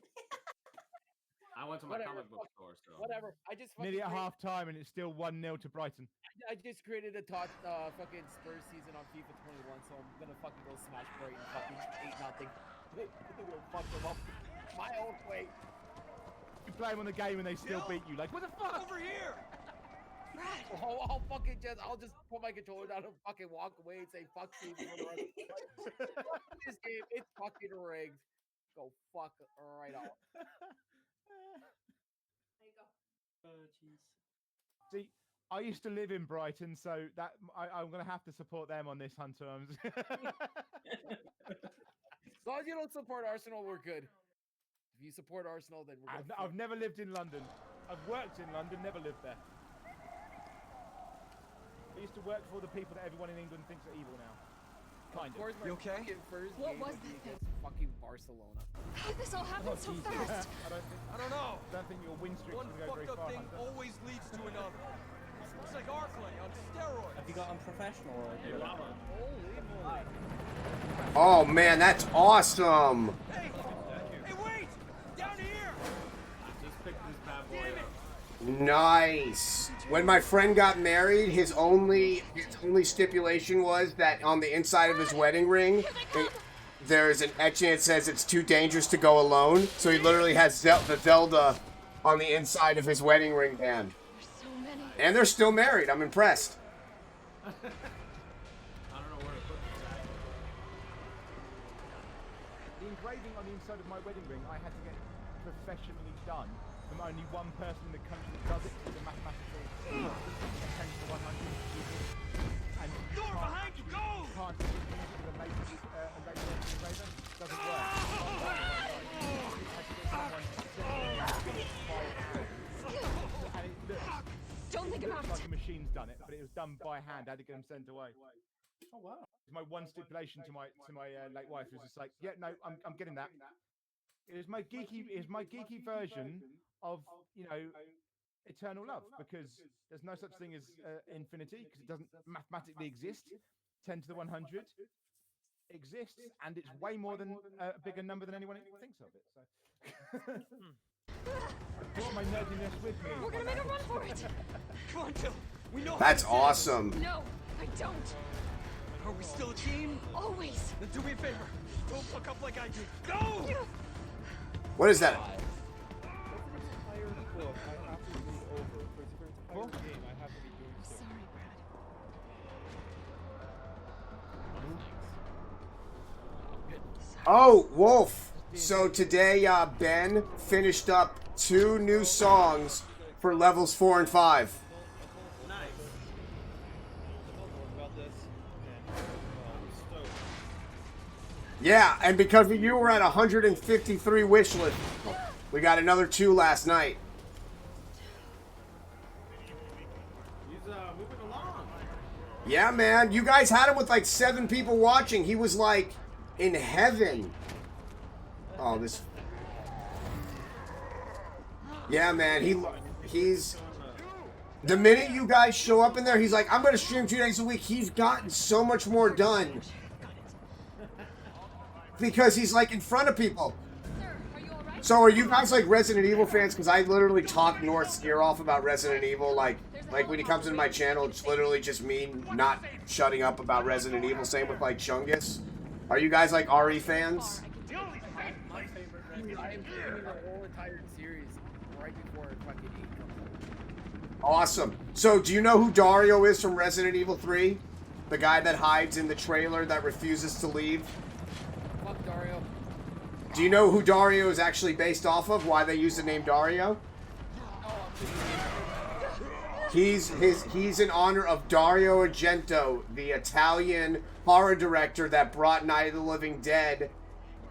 L: I went to my comic book store, so
N: Whatever. I just
H: nearly at half time and it's still 1-0 to Brighton.
N: I just created a fucking Spurs season on FIFA 21, so I'm gonna fucking go smash Brighton fucking 8-0. Fuck them up my own way.
H: You play them on the game and they still beat you. Like, what the fuck?
N: Over here! I'll just put my controller down and fucking walk away and say fuck FIFA for the rest of the life. Fuck this game, it's fucking rigged. Go fuck right off.
D: There you go.
K: Oh, jeez.
H: See, I used to live in Brighton, so that I'm gonna have to support them on this, Hunter.
N: As long as you don't support Arsenal, we're good. If you support Arsenal, then we're good.
H: I've never lived in London. I've worked in London, never lived there. I used to work for the people that everyone in England thinks are evil now. Kind of.
N: You okay?
D: What was that thing?
N: Fucking Barcelona.
D: How did this all happen so fast?
H: I don't know. I don't think your win streak's
I: One
H: gonna go very
I: fucked up
H: far,
I: thing
H: Hunter.
I: always leads to another. It's like Arclay on steroids.
K: Have you got unprofessional already?
N: Holy moly.
A: Oh man, that's awesome.
I: Hey, wait! Down here!
L: just pick this bad boy up.
A: Nice. When my friend got married, his only stipulation was that on the inside of his wedding ring, there's an etching that says it's too dangerous to go alone. So he literally has the Zelda on the inside of his wedding ring band.
D: There's so many.
A: And they're still married. I'm impressed.
L: I don't know where to put this.
H: The engraving on the inside of my wedding ring, I had to get professionally done from only one person in the country that does it. It's a mathematical thing. 10 to 100 people. And
I: Door behind you, go!
H: Can't use it with a laser engraver. Doesn't work.
D: Don't think about it.
H: Like a machine's done it, but it was done by hand. I had to get them sent away. Oh wow! My one stipulation to my late wife was just like, yeah, no, I'm getting that. It's my geeky version of, you know, eternal love, because there's no such thing as infinity, because it doesn't mathematically exist. 10 to the 100 exists, and it's way more than a bigger number than anyone thinks of it. So I brought my nerdiness with me.
D: We're gonna make a run for it.
I: Come on, Phil. We know.
A: That's awesome.
D: No, I don't.
I: Are we still a team?
D: Always.
I: Then do me a favor. Don't fuck up like I did. Go!
A: What is that?
M: Entire book I have to read over. For entire game, I have to be doing so.
D: Sorry, Brad.
A: Oh, Wolf. So today, Ben finished up 2 new songs for levels 4 and 5.
L: Nice.
M: About this, and I'm stoked.
A: Yeah, and because you were at 153 wish list, we got another 2 last night.
L: He's moving along.
A: Yeah, man. You guys had him with like 7 people watching. He was like in heaven. Oh, this. Yeah, man. He's. The minute you guys show up in there, he's like, I'm going to stream 2 days a week. He's gotten so much more done. Because he's like in front of people. So are you guys like Resident Evil fans? Because I literally talk North's ear off about Resident Evil. Like when he comes into my channel, it's literally just me not shutting up about Resident Evil. Same with like Chungus. Are you guys like RE fans?
N: My favorite. I am doing the whole entire series right before fucking 8 comes out.
A: Awesome. So do you know who Dario is from Resident Evil 3? The guy that hides in the trailer that refuses to leave?
N: Fuck Dario.
A: Do you know who Dario is actually based off of? Why they use the name Dario? He's in honor of Dario Argento, the Italian horror director that brought Night of the Living Dead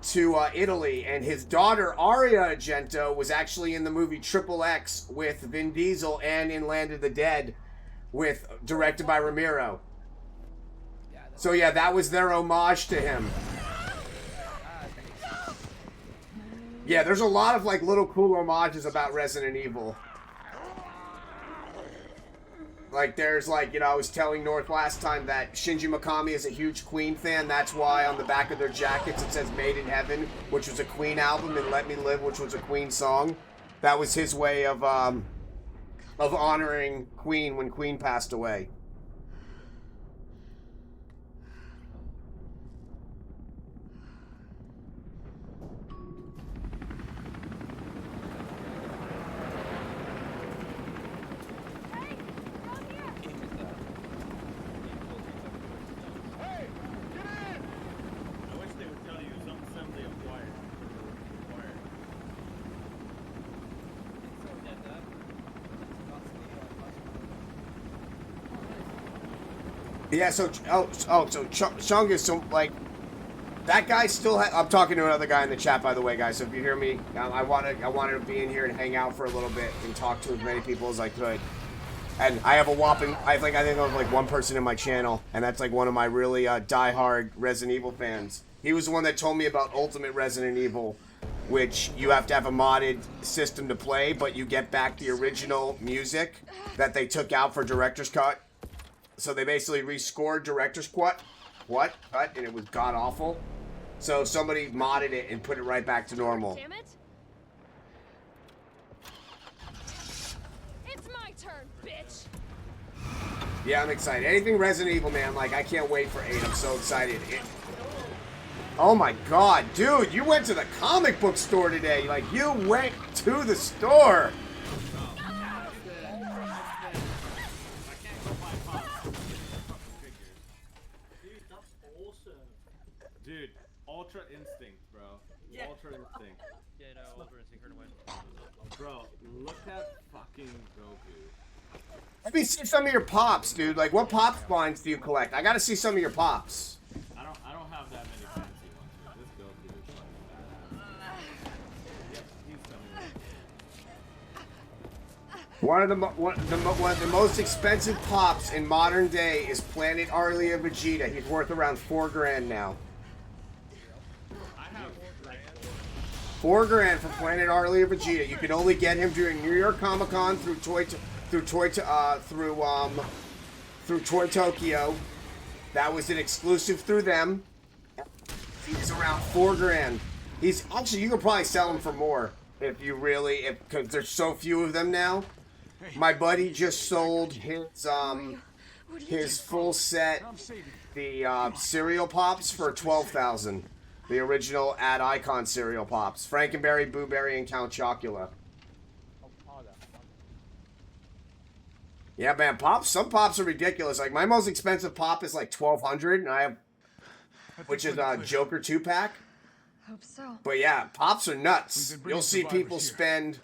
A: to Italy, and his daughter Aria Argento was actually in the movie Triple X with Vin Diesel and in Land of the Dead, directed by Ramiro. So yeah, that was their homage to him. Yeah, there's a lot of like little cool homages about Resident Evil. Like there's like, you know, I was telling North last time that Shinji Mikami is a huge Queen fan. That's why on the back of their jackets it says Made in Heaven, which was a Queen album, and Let Me Live, which was a Queen song. That was his way of honoring Queen when Queen passed away.
L: I wish they would tell you some assembly acquired.
A: Yeah, so Chungus, so like that guy still. I'm talking to another guy in the chat, by the way, guys. So if you hear me, I wanted to be in here and hang out for a little bit and talk to as many people as I could. And I have a whopping. I think I have like 1 person in my channel, and that's like one of my really diehard Resident Evil fans. He was the one that told me about Ultimate Resident Evil, which you have to have a modded system to play, but you get back the original music that they took out for Director's Cut. So they basically rescored Director's Cut, and it was god awful. So somebody modded it and put it right back to normal.
D: Damn it! It's my turn, bitch.
A: Yeah, I'm excited. Anything Resident Evil, man, like I can't wait for 8. I'm so excited. Oh my god, dude, you went to the comic book store today. Like you went to the store.
L: Dude, Ultra Instinct, bro. Ultra Instinct.
M: Yeah, no, Ultra Instinct heard away.
L: Bro, look at fucking Goku.
A: Let me see some of your pops, dude. Like, what pop lines do you collect? I gotta see some of your pops.
L: I don't have that many fancy ones. This Goku is fucking badass. Yep, he's coming.
A: One of the most expensive pops in modern day is Planet Arlia Vegeta. He's worth around $4 grand now.
L: I have like
A: $4 grand for Planet Arlia Vegeta. You can only get him during New York Comic Con through Toy Tokyo. That was an exclusive through them. He's around $4 grand. He's actually, you could probably sell him for more if you really, because there's so few of them now. My buddy just sold his full set, the cereal pops for $12,000. The original Ad Icon cereal pops, Frankenberry, Boo Berry, and Count Chocula. Yeah, man, pops. Some pops are ridiculous. Like my most expensive pop is like $1,200, and I have, which is a Joker 2-pack.
D: Hope so.
A: But yeah, pops are nuts. You'll see people spend.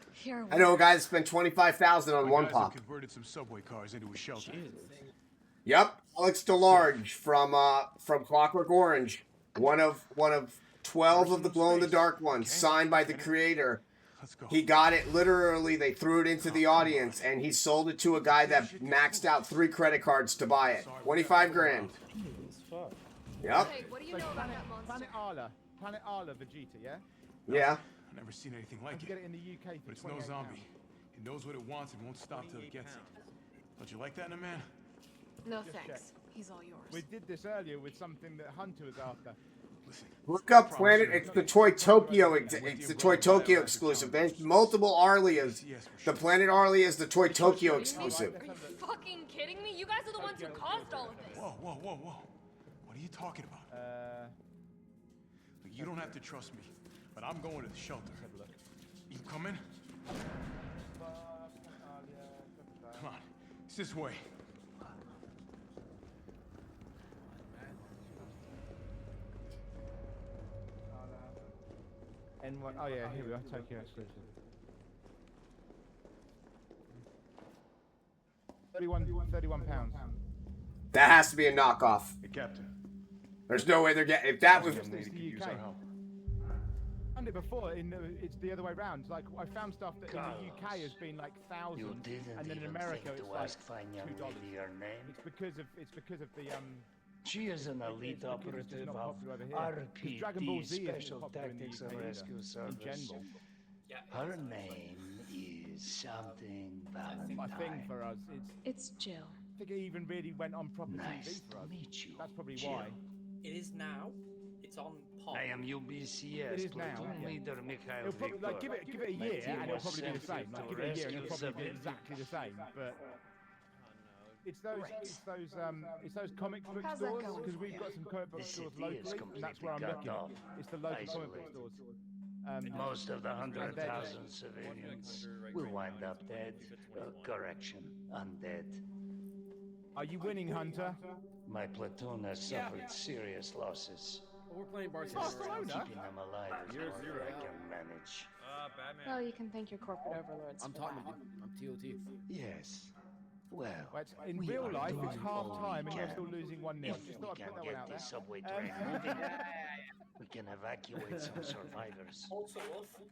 A: I know a guy that spent $25,000 on one pop.
O: Converted some subway cars into a shelter.
A: Yep, Alex DeLarge from Clockwork Orange, one of 12 of the glow in the dark ones, signed by the creator. He got it literally. They threw it into the audience, and he sold it to a guy that maxed out 3 credit cards to buy it. 25 grand. Yep.
D: Hey, what do you know about that monster?
H: Planet Arla Vegeta, yeah?
A: Yeah.
O: I've never seen anything like
H: You
O: it.
H: get it in the UK for
O: But it's no
H: £28.
O: zombie. It knows what it wants and won't stop till it gets it. Don't you like that in a man?
D: No
H: Just
D: thanks.
H: check.
D: He's all yours.
H: We did this earlier with something that Hunter was after.
A: Look up Planet. It's the Toy Tokyo. It's the Toy Tokyo exclusive. There's multiple Arlias. The Planet Arlia is the Toy Tokyo exclusive.
D: Are you fucking kidding me? You guys are the ones who caused all of this.
O: Whoa. What are you talking about? Look, you don't have to trust me, but I'm going to the shelter. You coming? Come on. It's this way.
H: N1. Oh yeah, here we are. Tokyo exclusive. 31 pounds.
A: That has to be a knockoff.
O: Hey, Captain.
A: There's no way they're getting. If that was.
H: It's the UK. Found it before. It's the other way around. Like I found stuff that in the UK has been like thousands, and then in America it's like $2. It's because of the
P: She is an elite operative of RPD Special Tactics and Rescue Service. Her name is something Valentine.
H: my thing for us.
D: It's Jill.
H: I think it even really went on proper TV for us. That's probably why.
Q: It is now. It's on Pop.
P: I am UBCS.
H: It is now.
P: Platoon Leader Mikhail
H: It'll probably,
P: Viktor.
H: give it a year, and it'll probably be the same. Like give it a year, and it'll probably be exactly the same. But it's those comic book
D: How's that
H: stores
D: going
H: because
D: for
H: we've
D: you?
H: got some comic book
P: The
H: stores
P: city is
H: locally, and that's where I'm
P: completely
H: looking.
P: cut off,
H: It's the local comic book
P: isolated.
H: stores.
P: Most of the 100,000 civilians will wind up dead. Correction, undead.
H: Are you winning, Hunter?
P: My platoon has suffered serious losses.
N: We're playing
H: Barcelona.
N: Barcelona.
P: Keeping them alive is
N: You're
P: more
N: zero.
P: than I can manage.
D: Well, you can thank your corporate overlords.
N: I'm
D: for
N: talking
D: that.
N: to you. I'm TOT.
P: Yes. Well,
H: In
P: we
H: real
P: are
H: life,
P: doing
H: it's half
P: all
H: time,
P: we
H: and you're
P: can.
H: still losing 1-0.
P: If
H: Just
P: we
H: thought I'd
P: can
H: put that one
P: get
H: out
P: the
H: there.
P: subway train moving, we can evacuate some survivors.
Q: Also,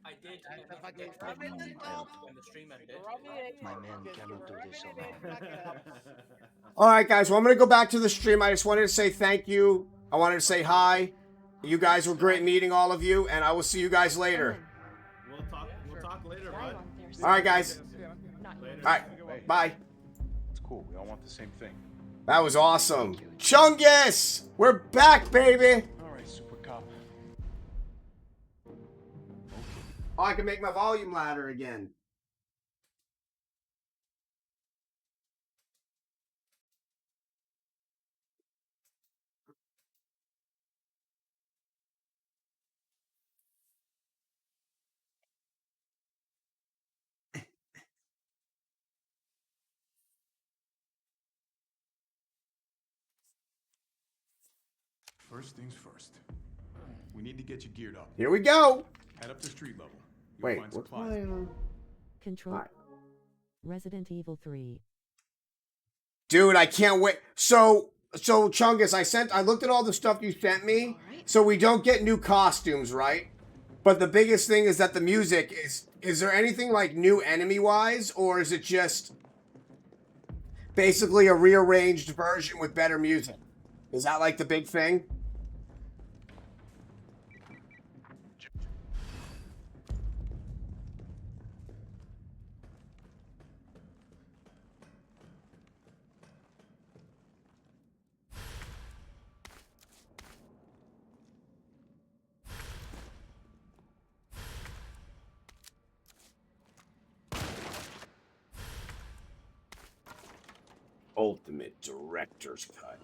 Q: I did when the stream ended.
P: My men cannot do this alone.
A: All right, guys. Well, I'm gonna go back to the stream. I just wanted to say thank you. I wanted to say hi. You guys were great meeting all of you, and I will see you guys later.
L: We'll talk later, bud.
A: All right, guys.
D: Not
A: All right. Bye.
O: It's cool. We all want the same thing.
A: That was awesome. Chungus! We're back, baby!
O: All right, Super Cop.
A: Oh, I can make my volume louder again.
O: First things first. We need to get you geared up.
A: Here we go.
O: Head up to street level. You'll
A: Wait,
O: find
A: what's
O: supplies.
A: my...
C: Control.
A: Alright.
C: Resident Evil 3.
A: Dude, I can't wait. So Chungus, I looked at all the stuff you sent me. So we don't get new costumes, right? But the biggest thing is that the music is there anything like new enemy-wise, or is it just basically a rearranged version with better music? Is that like the big thing? ultimate director's cut.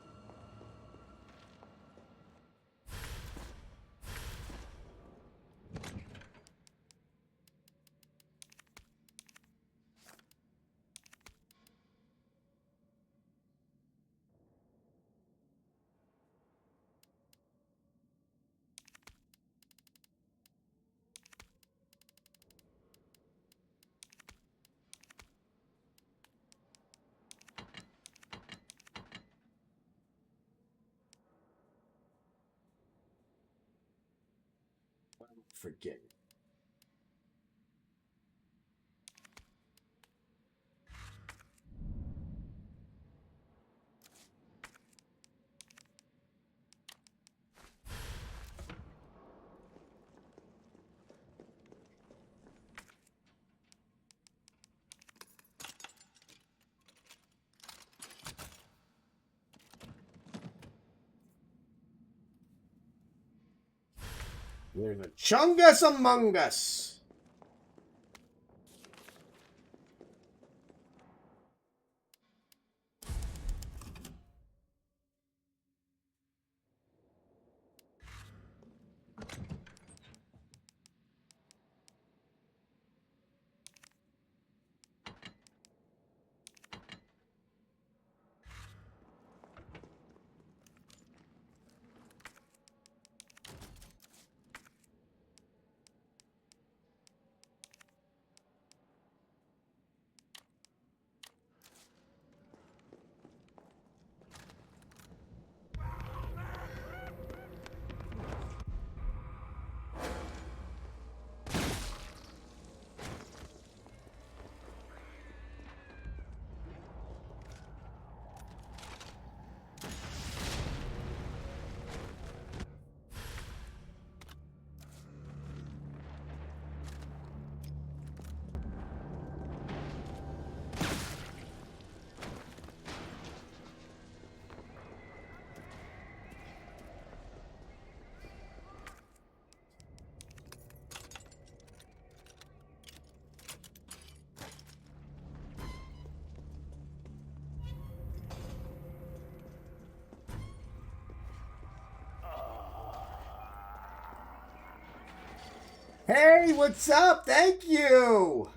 A: Forget it. There's a Chungus among us. Hey, what's up? Thank you.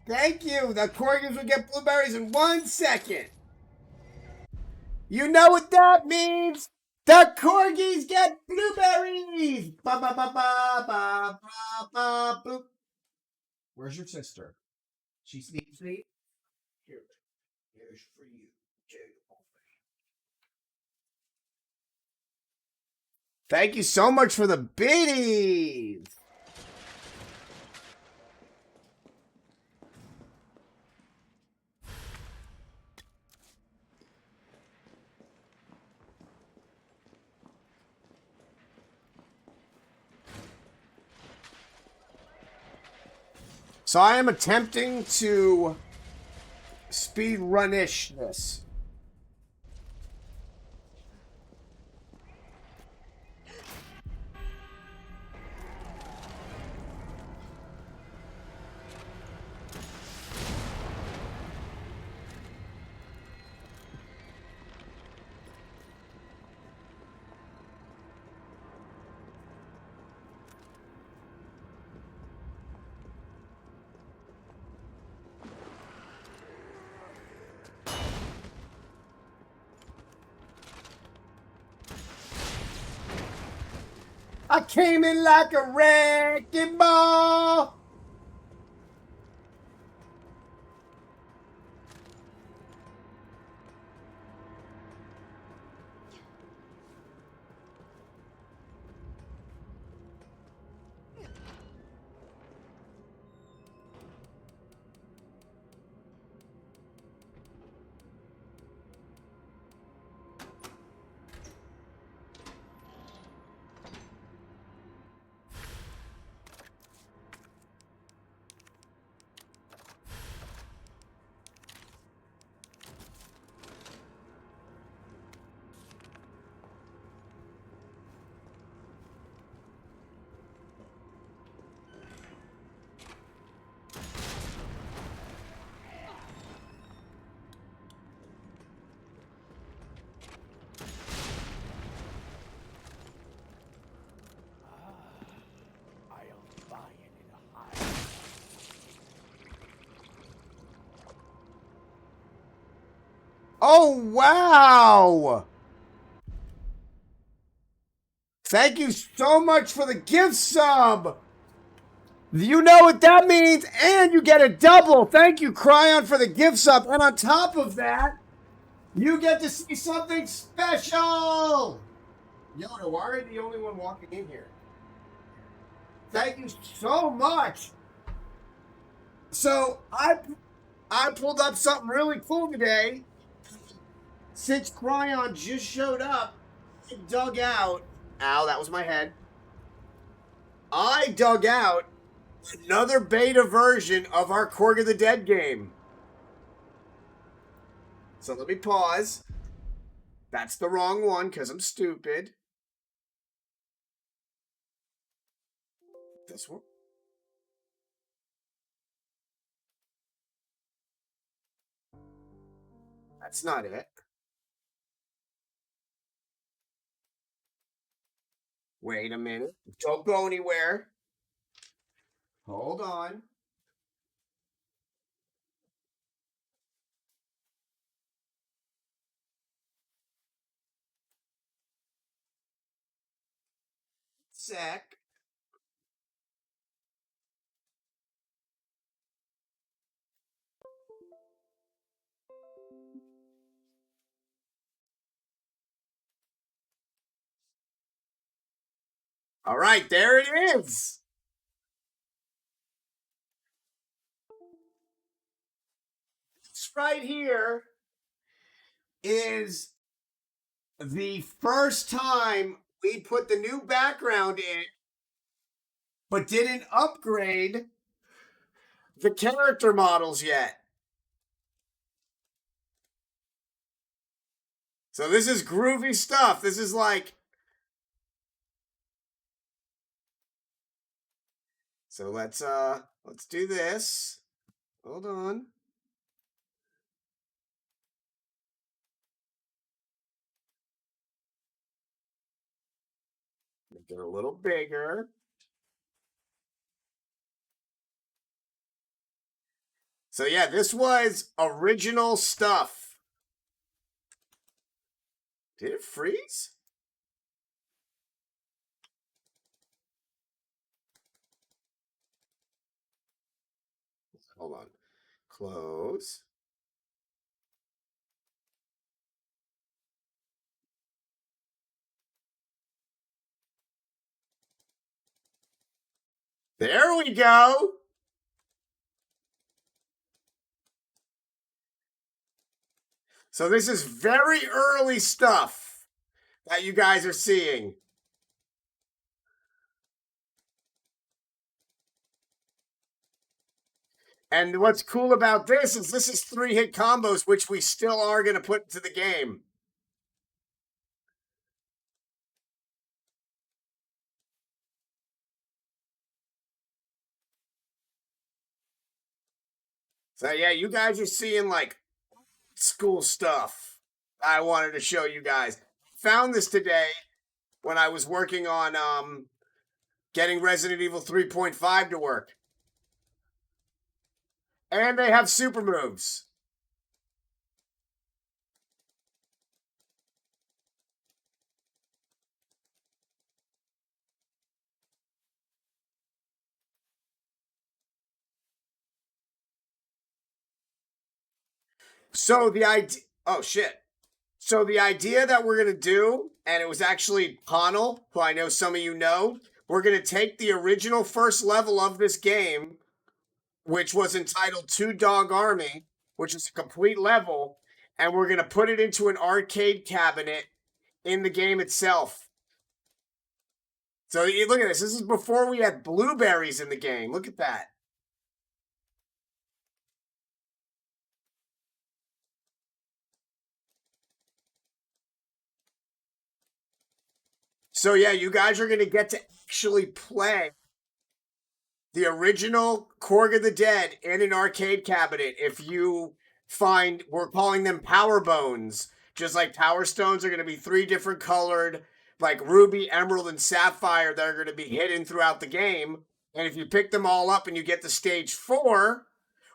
A: Thank you. The corgis will get blueberries in 1 second. You know what that means? The corgis get blueberries. Ba ba ba ba ba ba ba boop. Where's your sister? She sleeps. Here, here's for you. Thank you so much for the biddies. So I am attempting to speed run-ish this. I came in like a wrecking ball. Oh, wow. Thank you so much for the gift sub. You know what that means, and you get a double. Thank you, Cryon, for the gift sub. And on top of that, you get to see something special. Yoda, why are you the only one walking in here? Thank you so much. So I pulled up something really cool today. Since Cryon just showed up, I dug out. Ow, that was my head. I dug out another beta version of our Korg of the Dead game. So let me pause. That's the wrong one because I'm stupid. This one. That's not it. Wait a minute. Don't go anywhere. Hold on. Sec. All right, there it is. This right here is the first time we put the new background in, but didn't upgrade the character models yet. So this is groovy stuff. This is like... So let's do this. Hold on. Make it a little bigger. So yeah, this was original stuff. Did it freeze? Hold on. Close. There we go. So this is very early stuff that you guys are seeing. And what's cool about this is 3-hit combos, which we still are going to put into the game. So yeah, you guys are seeing like school stuff I wanted to show you guys. Found this today when I was working on getting Resident Evil 3.5 to work. And they have super moves. So the idea, oh shit. So the idea that we're going to do, and it was actually Connell, who I know some of you know, we're going to take the original first level of this game, which was entitled Two Dog Army, which is a complete level, and we're going to put it into an arcade cabinet in the game itself. So you look at this. This is before we had blueberries in the game. Look at that. So yeah, you guys are going to get to actually play the original Korg of the Dead in an arcade cabinet. If you find, we're calling them Power Bones, just like Power Stones are going to be 3 different colored, like ruby, emerald, and sapphire that are going to be hidden throughout the game. And if you pick them all up and you get to stage 4,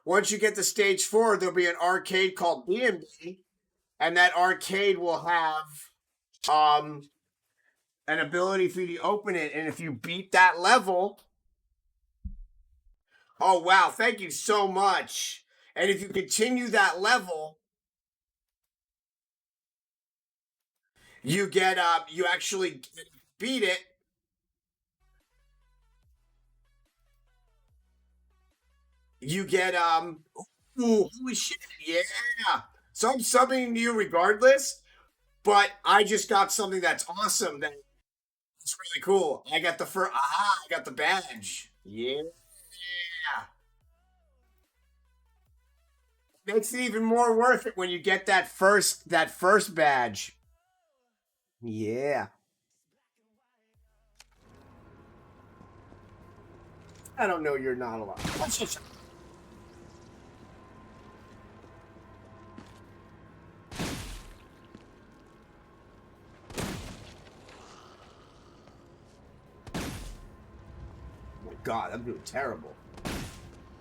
A: once you get to stage 4, there'll be an arcade called B&B and that arcade will have an ability for you to open it, and if you beat that level, oh wow, thank you so much. And if you continue that level, you get you actually beat it. You get ooh, holy shit, yeah. So I'm subbing you regardless, but I just got something that's awesome. That it's really cool. I got the I got the badge. Yeah. Makes it even more worth it when you get that first badge. Yeah. I don't know you're not alive. God, I'm doing terrible.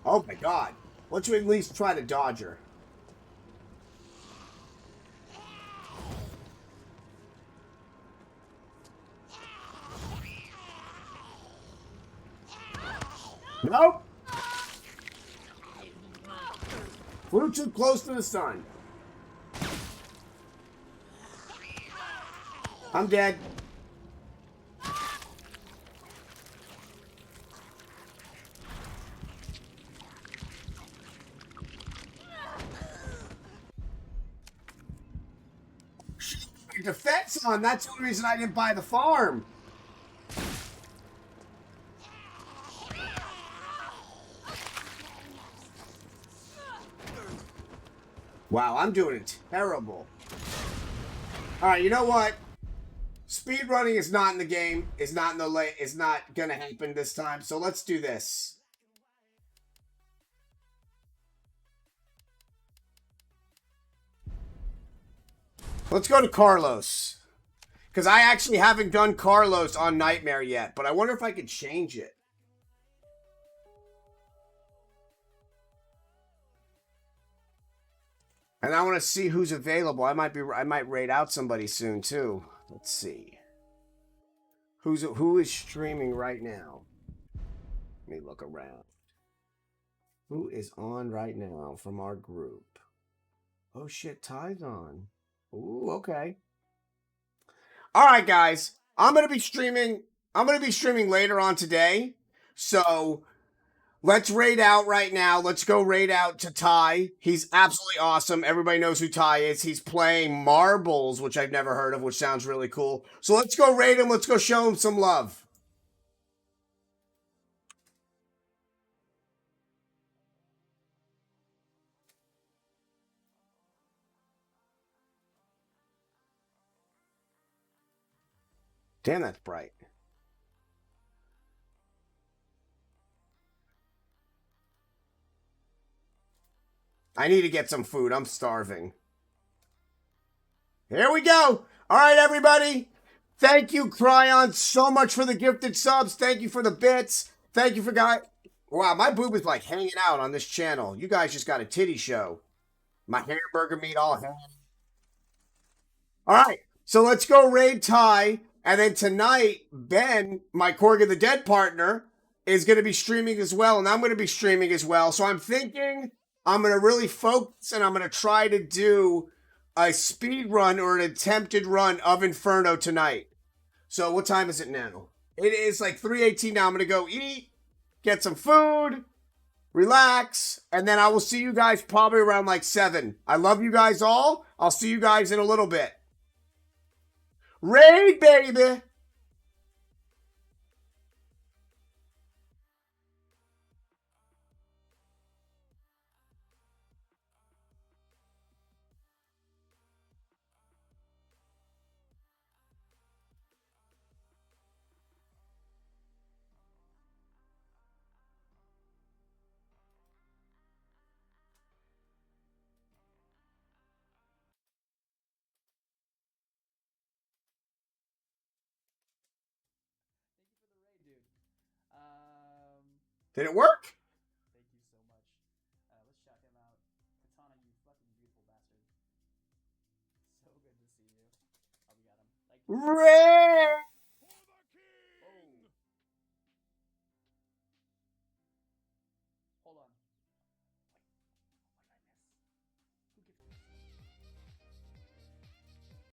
A: Oh my God. Why don't you at least try to dodge her? Nope. Flew too close to the sun. I'm dead. Defense on. That's the only reason I didn't buy the farm. Wow, I'm doing it terrible. All right, you know what? Speed running is not in the game. Is not in the late. Is not gonna happen this time. So let's do this. Let's go to Carlos. Because I actually haven't done Carlos on Nightmare yet, but I wonder if I could change it. And I want to see who's available. I might raid out somebody soon too. Let's see. Who is streaming right now? Let me look around. Who is on right now from our group? Oh shit, Ty's on. Ooh, okay. All right, guys. I'm gonna be streaming later on today. So let's raid out right now. Let's go raid out to Ty. He's absolutely awesome. Everybody knows who Ty is. He's playing Marbles, which I've never heard of, which sounds really cool. So let's go raid him. Let's go show him some love. Damn, that's bright. I need to get some food. I'm starving. Here we go. All right, everybody. Thank you, Cryon, so much for the gifted subs. Thank you for the bits. Thank you for guys. Wow, my boob is like hanging out on this channel. You guys just got a titty show. My hamburger meat all hanging. All right, so let's go raid Ty. And then tonight, Ben, my Korg of the Dead partner, is going to be streaming as well. And I'm going to be streaming as well. So I'm thinking I'm going to really focus and I'm going to try to do a speed run or an attempted run of Inferno tonight. So what time is it now? It is like 3:18 now. I'm going to go eat, get some food, relax, and then I will see you guys probably around like 7. I love you guys all. I'll see you guys in a little bit. Raid, baby! Did it work?
M: Thank you so much. Let's shout him out. Katana, you fucking beautiful bastard.
A: Ray!